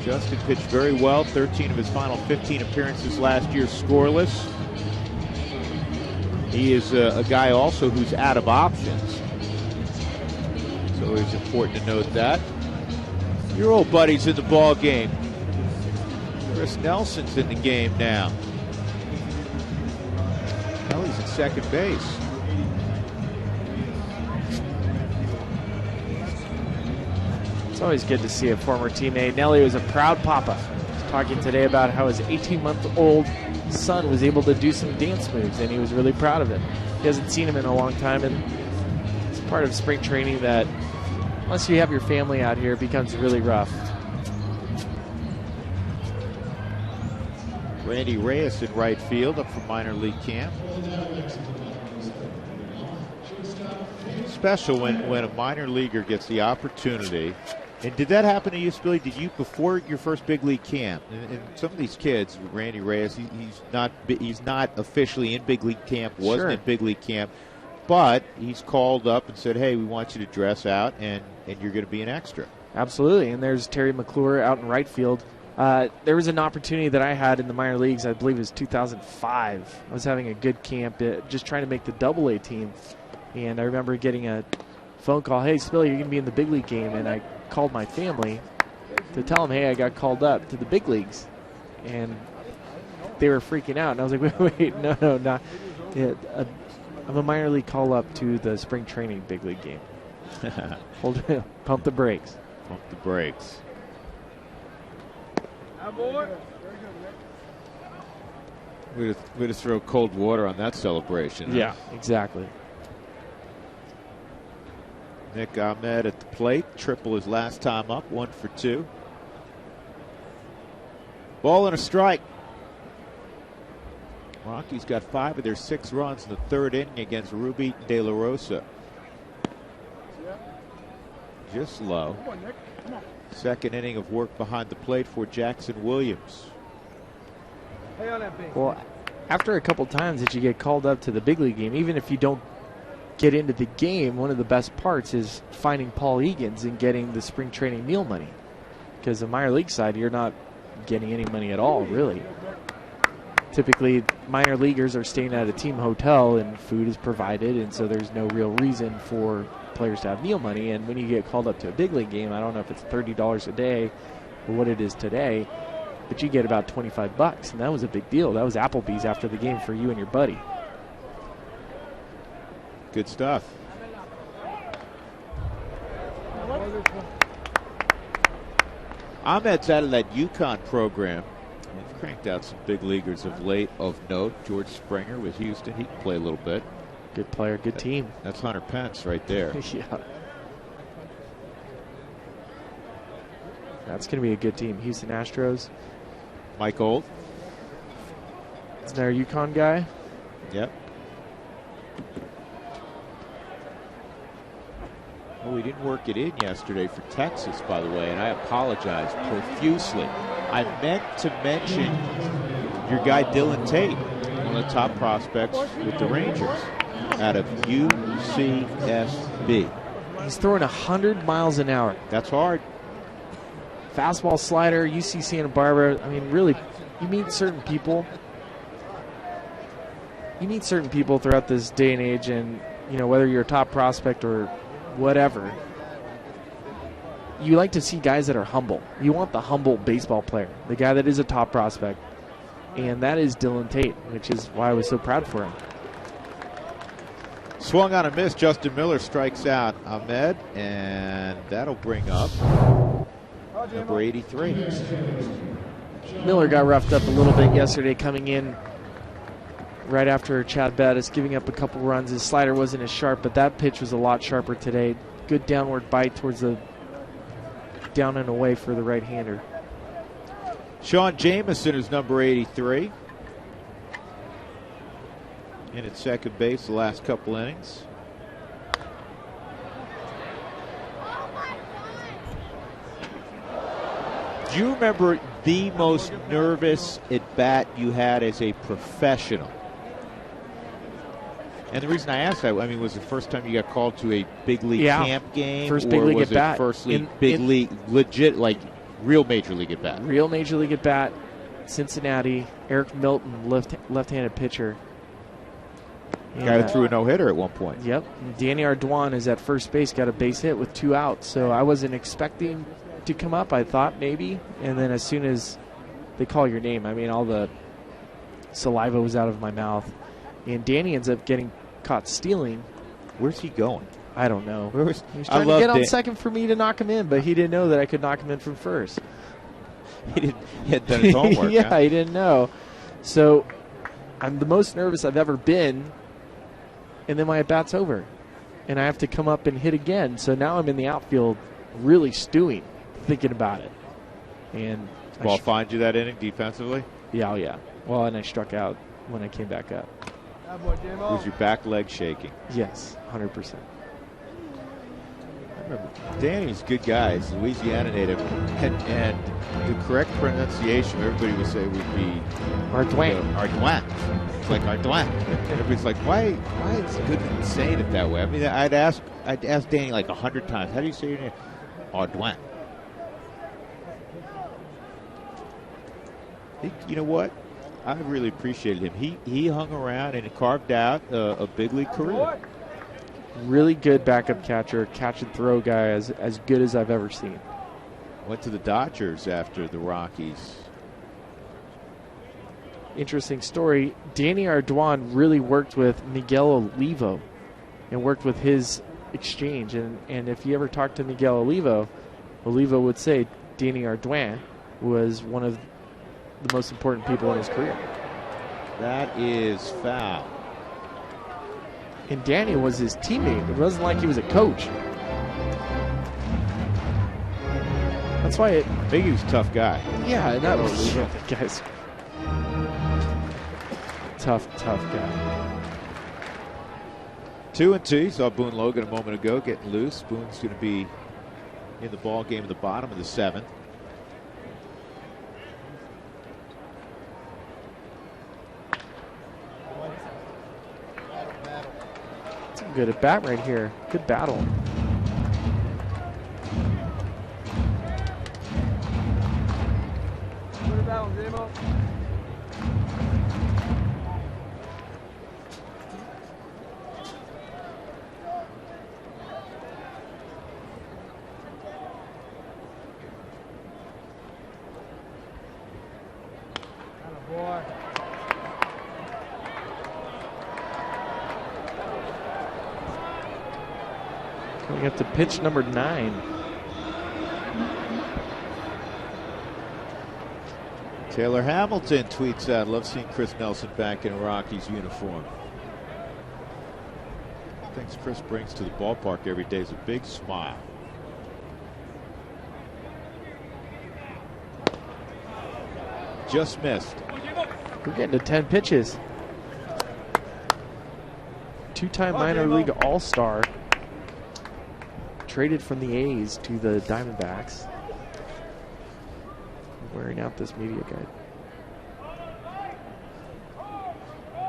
Justin pitched very well. 13 of his final 15 appearances last year scoreless. He is a guy also who's out of options. So it's important to note that. Your old buddy's in the ball game. Chris Nelson's in the game now. He's at second base. It's always good to see a former teammate. Nelly was a proud papa. He's talking today about how his 18-month-old son was able to do some dance moves, and he was really proud of him. He hasn't seen him in a long time, and it's part of spring training that, unless you have your family out here, it becomes really rough. Randy Reyes in right field, up from minor league camp. Special when a minor leaguer gets the opportunity. And did that happen to you, Billy? Did you, before your first big league camp, and some of these kids, Randy Reyes, he's not officially in big league camp, wasn't in big league camp, but he's called up and said, hey, we want you to dress out, and you're going to be an extra. Absolutely, and there's Terry McClure out in right field. There was an opportunity that I had in the minor leagues, I believe it was 2005. I was having a good camp, just trying to make the AA team. And I remember getting a phone call, hey, Spilly, you're going to be in the big league game. And I called my family to tell them, hey, I got called up to the big leagues. And they were freaking out. And I was like, wait, no, not. Yeah, I'm a minor league call-up to the spring training big league game. Pump the brakes. Pump the brakes. Way to throw cold water on that celebration. Yeah, exactly. Nick Ahmed at the plate. Triple his last time up. 1 for 2. Ball and a strike. Rockies got 5 of their 6 runs in the 3rd inning against Ruby De La Rosa. Just low. 2nd inning of work behind the plate for Jackson Williams. Well, after a couple times that you get called up to the big league game, even if you don't get into the game, one of the best parts is finding Paul Egan's and getting the spring training meal money. Because the minor league side, you're not getting any money at all, really. Typically, minor leaguers are staying at a team hotel and food is provided, and so there's no real reason for players to have meal money. And when you get called up to a big league game, I don't know if it's $30 a day or what it is today, but you get about $25, and that was a big deal. That was Applebee's after the game for you and your buddy. Good stuff. Ahmed's out of that UConn program. They've cranked out some big leaguers of late of note. George Springer with Houston. He can play a little bit. Good player, good team. That's Hunter Pence right there. Yeah. That's going to be a good team. Houston Astros. Mike Old. Isn't there a UConn guy? Yep. Well, we didn't work it in yesterday for Texas, by the way, and I apologize profusely. I meant to mention your guy Dylan Tate, one of the top prospects with the Rangers out of UCSB. He's throwing 100 miles an hour. That's hard. Fastball, slider, UC Santa Barbara. I mean, really, you meet certain people. You meet certain people throughout this day and age, and, you know, whether you're a top prospect or whatever, you like to see guys that are humble. You want the humble baseball player, the guy that is a top prospect, and that is Dylan Tate, which is why I was so proud for him. Swung on a miss. Justin Miller strikes out Ahmed, and that'll bring up number 83. Miller got roughed up a little bit yesterday coming in right after Chad Bettis, giving up a couple runs. His slider wasn't as sharp, but that pitch was a lot sharper today. Good downward bite towards the down and away for the right-hander. Sean Jamieson is number 83. In at second base the last couple innings. Do you remember the most nervous at bat you had as a professional? And the reason I asked that, I mean, was the first time you got called to a big league camp game? First big league was at bat. First league, big league, legit, like real major league at bat? Real major league at bat. Cincinnati. Eric Milton, left-handed pitcher. Guy who threw a no-hitter at one point. Yep. And Danny Ardoin is at first base, got a base hit with 2 outs. So I wasn't expecting to come up. I thought maybe. And then as soon as they call your name, I mean, all the saliva was out of my mouth. And Danny ends up getting caught stealing. Where's he going? I don't know. He was I trying to get on second for me to knock him in, but he didn't know that I could knock him in from first. He had done his homework. Yeah, huh? he didn't know. So I'm the most nervous I've ever been, and then my at-bat's over. And I have to come up and hit again. So now I'm in the outfield really stewing, thinking about it. And Ball find you that inning defensively? Yeah, oh yeah. Well, and I struck out when I came back up. Was your back leg shaking? Yes, 100%. I remember Danny's a good guy. He's a Louisiana native. And the correct pronunciation, everybody would say, would be Ardoin. Ardoin. It's like Ardoin. Everybody's like, why is it good at saying it that way? I mean, I'd ask Danny like 100 times, how do you say your name? Ardoin. You know what? I really appreciated him. He hung around and carved out a big league career. Really good backup catcher, catch and throw guy, as good as I've ever seen. Went to the Dodgers after the Rockies. Interesting story. Danny Ardoin really worked with Miguel Olivo and worked with his exchange. And if you ever talk to Miguel Olivo would say Danny Ardoin was one of the most important people in his career. That is foul. And Danny was his teammate. It wasn't like he was a coach. That's why it. I think he was a tough guy. Yeah, that was guys. Tough guy. 2-2. Saw Boone Logan a moment ago getting loose. Boone's going to be in the ball game at the bottom of the 7th. Good at bat right here. Good battle. Coming up to pitch number 9. Taylor Hamilton tweets out, love seeing Chris Nelson back in a Rockies uniform. Things Chris brings to the ballpark every day is a big smile. Just missed. We're getting to 10 pitches. 2-time minor league all-star. Traded from the A's to the Diamondbacks. Wearing out this media guide.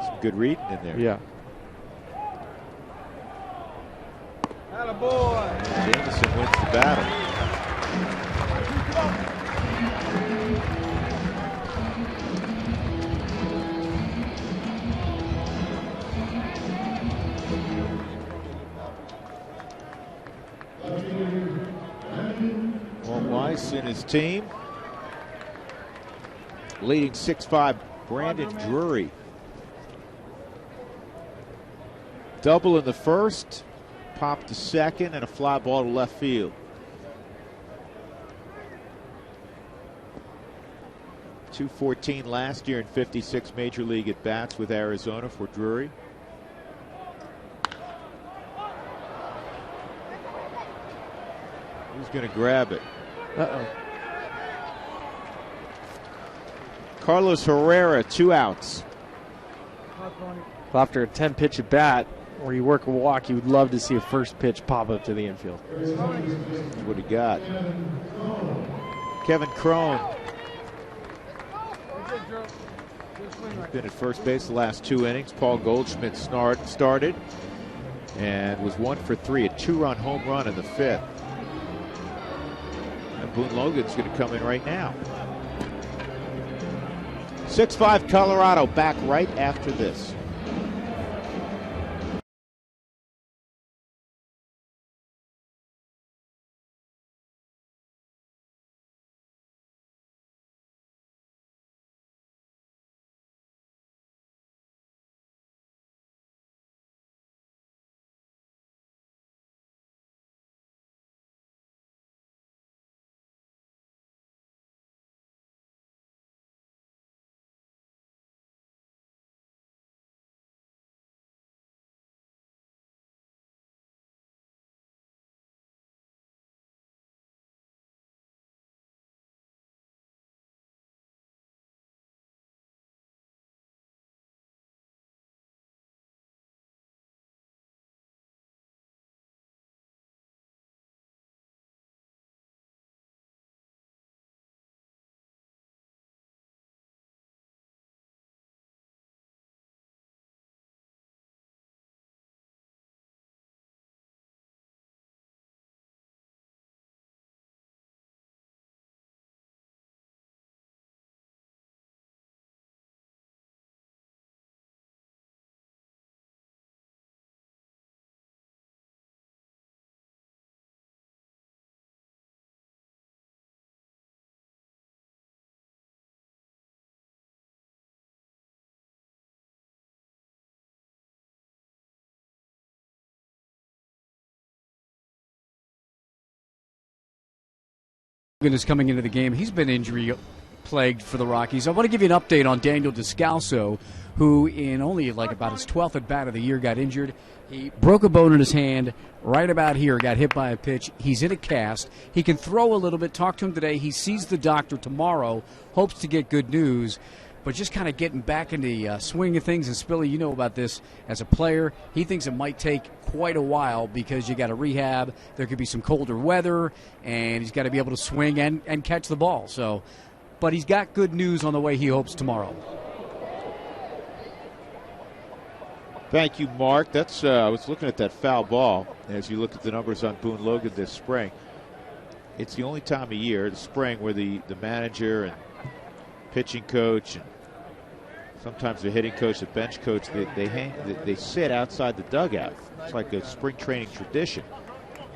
Some good reading in there. Yeah. Jameson wins the battle. Walt Weiss and his team. Leading 6-5, Brandon Drury. Double in the first, popped to second, and a fly ball to left field. .214 last year in 56 major league at-bats with Arizona for Drury. Who's going to grab it? Uh-oh. Carlos Herrera, 2 outs. Well, after a 10-pitch at bat where you work a walk, you would love to see a first pitch pop up to the infield. That's what he got. Kevin Crone. Been at first base the last 2 innings. Paul Goldschmidt started and was 1 for 3, a 2-run home run in the 5th. And Boone Logan's going to come in right now. 6-5 Colorado, back right after this. Is coming into the game. He's been injury plagued for the Rockies. I want to give you an update on Daniel Descalso, who in only like about his 12th at bat of the year got injured. He broke a bone in his hand right about here, got hit by a pitch. He's in a cast. He can throw a little bit. Talk to him today. He sees the doctor tomorrow, hopes to get good news. But just kind of getting back in the swing of things. And Spilly, you know about this as a player. He thinks it might take quite a while because you got to rehab. There could be some colder weather, and he's got to be able to swing and catch the ball. So, but he's got good news on the way, he hopes, tomorrow. Thank you, Mark. That's I was looking at that foul ball as you look at the numbers on Boone Logan this spring. It's the only time of year, the spring, where the manager and pitching coach and sometimes the hitting coach, the bench coach, they sit outside the dugout. It's like a spring training tradition.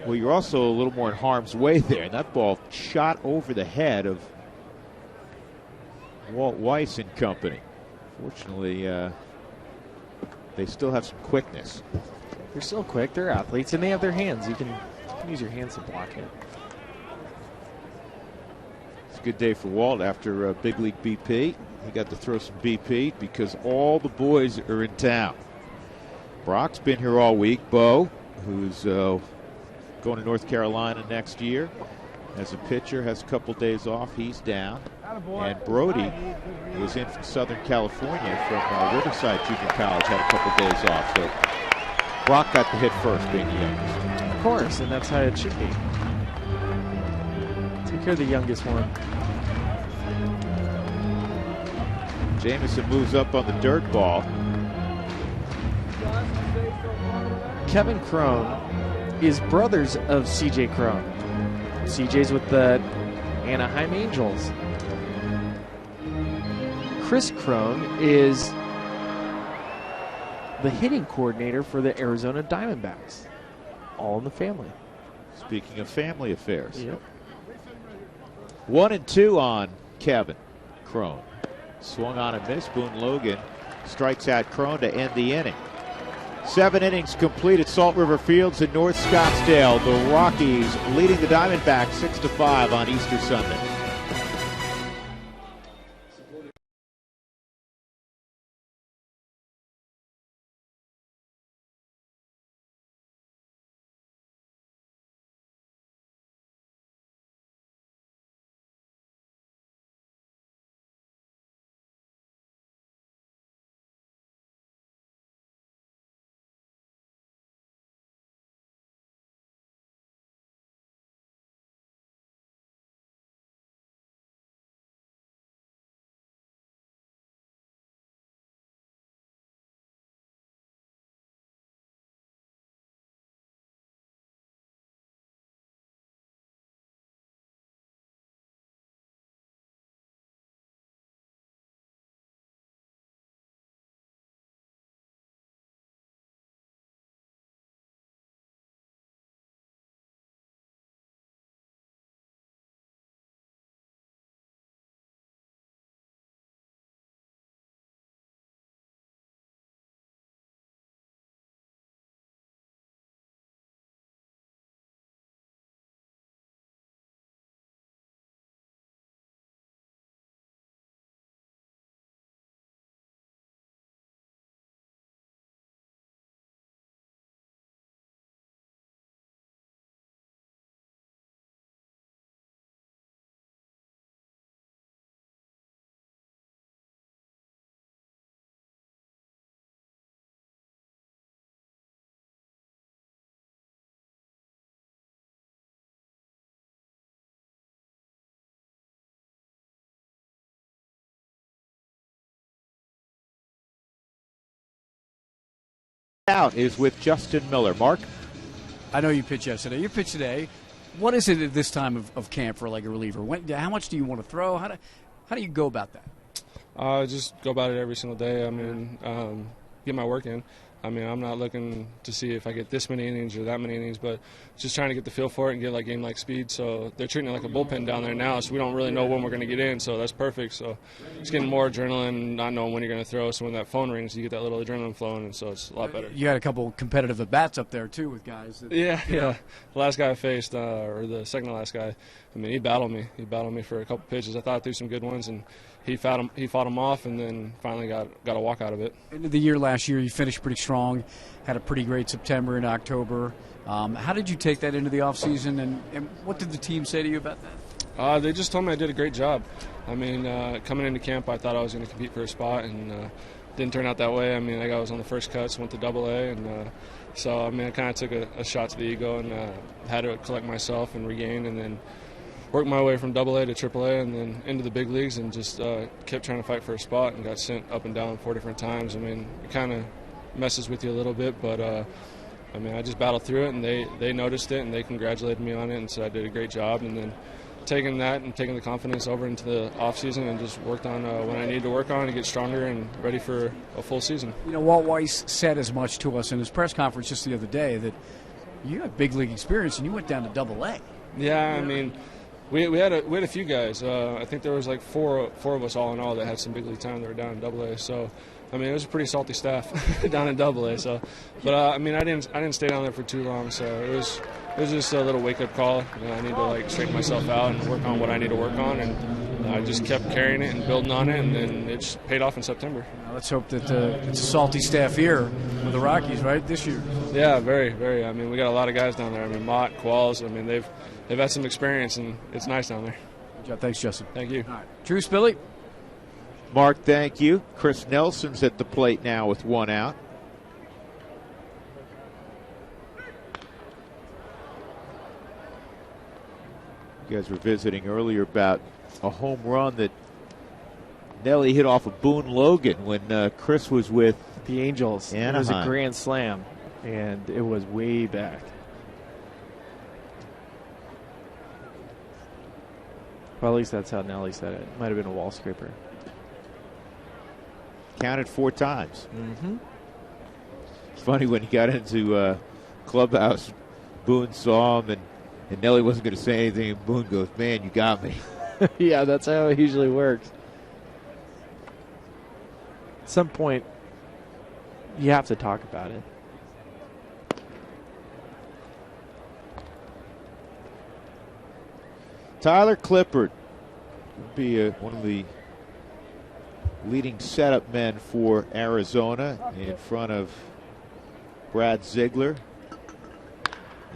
Well, you're also a little more in harm's way there. And that ball shot over the head of Walt Weiss and company. Fortunately, they still have some quickness. They're still quick. They're athletes, and they have their hands. You can use your hands to block it. It's a good day for Walt after Big League BP. He got to throw some BP because all the boys are in town. Brock's been here all week. Bo, who's going to North Carolina next year as a pitcher, has a couple days off. He's down. And Brody, who was in from Southern California from Riverside Junior College, had a couple days off. So Brock got the hit first, being the youngest. Of course, and that's how it should be. Take care of the youngest one. Jamison moves up on the dirt ball. Kevin Crone is brothers of C.J. Crone. C.J.'s with the Anaheim Angels. Chris Crone is the hitting coordinator for the Arizona Diamondbacks. All in the family. Speaking of family affairs. Yep. 1-2 on Kevin Crone. Swung on and missed. Boone Logan strikes out Crone to end the inning. 7 innings complete at Salt River Fields in North Scottsdale. The Rockies leading the Diamondbacks 6-5 on Easter Sunday. Out is with Justin Miller. Mark? I know you pitched yesterday. You pitched today. What is it at this time of camp for like a reliever? How much do you want to throw? How do you go about that? Just go about it every single day. I mean, get my work in. I mean, I'm not looking to see if I get this many innings or that many innings, but just trying to get the feel for it and get like game-like speed. So they're treating it like a bullpen down there now, so we don't really know when we're going to get in. So that's perfect. So it's getting more adrenaline, not knowing when you're going to throw. So when that phone rings, you get that little adrenaline flowing, and so it's a lot better. You had a couple competitive at-bats up there too with guys. Yeah. The last guy I faced, or the second to last guy, I mean, he battled me. He battled me for a couple pitches. I thought I threw some good ones, and he fought him off, and then finally got a walk out of it. End of the year last year, you finished pretty strong, had a pretty great September and October. How did you take that into the offseason, and what did the team say to you about that? They just told me I did a great job. I mean, coming into camp, I thought I was going to compete for a spot, and didn't turn out that way. I mean, I was on the first cuts, went to Double-A, and so I mean, I kind of took a shot to the ego and had to collect myself and regain, and then worked my way from Double-A to Triple-A and then into the big leagues, and just kept trying to fight for a spot and got sent up and down 4 different times. I mean, it kind of messes with you a little bit, but I mean, I just battled through it, and they noticed it, and they congratulated me on it and said I did a great job. And then taking that and taking the confidence over into the offseason and just worked on what I needed to work on to get stronger and ready for a full season. You know, Walt Weiss said as much to us in his press conference just the other day that you have big league experience and you went down to Double-A. Yeah, I mean, we had a few guys. I think there was like four of us all in all that had some big league time that were down in Double-A. So, I mean, it was a pretty salty staff down in Double-A. So, but I mean, I didn't stay down there for too long. So it was just a little wake up call. You know, I need to like straighten myself out and work on what I need to work on, and I just kept carrying it and building on it, and then it just paid off in September. Now let's hope that it's a salty staff here with the Rockies, right, this year. Yeah, very, very. I mean, we got a lot of guys down there. I mean, Mott, Qualls. I mean, they've had some experience, and it's nice down there. Good job. Thanks, Justin. Thank you. All right. Truce, Billy. Mark, thank you. Chris Nelson's at the plate now with 1 out. You guys were visiting earlier about a home run that Nelly hit off of Boone Logan when Chris was with the Angels. Anaheim. It was a grand slam, and it was way back. Well, at least that's how Nelly said it. Might have been a wall scraper. Counted 4 times. Mm-hmm. It's funny when he got into clubhouse, Boone saw him, and Nelly wasn't going to say anything, and Boone goes, "Man, you got me." Yeah, that's how it usually works. At some point, you have to talk about it. Tyler Clippard would be one of the leading setup men for Arizona in front of Brad Ziegler.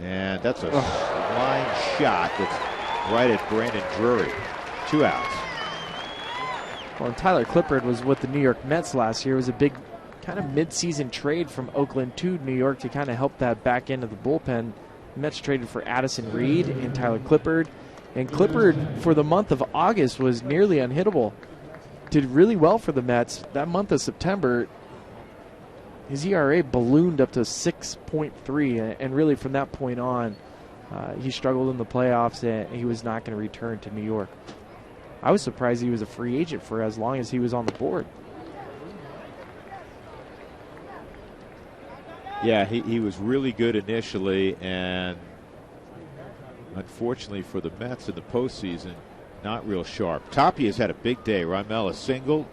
And that's a line shot that's right at Brandon Drury. 2 outs. Well, and Tyler Clippard was with the New York Mets last year. It was a big kind of mid-season trade from Oakland to New York to kind of help that back end of the bullpen. The Mets traded for Addison Reed and Tyler Clippard. And Clippard, for the month of August, was nearly unhittable. Did really well for the Mets. That month of September, his ERA ballooned up to 6.3. And really from that point on, he struggled in the playoffs, and he was not going to return to New York. I was surprised he was a free agent for as long as he was on the board. Yeah, he was really good initially, and unfortunately for the Mets in the postseason, not real sharp. Tapia's had a big day. Raimel a single,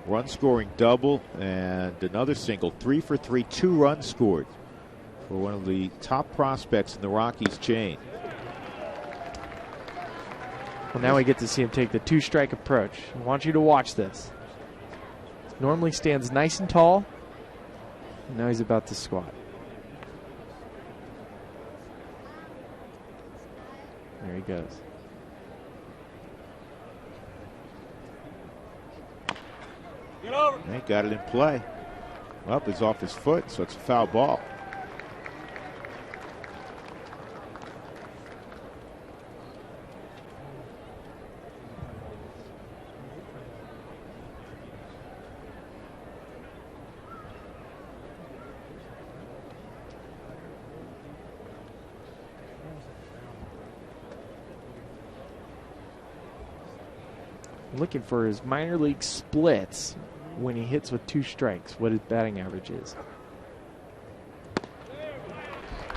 run-scoring double, and another single. 3 for 3, 2 runs scored for one of the top prospects in the Rockies chain. Well, now we get to see him take the 2-strike approach. I want you to watch this. Normally stands nice and tall. And now he's about to squat. There he goes. Get over. He got it in play. Well, it's off his foot, so it's a foul ball. I'm looking for his minor league splits when he hits with 2 strikes, what his batting average is.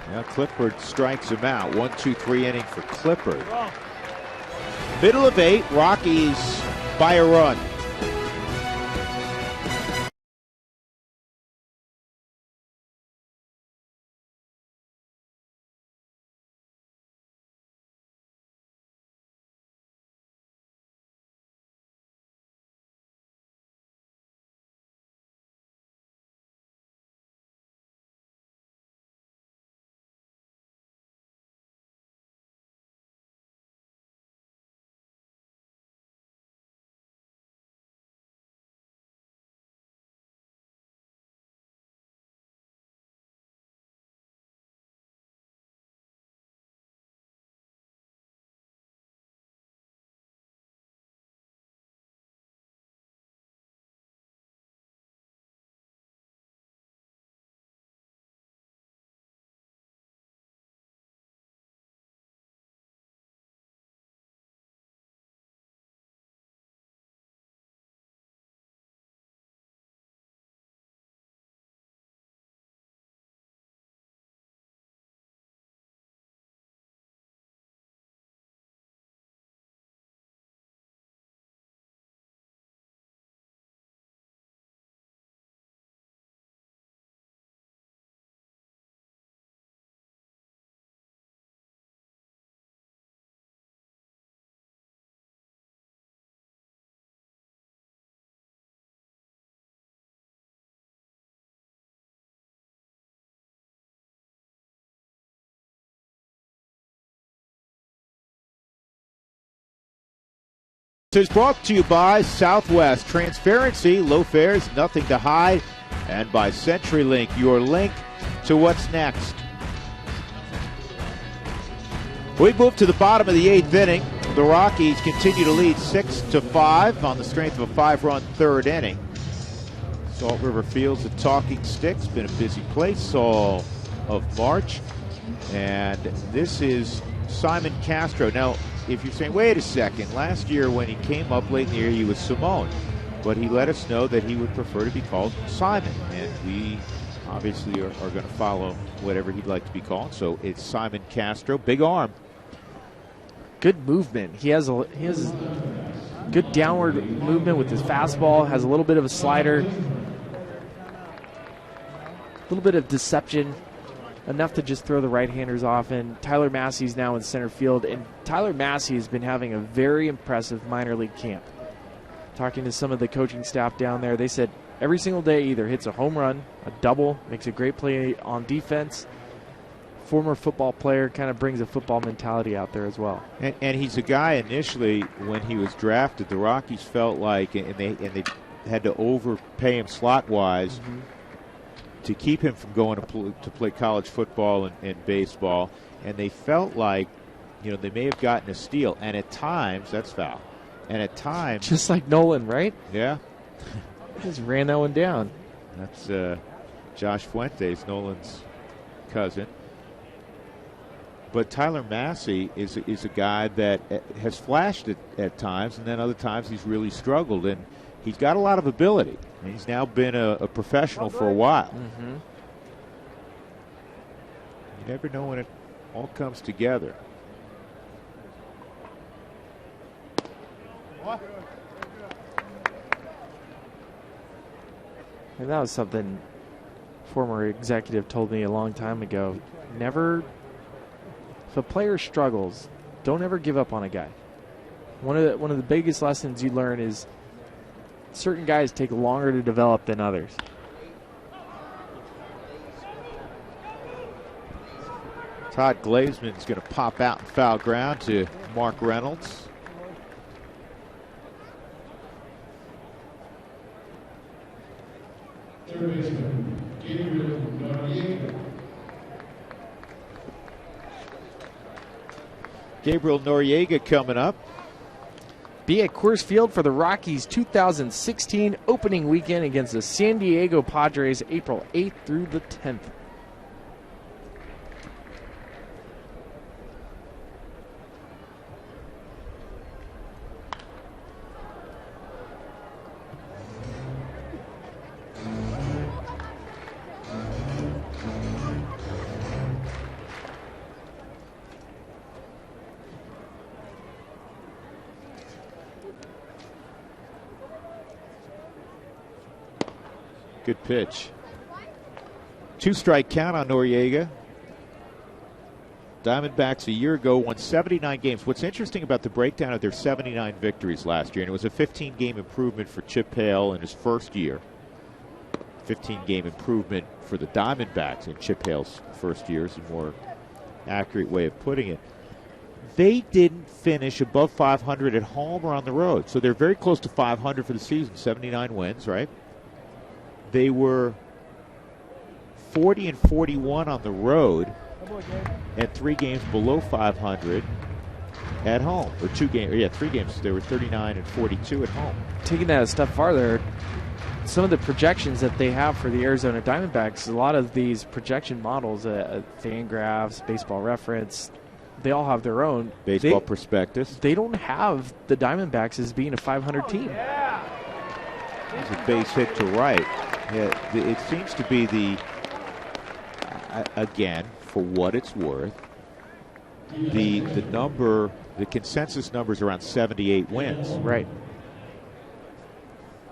Now Clippard strikes him out. 1-2-3 inning for Clippard. Middle of 8, Rockies by a run. This is brought to you by Southwest. Transparency, low fares, nothing to hide. And by CenturyLink, your link to what's next. We move to the bottom of the 8th inning. The Rockies continue to lead 6-5 on the strength of a 5-run 3rd inning. Salt River Field's a talking stick. It's been a busy place all of March. And this is Simon Castro. Now, if you're saying, wait a second, last year when he came up late in the year, he was Simone. But he let us know that he would prefer to be called Simon. And we obviously are going to follow whatever he'd like to be called. So it's Simon Castro. Big arm. Good movement. He has good downward movement with his fastball, has a little bit of a slider, a little bit of deception. Enough to just throw the right-handers off. And Tyler Massey's now in center field. And Tyler Massey has been having a very impressive minor league camp. Talking to some of the coaching staff down there, they said every single day either hits a home run, a double, makes a great play on defense. Former football player, kind of brings a football mentality out there as well. And he's a guy initially when he was drafted, the Rockies felt like, and they had to overpay him slot-wise, to keep him from going to play college football and baseball. And they felt like, they may have gotten a steal. And at times, that's foul. And at times. Just like Nolan, right? Yeah. Just ran that one down. That's Josh Fuentes, Nolan's cousin. But Tyler Massey is a guy that has flashed at times, and then other times he's really struggled. And he's got a lot of ability. And he's now been a professional for a while. You never know when it all comes together. And that was something former executive told me a long time ago. Never, if a player struggles, don't ever give up on a guy. One of the biggest lessons you learn is certain guys take longer to develop than others. Todd Glazman's going to pop out and foul ground to Mark Reynolds. Gabriel Noriega coming up. Be at Coors Field for the Rockies' 2016 opening weekend against the San Diego Padres, April 8th through the 10th. Good pitch. 2-strike count on Noriega. Diamondbacks a year ago won 79 games. What's interesting about the breakdown of their 79 victories last year, and it was a 15-game improvement for Chip Hale in his first year. 15-game improvement for the Diamondbacks in Chip Hale's first year is a more accurate way of putting it. They didn't finish above 500 at home or on the road. So they're very close to 500 for the season, 79 wins, right? They were 40 and 41 on the road and 3 games below 500 at home. Or 3 games. They were 39 and 42 at home. Taking that a step farther, some of the projections that they have for the Arizona Diamondbacks, a lot of these projection models, Fangraphs, Baseball Reference, they all have their own. Baseball Prospectus. They don't have the Diamondbacks as being a 500 team. There's a base hit to right. Yeah, it seems to be again, for what it's worth, the consensus number is around 78 wins. Right.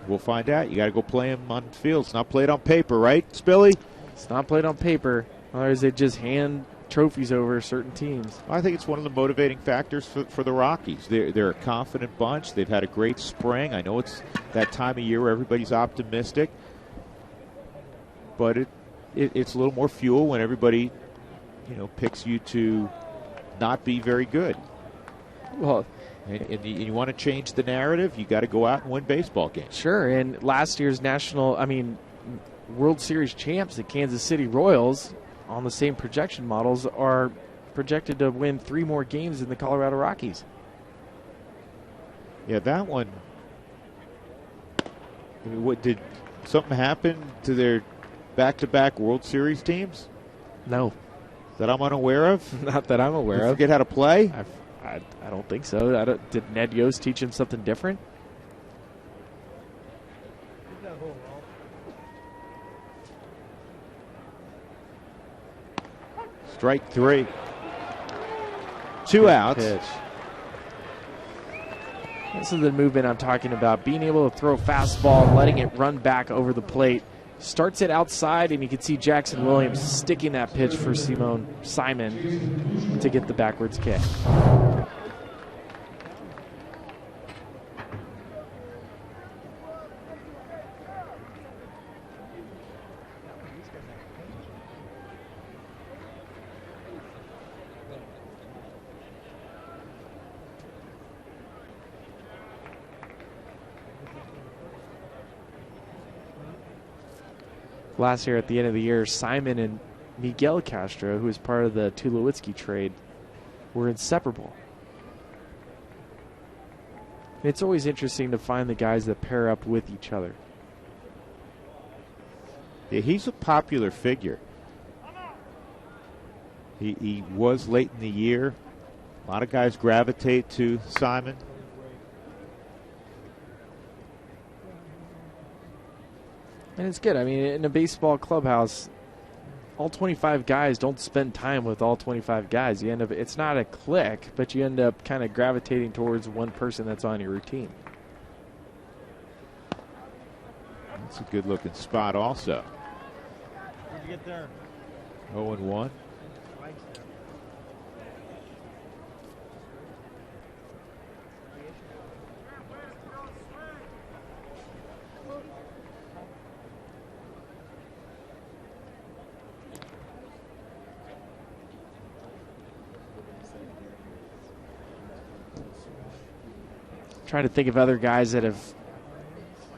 We'll find out. You got to go play them on the field. It's not played on paper, right, Spilly? It's not played on paper. Otherwise, they just hand trophies over certain teams. I think it's one of the motivating factors for the Rockies. They're a confident bunch. They've had a great spring. I know it's that time of year where everybody's optimistic, but it's a little more fuel when everybody, picks you to not be very good. Well, and you want to change the narrative, you got to go out and win baseball games. Sure, and last year's World Series champs, the Kansas City Royals, on the same projection models, are projected to win 3 more games than the Colorado Rockies. Yeah, that one. What did something happen to their back-to-back World Series teams? No, that I'm unaware of. Not that I'm aware of. Forget how to play. I don't think so. Did Ned Yost teach him something different? Strike 3. 2 outs. Pitch. This is the movement I'm talking about. Being able to throw a fastball, letting it run back over the plate. Starts it outside, and you can see Jackson Williams sticking that pitch for Simon to get the backwards kick. Last year at the end of the year, Simon and Miguel Castro, who was part of the Tulowitzki trade, were inseparable. It's always interesting to find the guys that pair up with each other. Yeah, he's a popular figure. He was late in the year. A lot of guys gravitate to Simon. And it's good. I mean, in a baseball clubhouse, all 25 guys don't spend time with all 25 guys. You end up, it's not a clique, but you end up kind of gravitating towards one person that's on your routine. That's a good looking spot also. Where'd you get there? 0-1. Trying to think of other guys that have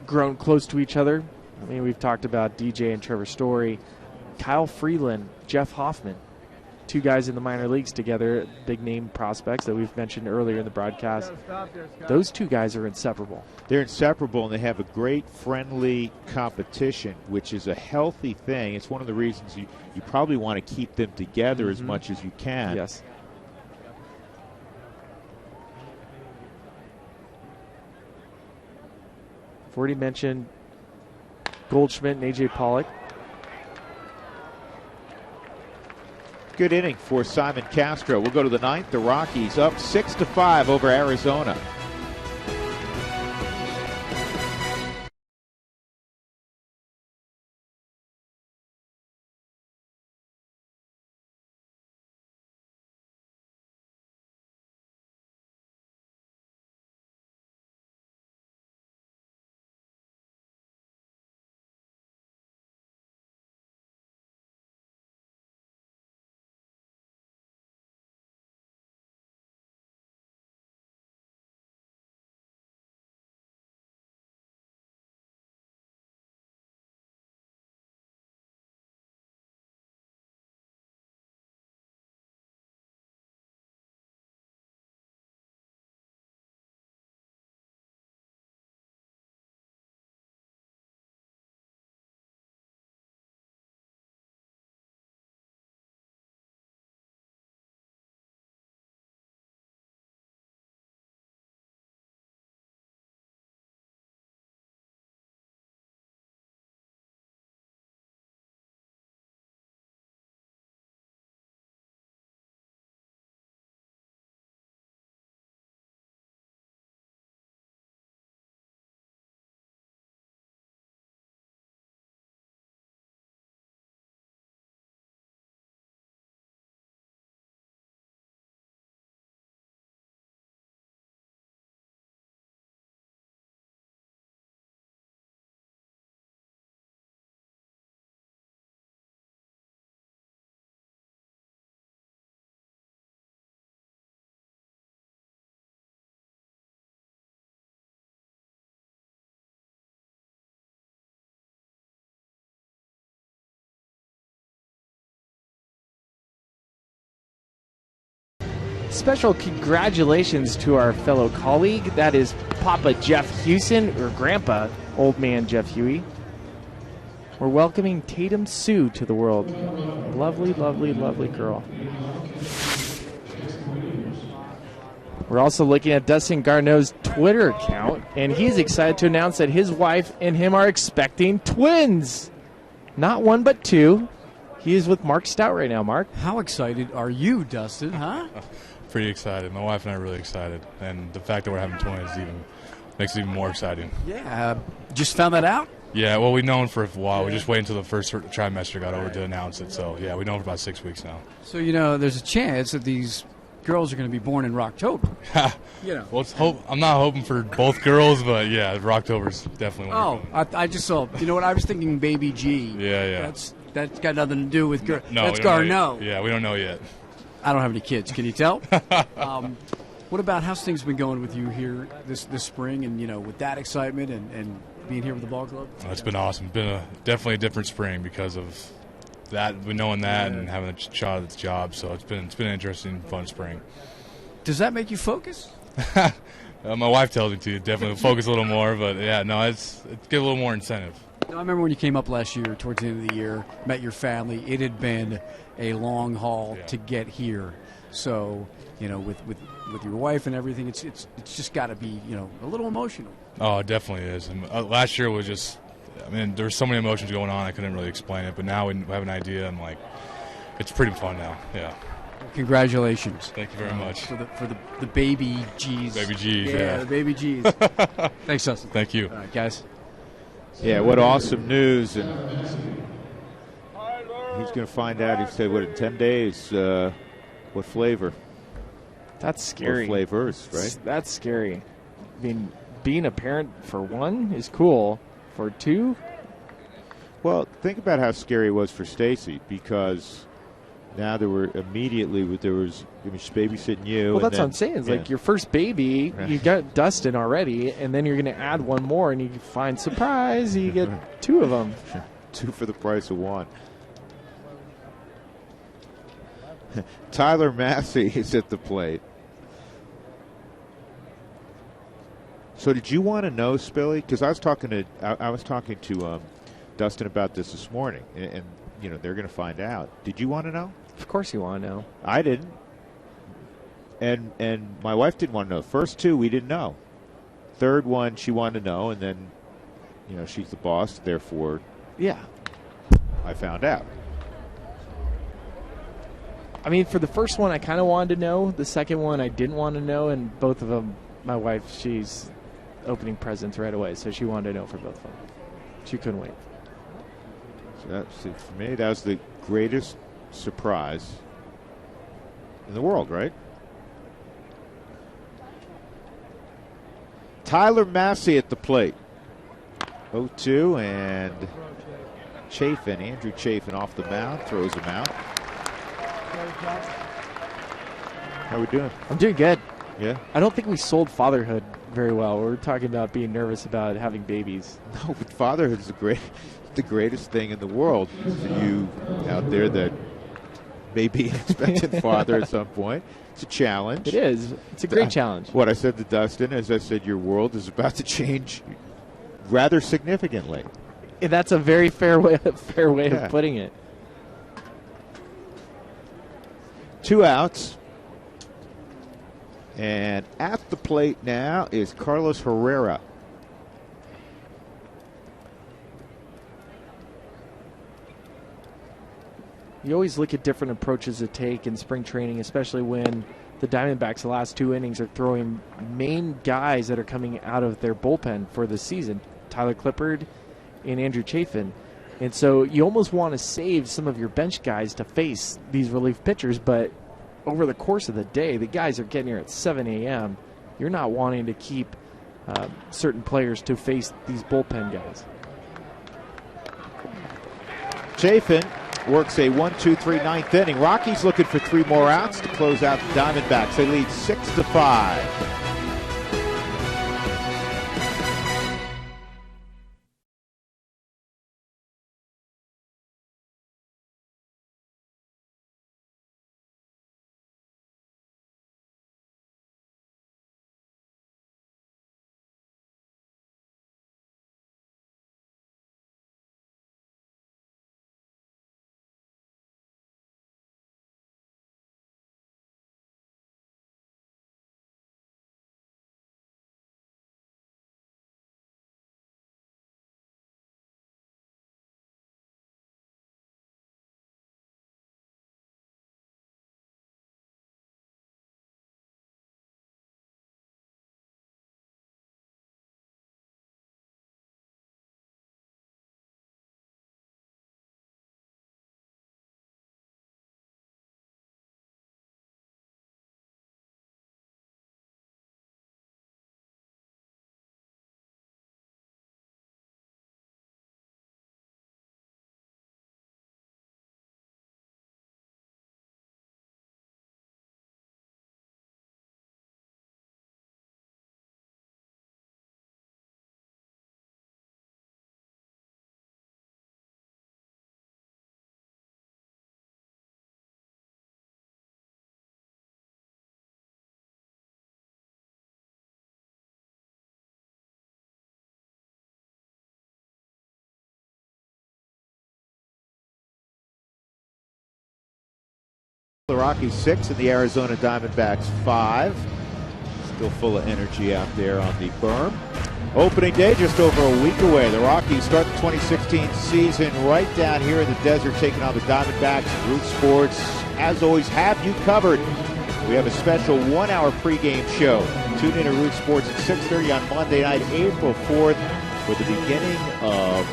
grown close to each other. I mean, we've talked about DJ and Trevor Story, Kyle Freeland, Jeff Hoffman, 2 guys in the minor leagues together, big name prospects that we've mentioned earlier in the broadcast. Those 2 guys are inseparable. They're inseparable, and they have a great friendly competition, which is a healthy thing. It's one of the reasons you probably want to keep them together as much as you can. Yes. I've already mentioned Goldschmidt and A.J. Pollock. Good inning for Simon Castro. We'll go to the 9th. The Rockies up 6-5 over Arizona. special congratulations to our fellow colleague. That is Papa Jeff Hewson, or Grandpa, old man Jeff Huey. We're welcoming Tatum Sue to the world. Lovely, lovely, lovely girl. We're also looking at Dustin Garneau's Twitter account, and he's excited to announce that his wife and him are expecting twins. Not one, but two. He is with Mark Stout right now. Mark? How excited are you, Dustin, huh? Pretty excited. My wife and I are really excited. And the fact that we're having twins makes it even more exciting. Yeah. Just found that out? Yeah, well, we've known for a while. We just waited until the first trimester got over to announce it. So, yeah, we've known for about 6 weeks now. So, there's a chance that these girls are going to be born in Rocktober. Well, I'm not hoping for both girls, but, yeah, Rocktober's definitely one. I just saw. You know what? I was thinking Baby G. Yeah. That's got nothing to do with girl. No, that's Garneau. Yeah, we don't know yet. I don't have any kids. Can you tell? What about how's things been going with you here this spring, and with that excitement and being here with the ball club? Oh, it's been awesome. It's been definitely a different spring because of that, knowing that, and having a shot at the job. So it's been an interesting, fun spring. Does that make you focus? My wife tells me to definitely focus a little more, but yeah, no, it's get a little more incentive. I remember when you came up last year, towards the end of the year, met your family. It had been a long haul to get here. So, with your wife and everything, it's just got to be, a little emotional. Oh, it definitely is. And, last year was just, there were so many emotions going on, I couldn't really explain it. But now we have an idea, and it's pretty fun now. Yeah. Congratulations. Thank you very much. For the baby G's. Baby G's, yeah. The baby G's. Thanks, Dustin. Thank you. All right, guys. Yeah, what awesome news. And he's going to find out, he said, in 10 days, what flavor. That's scary. Or flavors, right? That's scary. Being a parent for one is cool. For two? Well, think about how scary it was for Stacy, because now she's babysitting you. Well, that's what I'm saying. It's like your first baby, you got Dustin already, and then you're going to add one more, and you find, surprise, you get two of them. Two for the price of one. Tyler Massey is at the plate. So did you want to know, Spilly? Because I was talking to Dustin about this morning, and they're going to find out. Did you want to know? Of course you want to know. I didn't. And my wife didn't want to know. First two, we didn't know. Third one, she wanted to know, and then, she's the boss, therefore, yeah, I found out. For the first one, I kind of wanted to know. The second one, I didn't want to know, and both of them, my wife, she's opening presents right away, so she wanted to know for both of them. She couldn't wait. So for me, that was the greatest surprise in the world, right? Tyler Massey at the plate. 0-2, and Andrew Chafin off the mound, throws him out. How we doing? I'm doing good. Yeah? I don't think we sold fatherhood very well. We were talking about being nervous about having babies. No, but fatherhood is the greatest thing in the world. For you out there that may be an expectant father at some point, it's a challenge. It is. It's a great challenge. What I said to Dustin, as I said, your world is about to change rather significantly. That's a very fair way of putting it. 2 outs. And at the plate now is Carlos Herrera. You always look at different approaches to take in spring training, especially when the Diamondbacks, the last 2 innings, are throwing main guys that are coming out of their bullpen for the season, Tyler Clippard and Andrew Chafin. And so you almost want to save some of your bench guys to face these relief pitchers, but over the course of the day, the guys are getting here at 7 a.m. You're not wanting to keep certain players to face these bullpen guys. Chafin works a 1-2-3 ninth inning. Rockies looking for 3 more outs to close out the Diamondbacks. They lead 6-5. The Rockies 6 and the Arizona Diamondbacks 5. Still full of energy out there on the berm. Opening day just over a week away. The Rockies start the 2016 season right down here in the desert, taking on the Diamondbacks. Root Sports, as always, have you covered. We have a special 1-hour pregame show. Tune in to Root Sports at 6:30 on Monday night, April 4th, for the beginning of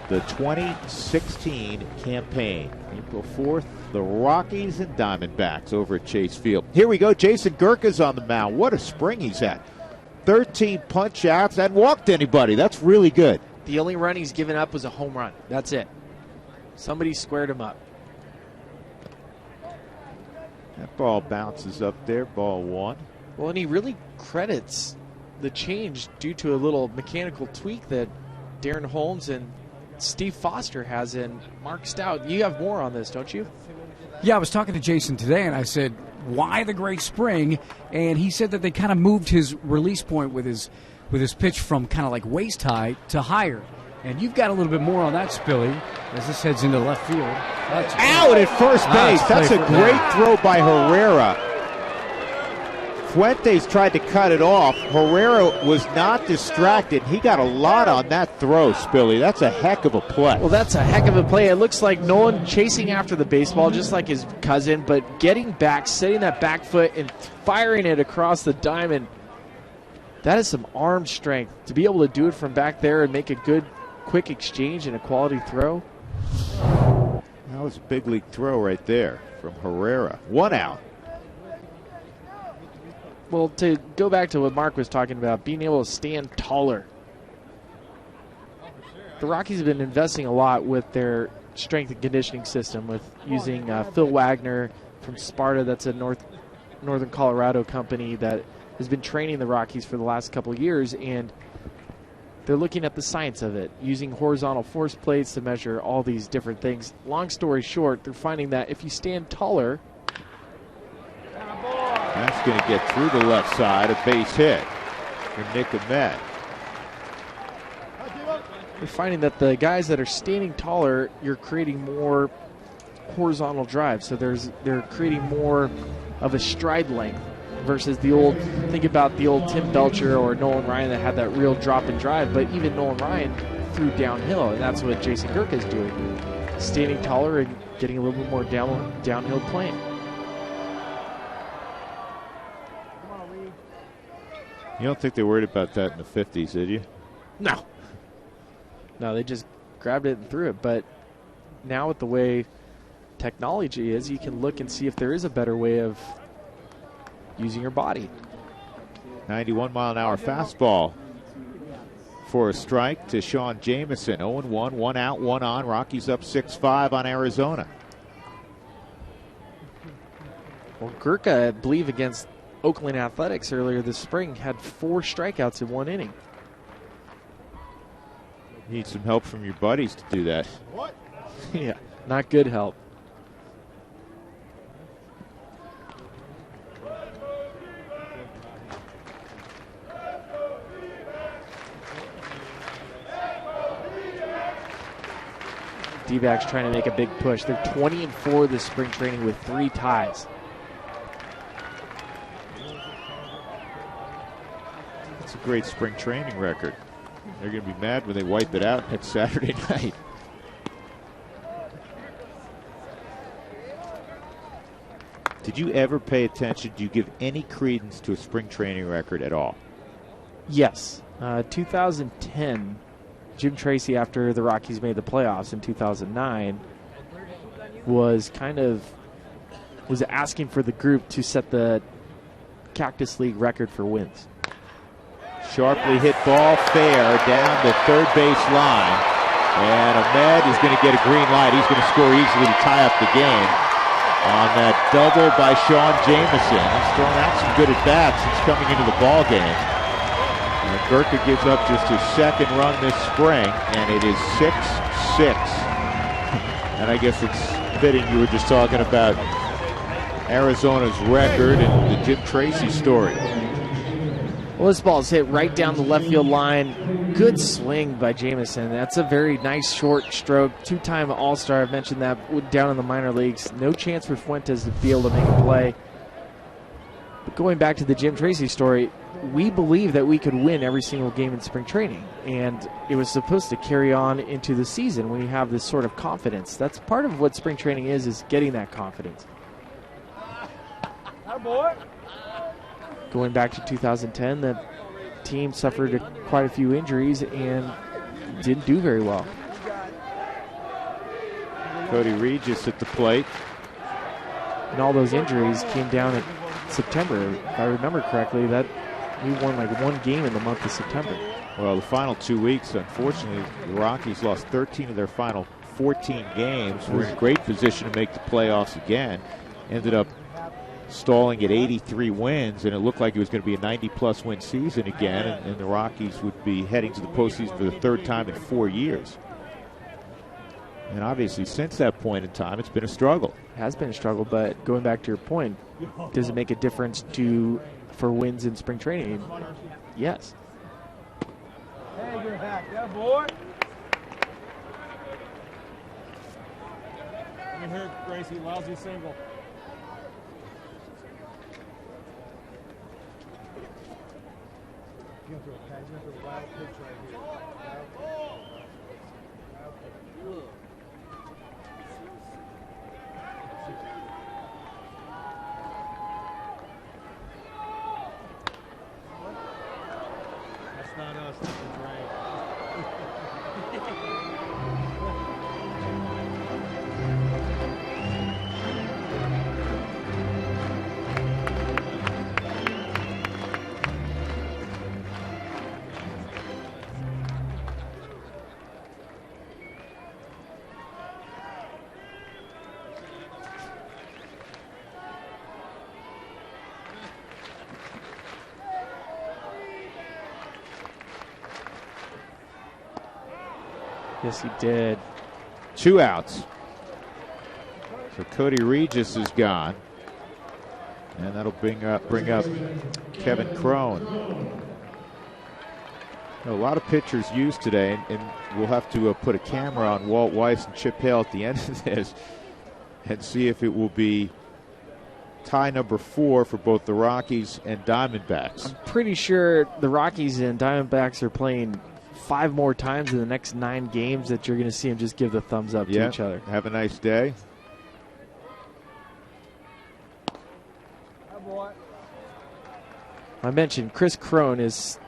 the 2016 campaign. April 4th, the Rockies and Diamondbacks over at Chase Field. Here we go. Jason Gurka's on the mound. What a spring he's had. 13 punch outs, hadn't walked anybody. That's really good. The only run he's given up was a home run. That's it. Somebody squared him up. That ball bounces up there, ball 1. Well, and he really credits the change due to a little mechanical tweak that Darren Holmes and Steve Foster has in. Mark Stout, you have more on this, don't you? Yeah, I was talking to Jason today, and I said, why the great spring? And he said that they kind of moved his release point with his pitch from kind of like waist high to higher. And you've got a little bit more on that, Spilly, as this heads into left field. Out at first base. That's a great throw by Herrera. Fuentes tried to cut it off. Herrera was not distracted. He got a lot on that throw, Spilly. That's a heck of a play. Well, that's a heck of a play. It looks like Nolan chasing after the baseball just like his cousin, but getting back, setting that back foot, and firing it across the diamond. That is some arm strength. To be able to do it from back there and make a good, quick exchange and a quality throw. That was a big league throw right there from Herrera. 1 out. Well, to go back to what Mark was talking about, being able to stand taller. The Rockies have been investing a lot with their strength and conditioning system, with using Phil Wagner from Sparta. That's a northern Colorado company that has been training the Rockies for the last couple of years, and they're looking at the science of it, using horizontal force plates to measure all these different things. Long story short, they're finding that if you stand taller, that's going to get through the left side, a base hit for Nick Ahmed. We're finding that the guys that are standing taller, you're creating more horizontal drive. So they're creating more of a stride length versus the old, think about the old Tim Belcher or Nolan Ryan that had that real drop and drive, but even Nolan Ryan threw downhill, and that's what Jason Gurka is doing. Standing taller and getting a little bit more downhill playing. You don't think they worried about that in the 50s, did you? No. No, they just grabbed it and threw it. But now with the way technology is, you can look and see if there is a better way of using your body. 91-mile-an-hour fastball for a strike to Sean Jamison. 0-1, 1 out, 1 on. Rockies up 6-5 on Arizona. Well, Gurka, I believe, against Oakland Athletics earlier this spring, had 4 strikeouts in 1 inning. Need some help from your buddies to do that. What? Yeah, not good help. D-backs trying to make a big push. They're 20-4 this spring training with 3 ties. That's a great spring training record. They're going to be mad when they wipe it out next Saturday night. Did you ever pay attention? Do you give any credence to a spring training record at all? Yes. 2010, Jim Tracy, after the Rockies made the playoffs in 2009, was asking for the group to set the Cactus League record for wins. Sharply hit ball fair down the third base line. And Ahmed is going to get a green light. He's going to score easily to tie up the game on that double by Sean Jamison. He's thrown out some good at-bats since coming into the ball game. And Gurka gives up just his 2nd run this spring, and it is 6-6. And I guess it's fitting you were just talking about Arizona's record and the Jim Tracy story. Well, this ball's hit right down the left field line. Good swing by Jamison. That's a very nice short stroke. Two-time All-Star. I've mentioned that down in the minor leagues. No chance for Fuentes to be able to make a play. But going back to the Jim Tracy story, we believe that we could win every single game in spring training. And it was supposed to carry on into the season when you have this sort of confidence. That's part of what spring training is getting that confidence. Boy. Going back to 2010, the team suffered quite a few injuries and didn't do very well. Cody Regis at the plate. And all those injuries came down in September. If I remember correctly, that we won like one game in the month of September. Well, the final 2 weeks, unfortunately, the Rockies lost 13 of their final 14 games. Were in great position to make the playoffs again. Ended up stalling at 83 wins, and it looked like it was going to be a 90-plus win season again, and the Rockies would be heading to the postseason for the third time in 4 years. And obviously, since that point in time, it's been a struggle. It has been a struggle, but going back to your point, does it make a difference for wins in spring training? Yes. Hey, you're back. Yeah, boy. Let me hear it, Gracie. Lousy single. You're going to throw a wild pitch right here. That's not us, that's the drain. Yes, he did. 2 outs. So Cody Regis is gone. And that'll bring up Kevin Crone. A lot of pitchers used today, and we'll have to put a camera on Walt Weiss and Chip Hale at the end of this and see if it will be tie number 4 for both the Rockies and Diamondbacks. I'm pretty sure the Rockies and Diamondbacks are playing 5 more times in the next 9 games that you're going to see them just give the thumbs up to each other. Have a nice day. I mentioned Chris Crone is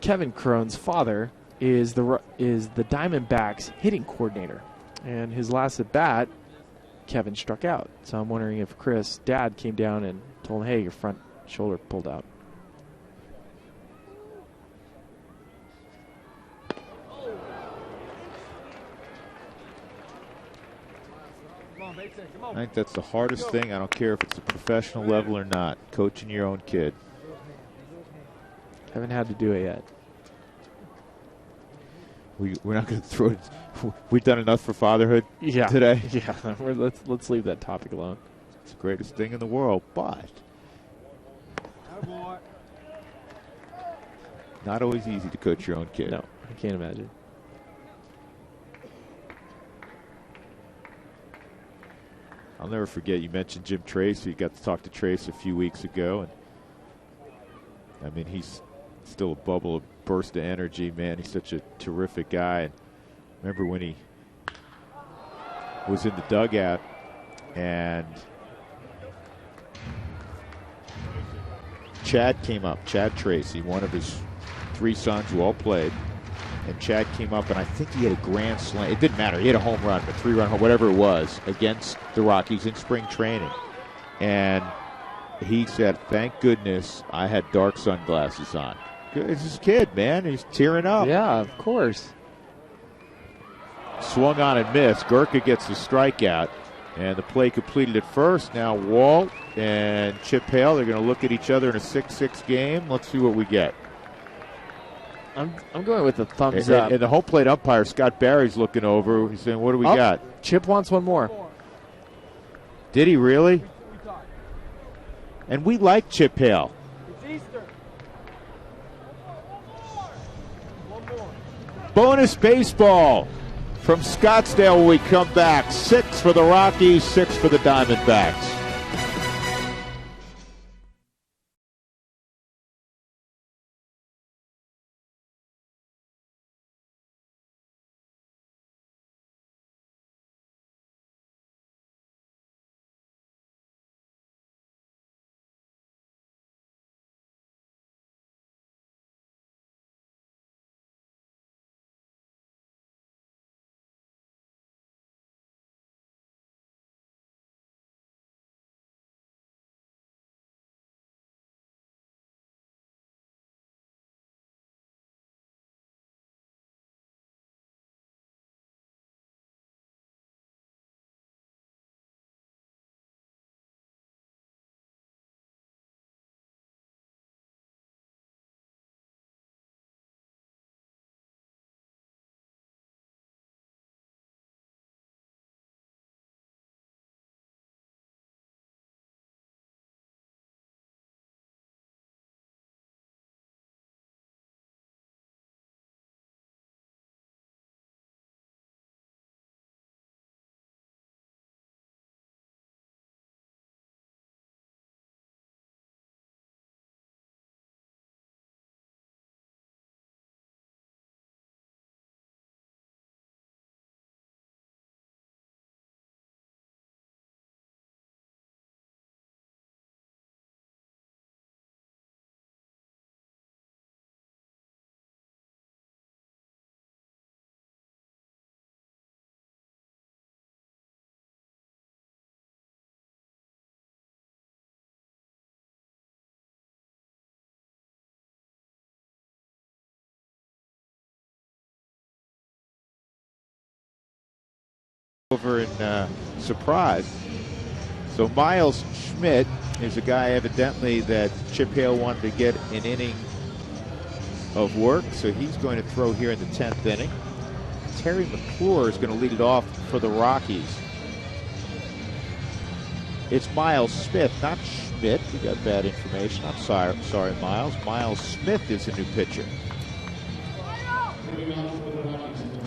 Kevin Crone's father is the Diamondbacks hitting coordinator, and his last at bat, Kevin struck out. So I'm wondering if Chris' dad came down and told him, "Hey, your front shoulder pulled out." I think that's the hardest thing. I don't care if it's a professional level or not. Coaching your own kid. Haven't had to do it yet. We're not going to throw it. We've done enough for fatherhood today. Yeah, let's leave that topic alone. It's the greatest thing in the world, but not always easy to coach your own kid. No, I can't imagine. I'll never forget, you mentioned Jim Tracy. You got to talk to Trace a few weeks ago, and I mean, he's still a bubble, a burst of energy, man. He's such a terrific guy. And remember when he was in the dugout and Chad came up, Chad Tracy, one of his 3 sons who all played. And Chad came up, and I think he had a grand slam. It didn't matter. He had a home run, a 3-run home, whatever it was, against the Rockies in spring training. And he said, "Thank goodness I had dark sunglasses on." It's his kid, man. He's tearing up. Yeah, of course. Swung on and missed. Gurka gets the strikeout, and the play completed at first. Now Walt and Chip Hale, they're going to look at each other in a 6-6 game. Let's see what we get. I'm going with the thumbs up. And the home plate umpire, Scott Barry's looking over. He's saying, "What do we got?" Chip wants one more. Did he really? And we like Chip Hale. Bonus baseball from Scottsdale when we come back. 6 for the Rockies, 6 for the Diamondbacks. Over in Surprise. So Miles Schmidt is a guy evidently that Chip Hale wanted to get an inning of work, so he's going to throw here in the 10th inning. Terry McClure is going to lead it off for the Rockies. It's Miles Smith, not Schmidt. We got bad information. I'm sorry, Miles. Miles Smith is a new pitcher.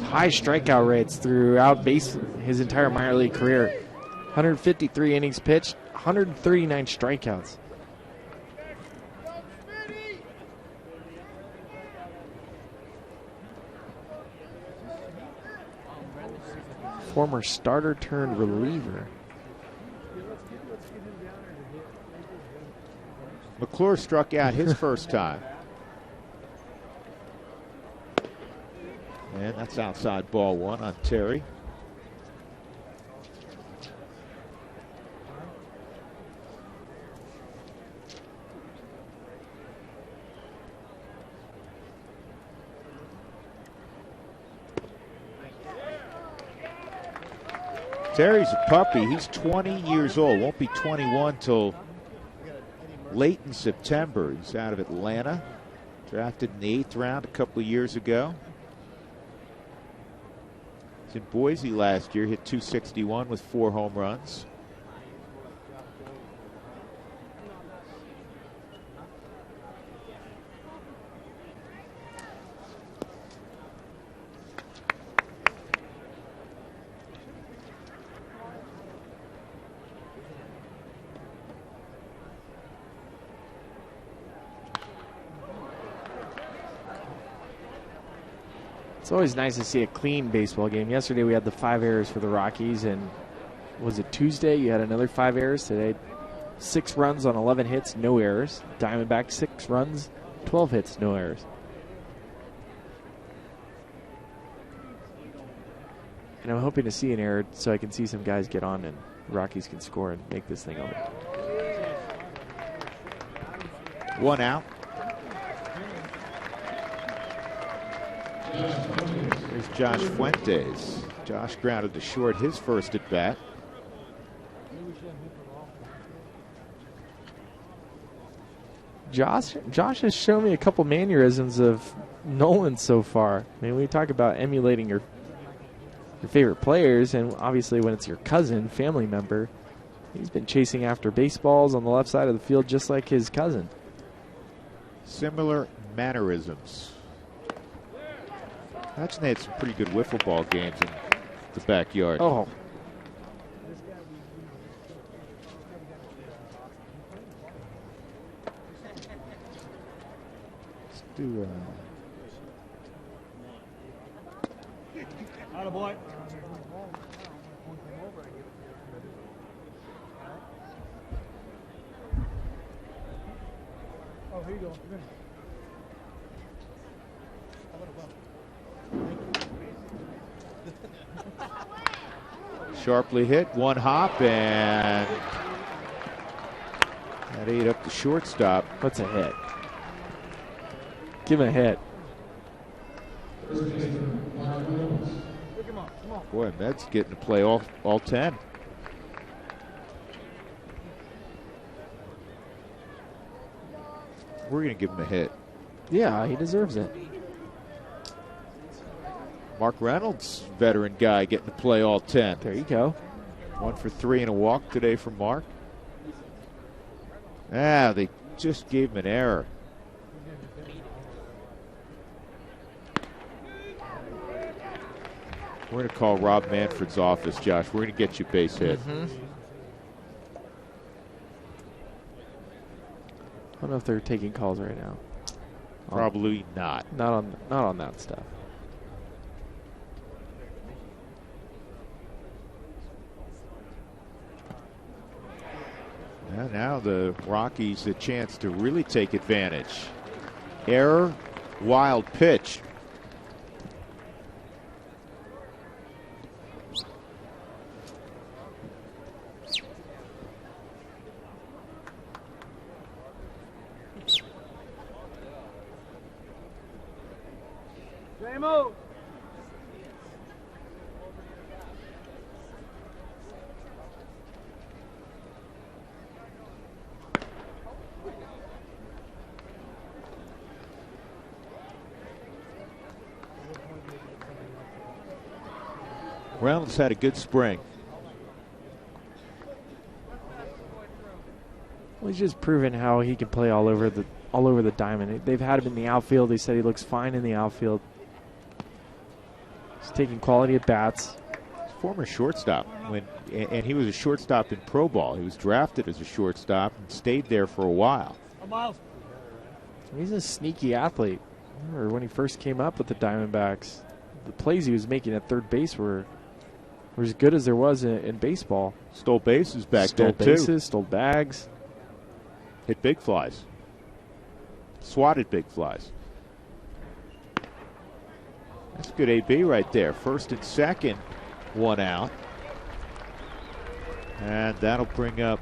High strikeout rates throughout his entire minor league career. 153 innings pitched, 139 strikeouts. Former starter turned reliever. McClure struck out his first time. And that's outside ball one on Terry. Terry's a puppy. He's 20 years old. Won't be 21 till late in September. He's out of Atlanta. Drafted in the 8th round a couple of years ago. He's in Boise last year. Hit .261 with 4 home runs. It's always nice to see a clean baseball game. Yesterday we had the 5 errors for the Rockies, and was it Tuesday? You had another 5 errors. Today, 6 runs on 11 hits, no errors. Diamondbacks 6 runs, 12 hits, no errors. And I'm hoping to see an error so I can see some guys get on and the Rockies can score and make this thing over. 1 out. There's Josh Fuentes. Josh grounded to short his first at bat. Josh has shown me a couple mannerisms of Nolan so far. I mean, we talk about emulating your favorite players, and obviously when it's your cousin, family member, he's been chasing after baseballs on the left side of the field just like his cousin. Similar mannerisms. Imagine they had some pretty good wiffle ball games in the backyard. Oh. Let's do Atta boy. Oh, here you go. Come in. sharply hit, one hop, and that ate up the shortstop. What's a hit? Give him a hit. Boy, Med's getting to play all 10. We're going to give him a hit. Yeah, he deserves it. Mark Reynolds, veteran guy, getting to play all 10. There you go. 1 for 3 and a walk today from Mark. They just gave him an error. We're going to call Rob Manfred's office, Josh. We're going to get you base hit. I don't know if they're taking calls right now. Probably not. Not on that stuff. And now the Rockies a chance to really take advantage. Error, wild pitch. J-Mo. Reynolds had a good spring. Well, he's just proven how he can play all over the diamond. They've had him in the outfield. They said he looks fine in the outfield. He's taking quality at bats. Former shortstop, and he was a shortstop in pro ball. He was drafted as a shortstop and stayed there for a while. He's a sneaky athlete. I remember when he first came up with the Diamondbacks, the plays he was making at third base were as good as there was in baseball. Stole bases back then, too. Stole bases, stole bags. Hit big flies. Swatted big flies. That's good AB right there. First and second, one out. And that'll bring up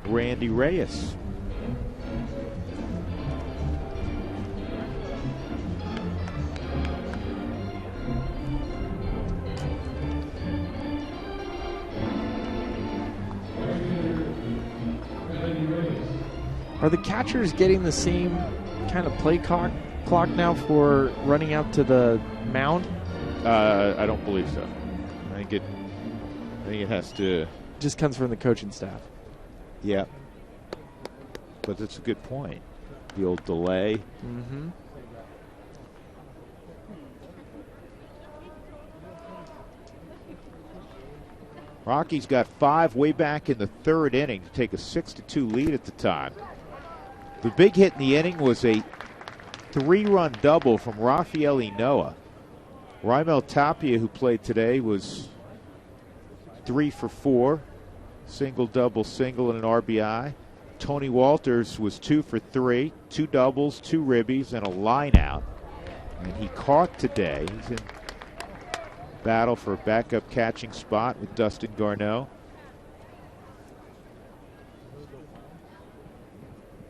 Randy Reyes. Are the catchers getting the same kind of play clock now for running out to the mound? I don't believe so. I think it has to. Just comes from the coaching staff. Yeah. But that's a good point. The old delay. Mm-hmm. Rockies got 5 way back in the third inning to take a 6-2 lead at the time. The big hit in the inning was a 3-run double from Rafael Noah. Raimel Tapia, who played today, was 3 for 4. Single, double, single, and an RBI. Tony Walters was 2 for 3. 2 doubles, 2 ribbies, and a line out. And he caught today. He's in battle for a backup catching spot with Dustin Garneau.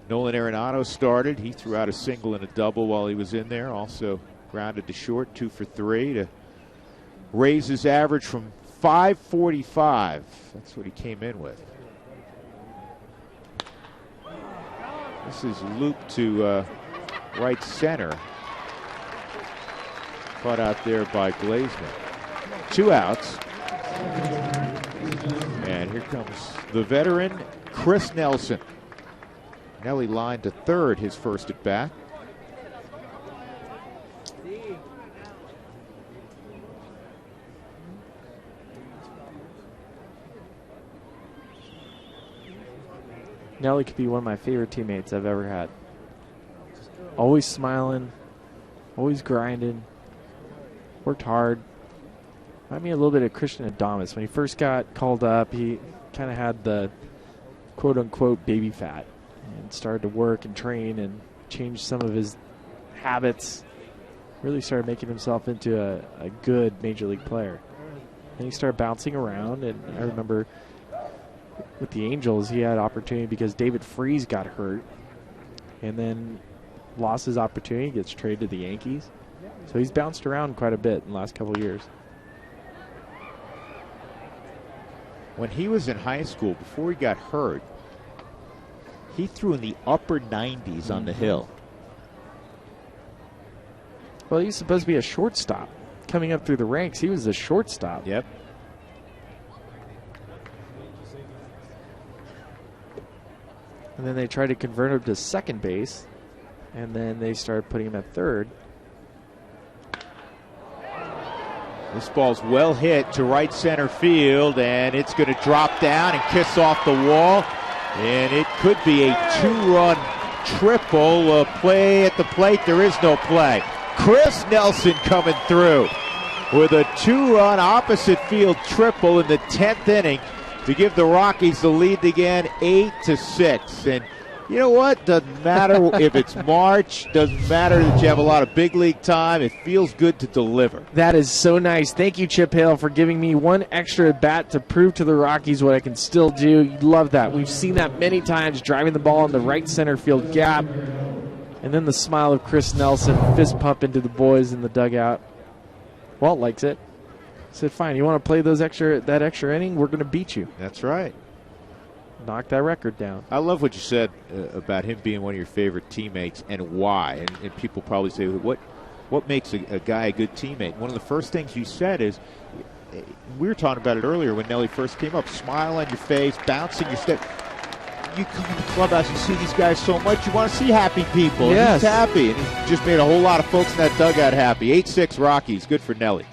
Nolan Arenado started. He threw out a single and a double while he was in there. Also grounded to short, 2 for 3 to raise his average from .545. That's what he came in with. This is looped to right center. Caught out there by Glazman. 2 outs. And here comes the veteran, Chris Nelson. Nelly lined to third, his first at bat. Nelly could be one of my favorite teammates I've ever had. Always smiling, always grinding, worked hard. Remind me a little bit of Christian Adames. When he first got called up, he kind of had the quote-unquote baby fat and started to work and train and change some of his habits. Really started making himself into a good major league player. And he started bouncing around, and I remember with the Angels, he had opportunity because David Freese got hurt and then lost his opportunity, gets traded to the Yankees. So he's bounced around quite a bit in the last couple of years. When he was in high school, before he got hurt, he threw in the upper 90s on the hill. Well, he's supposed to be a shortstop. Coming up through the ranks, he was a shortstop. Yep. And then they tried to convert him to second base, and then they started putting him at third. This ball's well hit to right center field, and it's going to drop down and kiss off the wall. And it could be a 2-run triple. Play at the plate. There is no play. Chris Nelson coming through with a 2-run opposite field triple in the 10th inning to give the Rockies the lead again, 8-6. And you know what? Doesn't matter if it's March. Doesn't matter that you have a lot of big league time. It feels good to deliver. That is so nice. Thank you, Chip Hale, for giving me one extra at bat to prove to the Rockies what I can still do. You love that. We've seen that many times, driving the ball in the right center field gap. And then the smile of Chris Nelson, fist pump into the boys in the dugout. Walt likes it. Said, fine, you want to play that extra inning? We're going to beat you. That's right. Knock that record down. I love what you said about him being one of your favorite teammates and why. And people probably say, what makes a guy a good teammate? One of the first things you said is, we were talking about it earlier when Nelly first came up, smile on your face, bouncing your step. You come in the clubhouse, you see these guys so much, you want to see happy people. Yes. He's happy. And he just made a whole lot of folks in that dugout happy. 8-6 Rockies. Good for Nelly.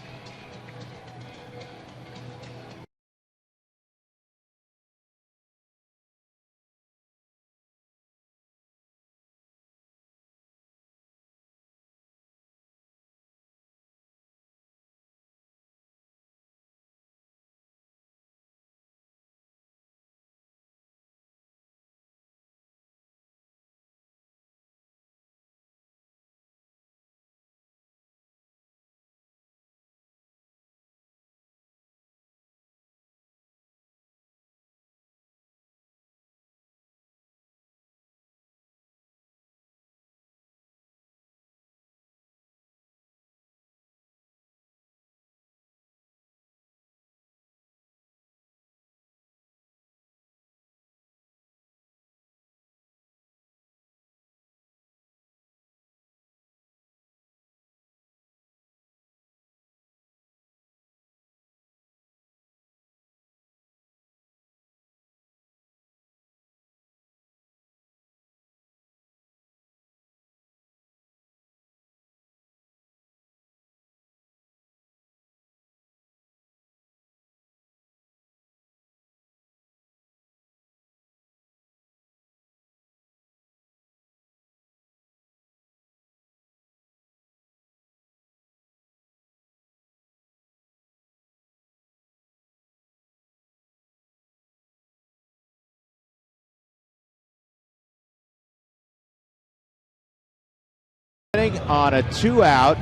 On a 2-out,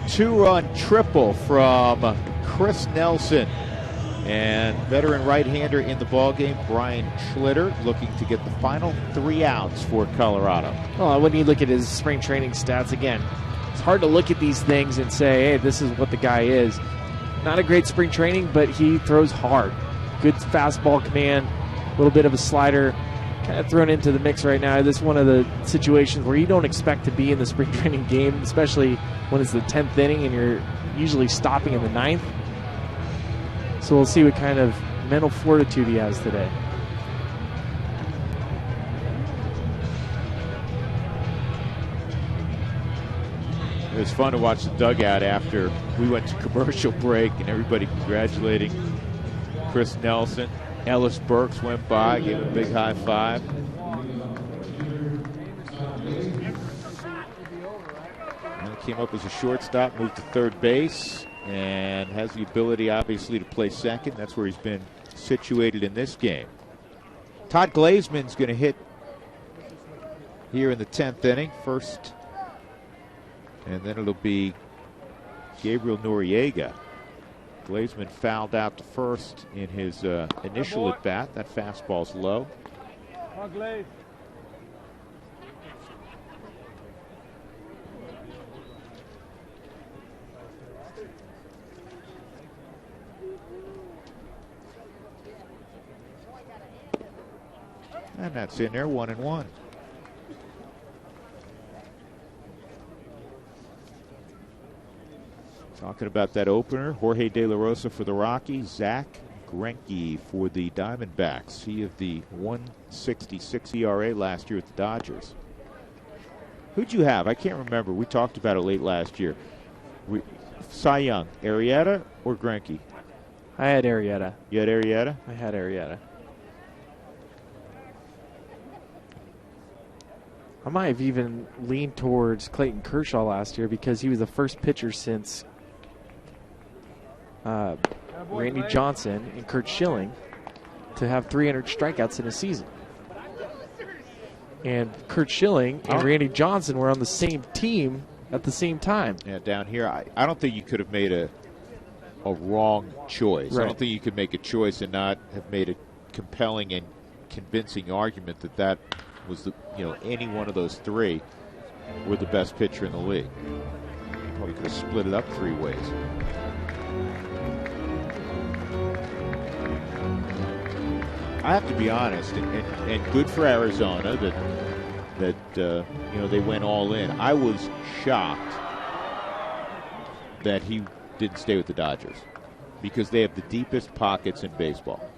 2-run triple from Chris Nelson. And veteran right-hander in the ballgame, Brian Schlitter, looking to get the final 3 outs for Colorado. Oh, when you look at his spring training stats, again, it's hard to look at these things and say, hey, this is what the guy is. Not a great spring training, but he throws hard. Good fastball command, a little bit of a slider. Kind of thrown into the mix right now. This is one of the situations where you don't expect to be in the spring training game, especially when it's the 10th inning and you're usually stopping in the 9th. So we'll see what kind of mental fortitude he has today. It was fun to watch the dugout after we went to commercial break and everybody congratulating Chris Nelson. Ellis Burks went by, gave him a big high five. came up as a shortstop, moved to third base, and has the ability, obviously, to play second. That's where he's been situated in this game. Todd Glazeman's going to hit here in the 10th inning, first, and then it'll be Gabriel Noriega. Glazeman fouled out to first in his initial at bat. That fastball's low. And that's in there, 1-1. Talking about that opener, Jorge De La Rosa for the Rockies, Zach Greinke for the Diamondbacks. He of the 1.66 ERA last year with the Dodgers. Who'd you have? I can't remember. We talked about it late last year. Cy Young, Arrieta or Greinke? I had Arrieta. You had Arrieta? I had Arrieta. I might have even leaned towards Clayton Kershaw last year because he was the first pitcher since Randy Johnson and Curt Schilling to have 300 strikeouts in a season. And Curt Schilling and Randy Johnson were on the same team at the same time. Yeah, down here, I don't think you could have made a wrong choice. Right. I don't think you could make a choice and not have made a compelling and convincing argument that was any one of those three were the best pitcher in the league. Probably could have split it up three ways. I have to be honest, and good for Arizona that they went all in. I was shocked that he didn't stay with the Dodgers because they have the deepest pockets in baseball.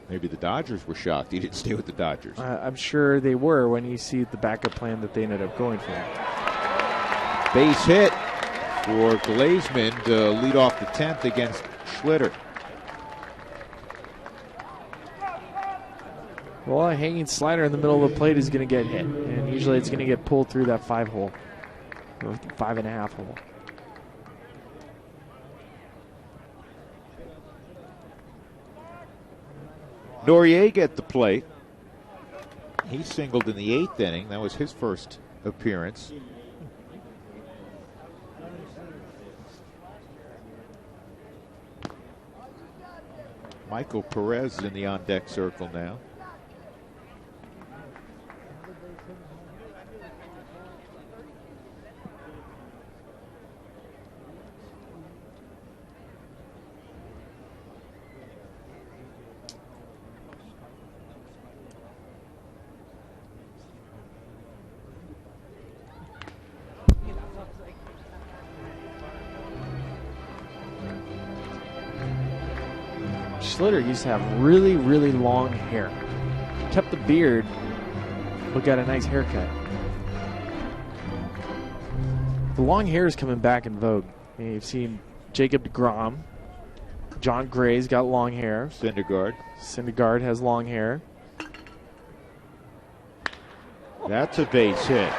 Maybe the Dodgers were shocked he didn't stay with the Dodgers. I'm sure they were when you see the backup plan that they ended up going for. Base hit for Glazeman to lead off the 10th against Schlitter. Well, a hanging slider in the middle of the plate is going to get hit, and usually it's going to get pulled through that 5 hole, or 5.5 hole. Noriega at the plate. He singled in the 8th inning. That was his first appearance. Michael Perez is in the on-deck circle now. Schlitter used to have really, really long hair. Kept the beard, but got a nice haircut. The long hair is coming back in vogue. You've seen Jacob deGrom. John Gray's got long hair. Syndergaard has long hair. That's a base hit.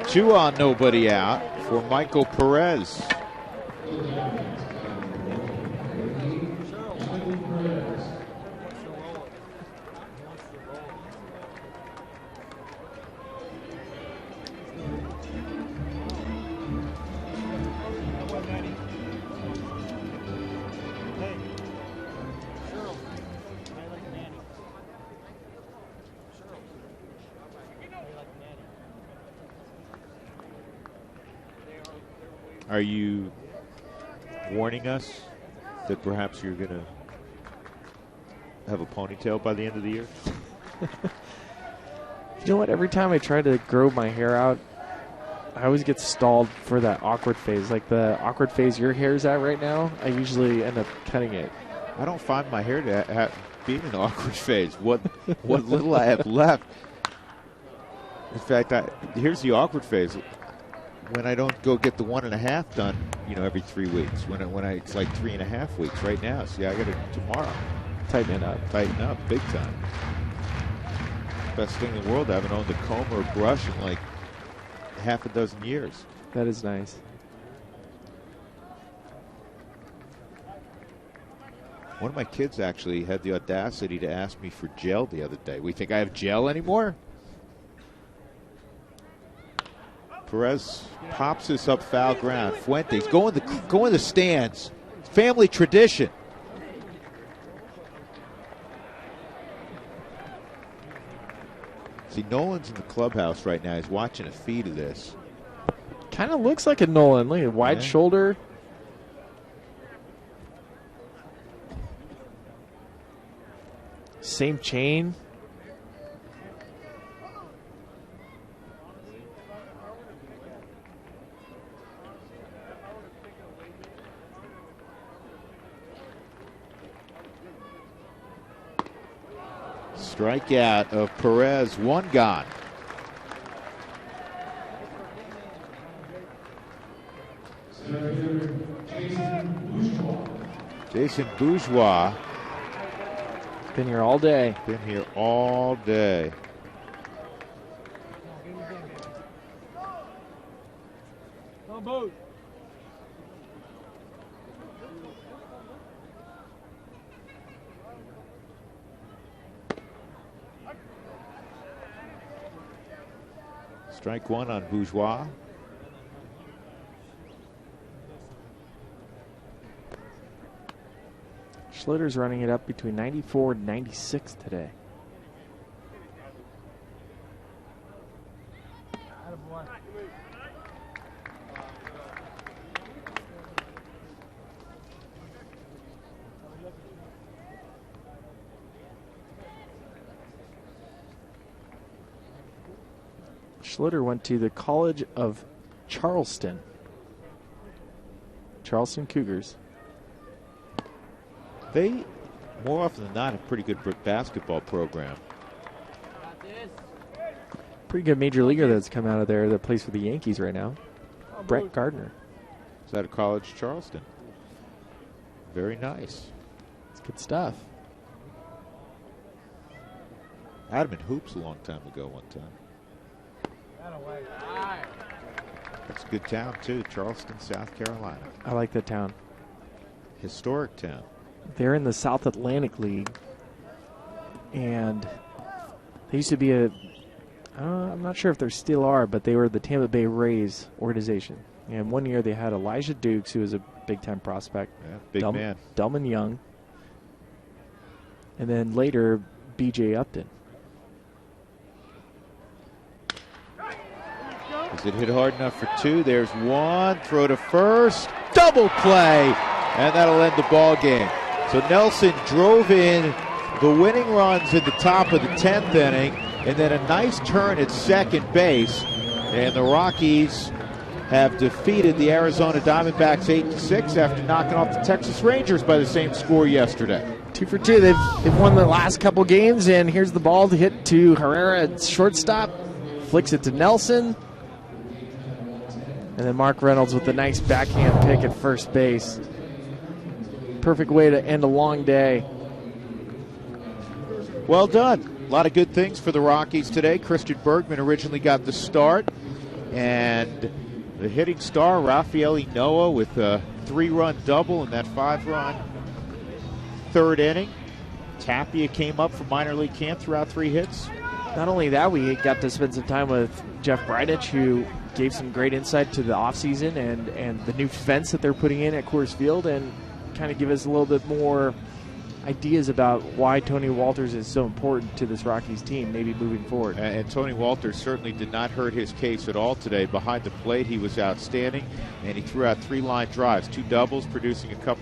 Two on, nobody out for Michael Perez. Are you warning us that perhaps you're going to have a ponytail by the end of the year? You know what? Every time I try to grow my hair out, I always get stalled for that awkward phase. Like the awkward phase your hair's at right now, I usually end up cutting it. I don't find my hair to be in an awkward phase. What little I have left. In fact, here's the awkward phase. When I don't go get the 1.5 done, every 3 weeks. When it's like 3.5 weeks right now. See, I got it tomorrow. Tighten it up. Tighten up, big time. Best thing in the world. I haven't owned a comb or a brush in like half a dozen years. That is nice. One of my kids actually had the audacity to ask me for gel the other day. We think I have gel anymore? Perez pops this up foul ground. Fuentes go in the stands. Family tradition. See, Nolan's in the clubhouse right now. He's watching a feed of this. Kind of looks like a Nolan. Look at wide shoulder. Same chain. Strikeout of Perez, one gone. Jason Bourgeois. Been here all day. Been here all day. Strike one on Bourgeois. Schlitter's running it up between 94 and 96 today. Schlitter went to the College of Charleston. Charleston Cougars. They, more often than not, have a pretty good basketball program. Pretty good major leaguer that's come out of there that plays for the Yankees right now. Brett Gardner. Is that a College Charleston? Very nice. It's good stuff. Had him in hoops a long time ago one time. That's a good town, too. Charleston, South Carolina. I like that town. Historic town. They're in the South Atlantic League. And they used to be I'm not sure if they still are, but they were the Tampa Bay Rays organization. And one year they had Elijah Dukes, who was a big-time prospect. Yeah, big man. Delman Young. And then later, B.J. Upton. Is it hit hard enough for two? There's one. Throw to first. Double play. And that'll end the ball game. So Nelson drove in the winning runs in the top of the 10th inning. And then a nice turn at second base. And the Rockies have defeated the Arizona Diamondbacks 8-6 after knocking off the Texas Rangers by the same score yesterday. 2 for 2. They've won the last couple games. And here's the ball to hit to Herrera at shortstop. Flicks it to Nelson. And then Mark Reynolds with a nice backhand pick at first base. Perfect way to end a long day. Well done. A lot of good things for the Rockies today. Christian Bergman originally got the start. And the hitting star, Rafael Noah, with a 3-run double in that 5-run third inning. Tapia came up from minor league camp, threw out 3 hits. Not only that, we got to spend some time with Jeff Bridich, who gave some great insight to the offseason and the new fence that they're putting in at Coors Field, and kind of give us a little bit more ideas about why Tony Walters is so important to this Rockies team, maybe moving forward. And Tony Walters certainly did not hurt his case at all today. Behind the plate, he was outstanding, and he threw out 3 line drives, 2 doubles, producing a couple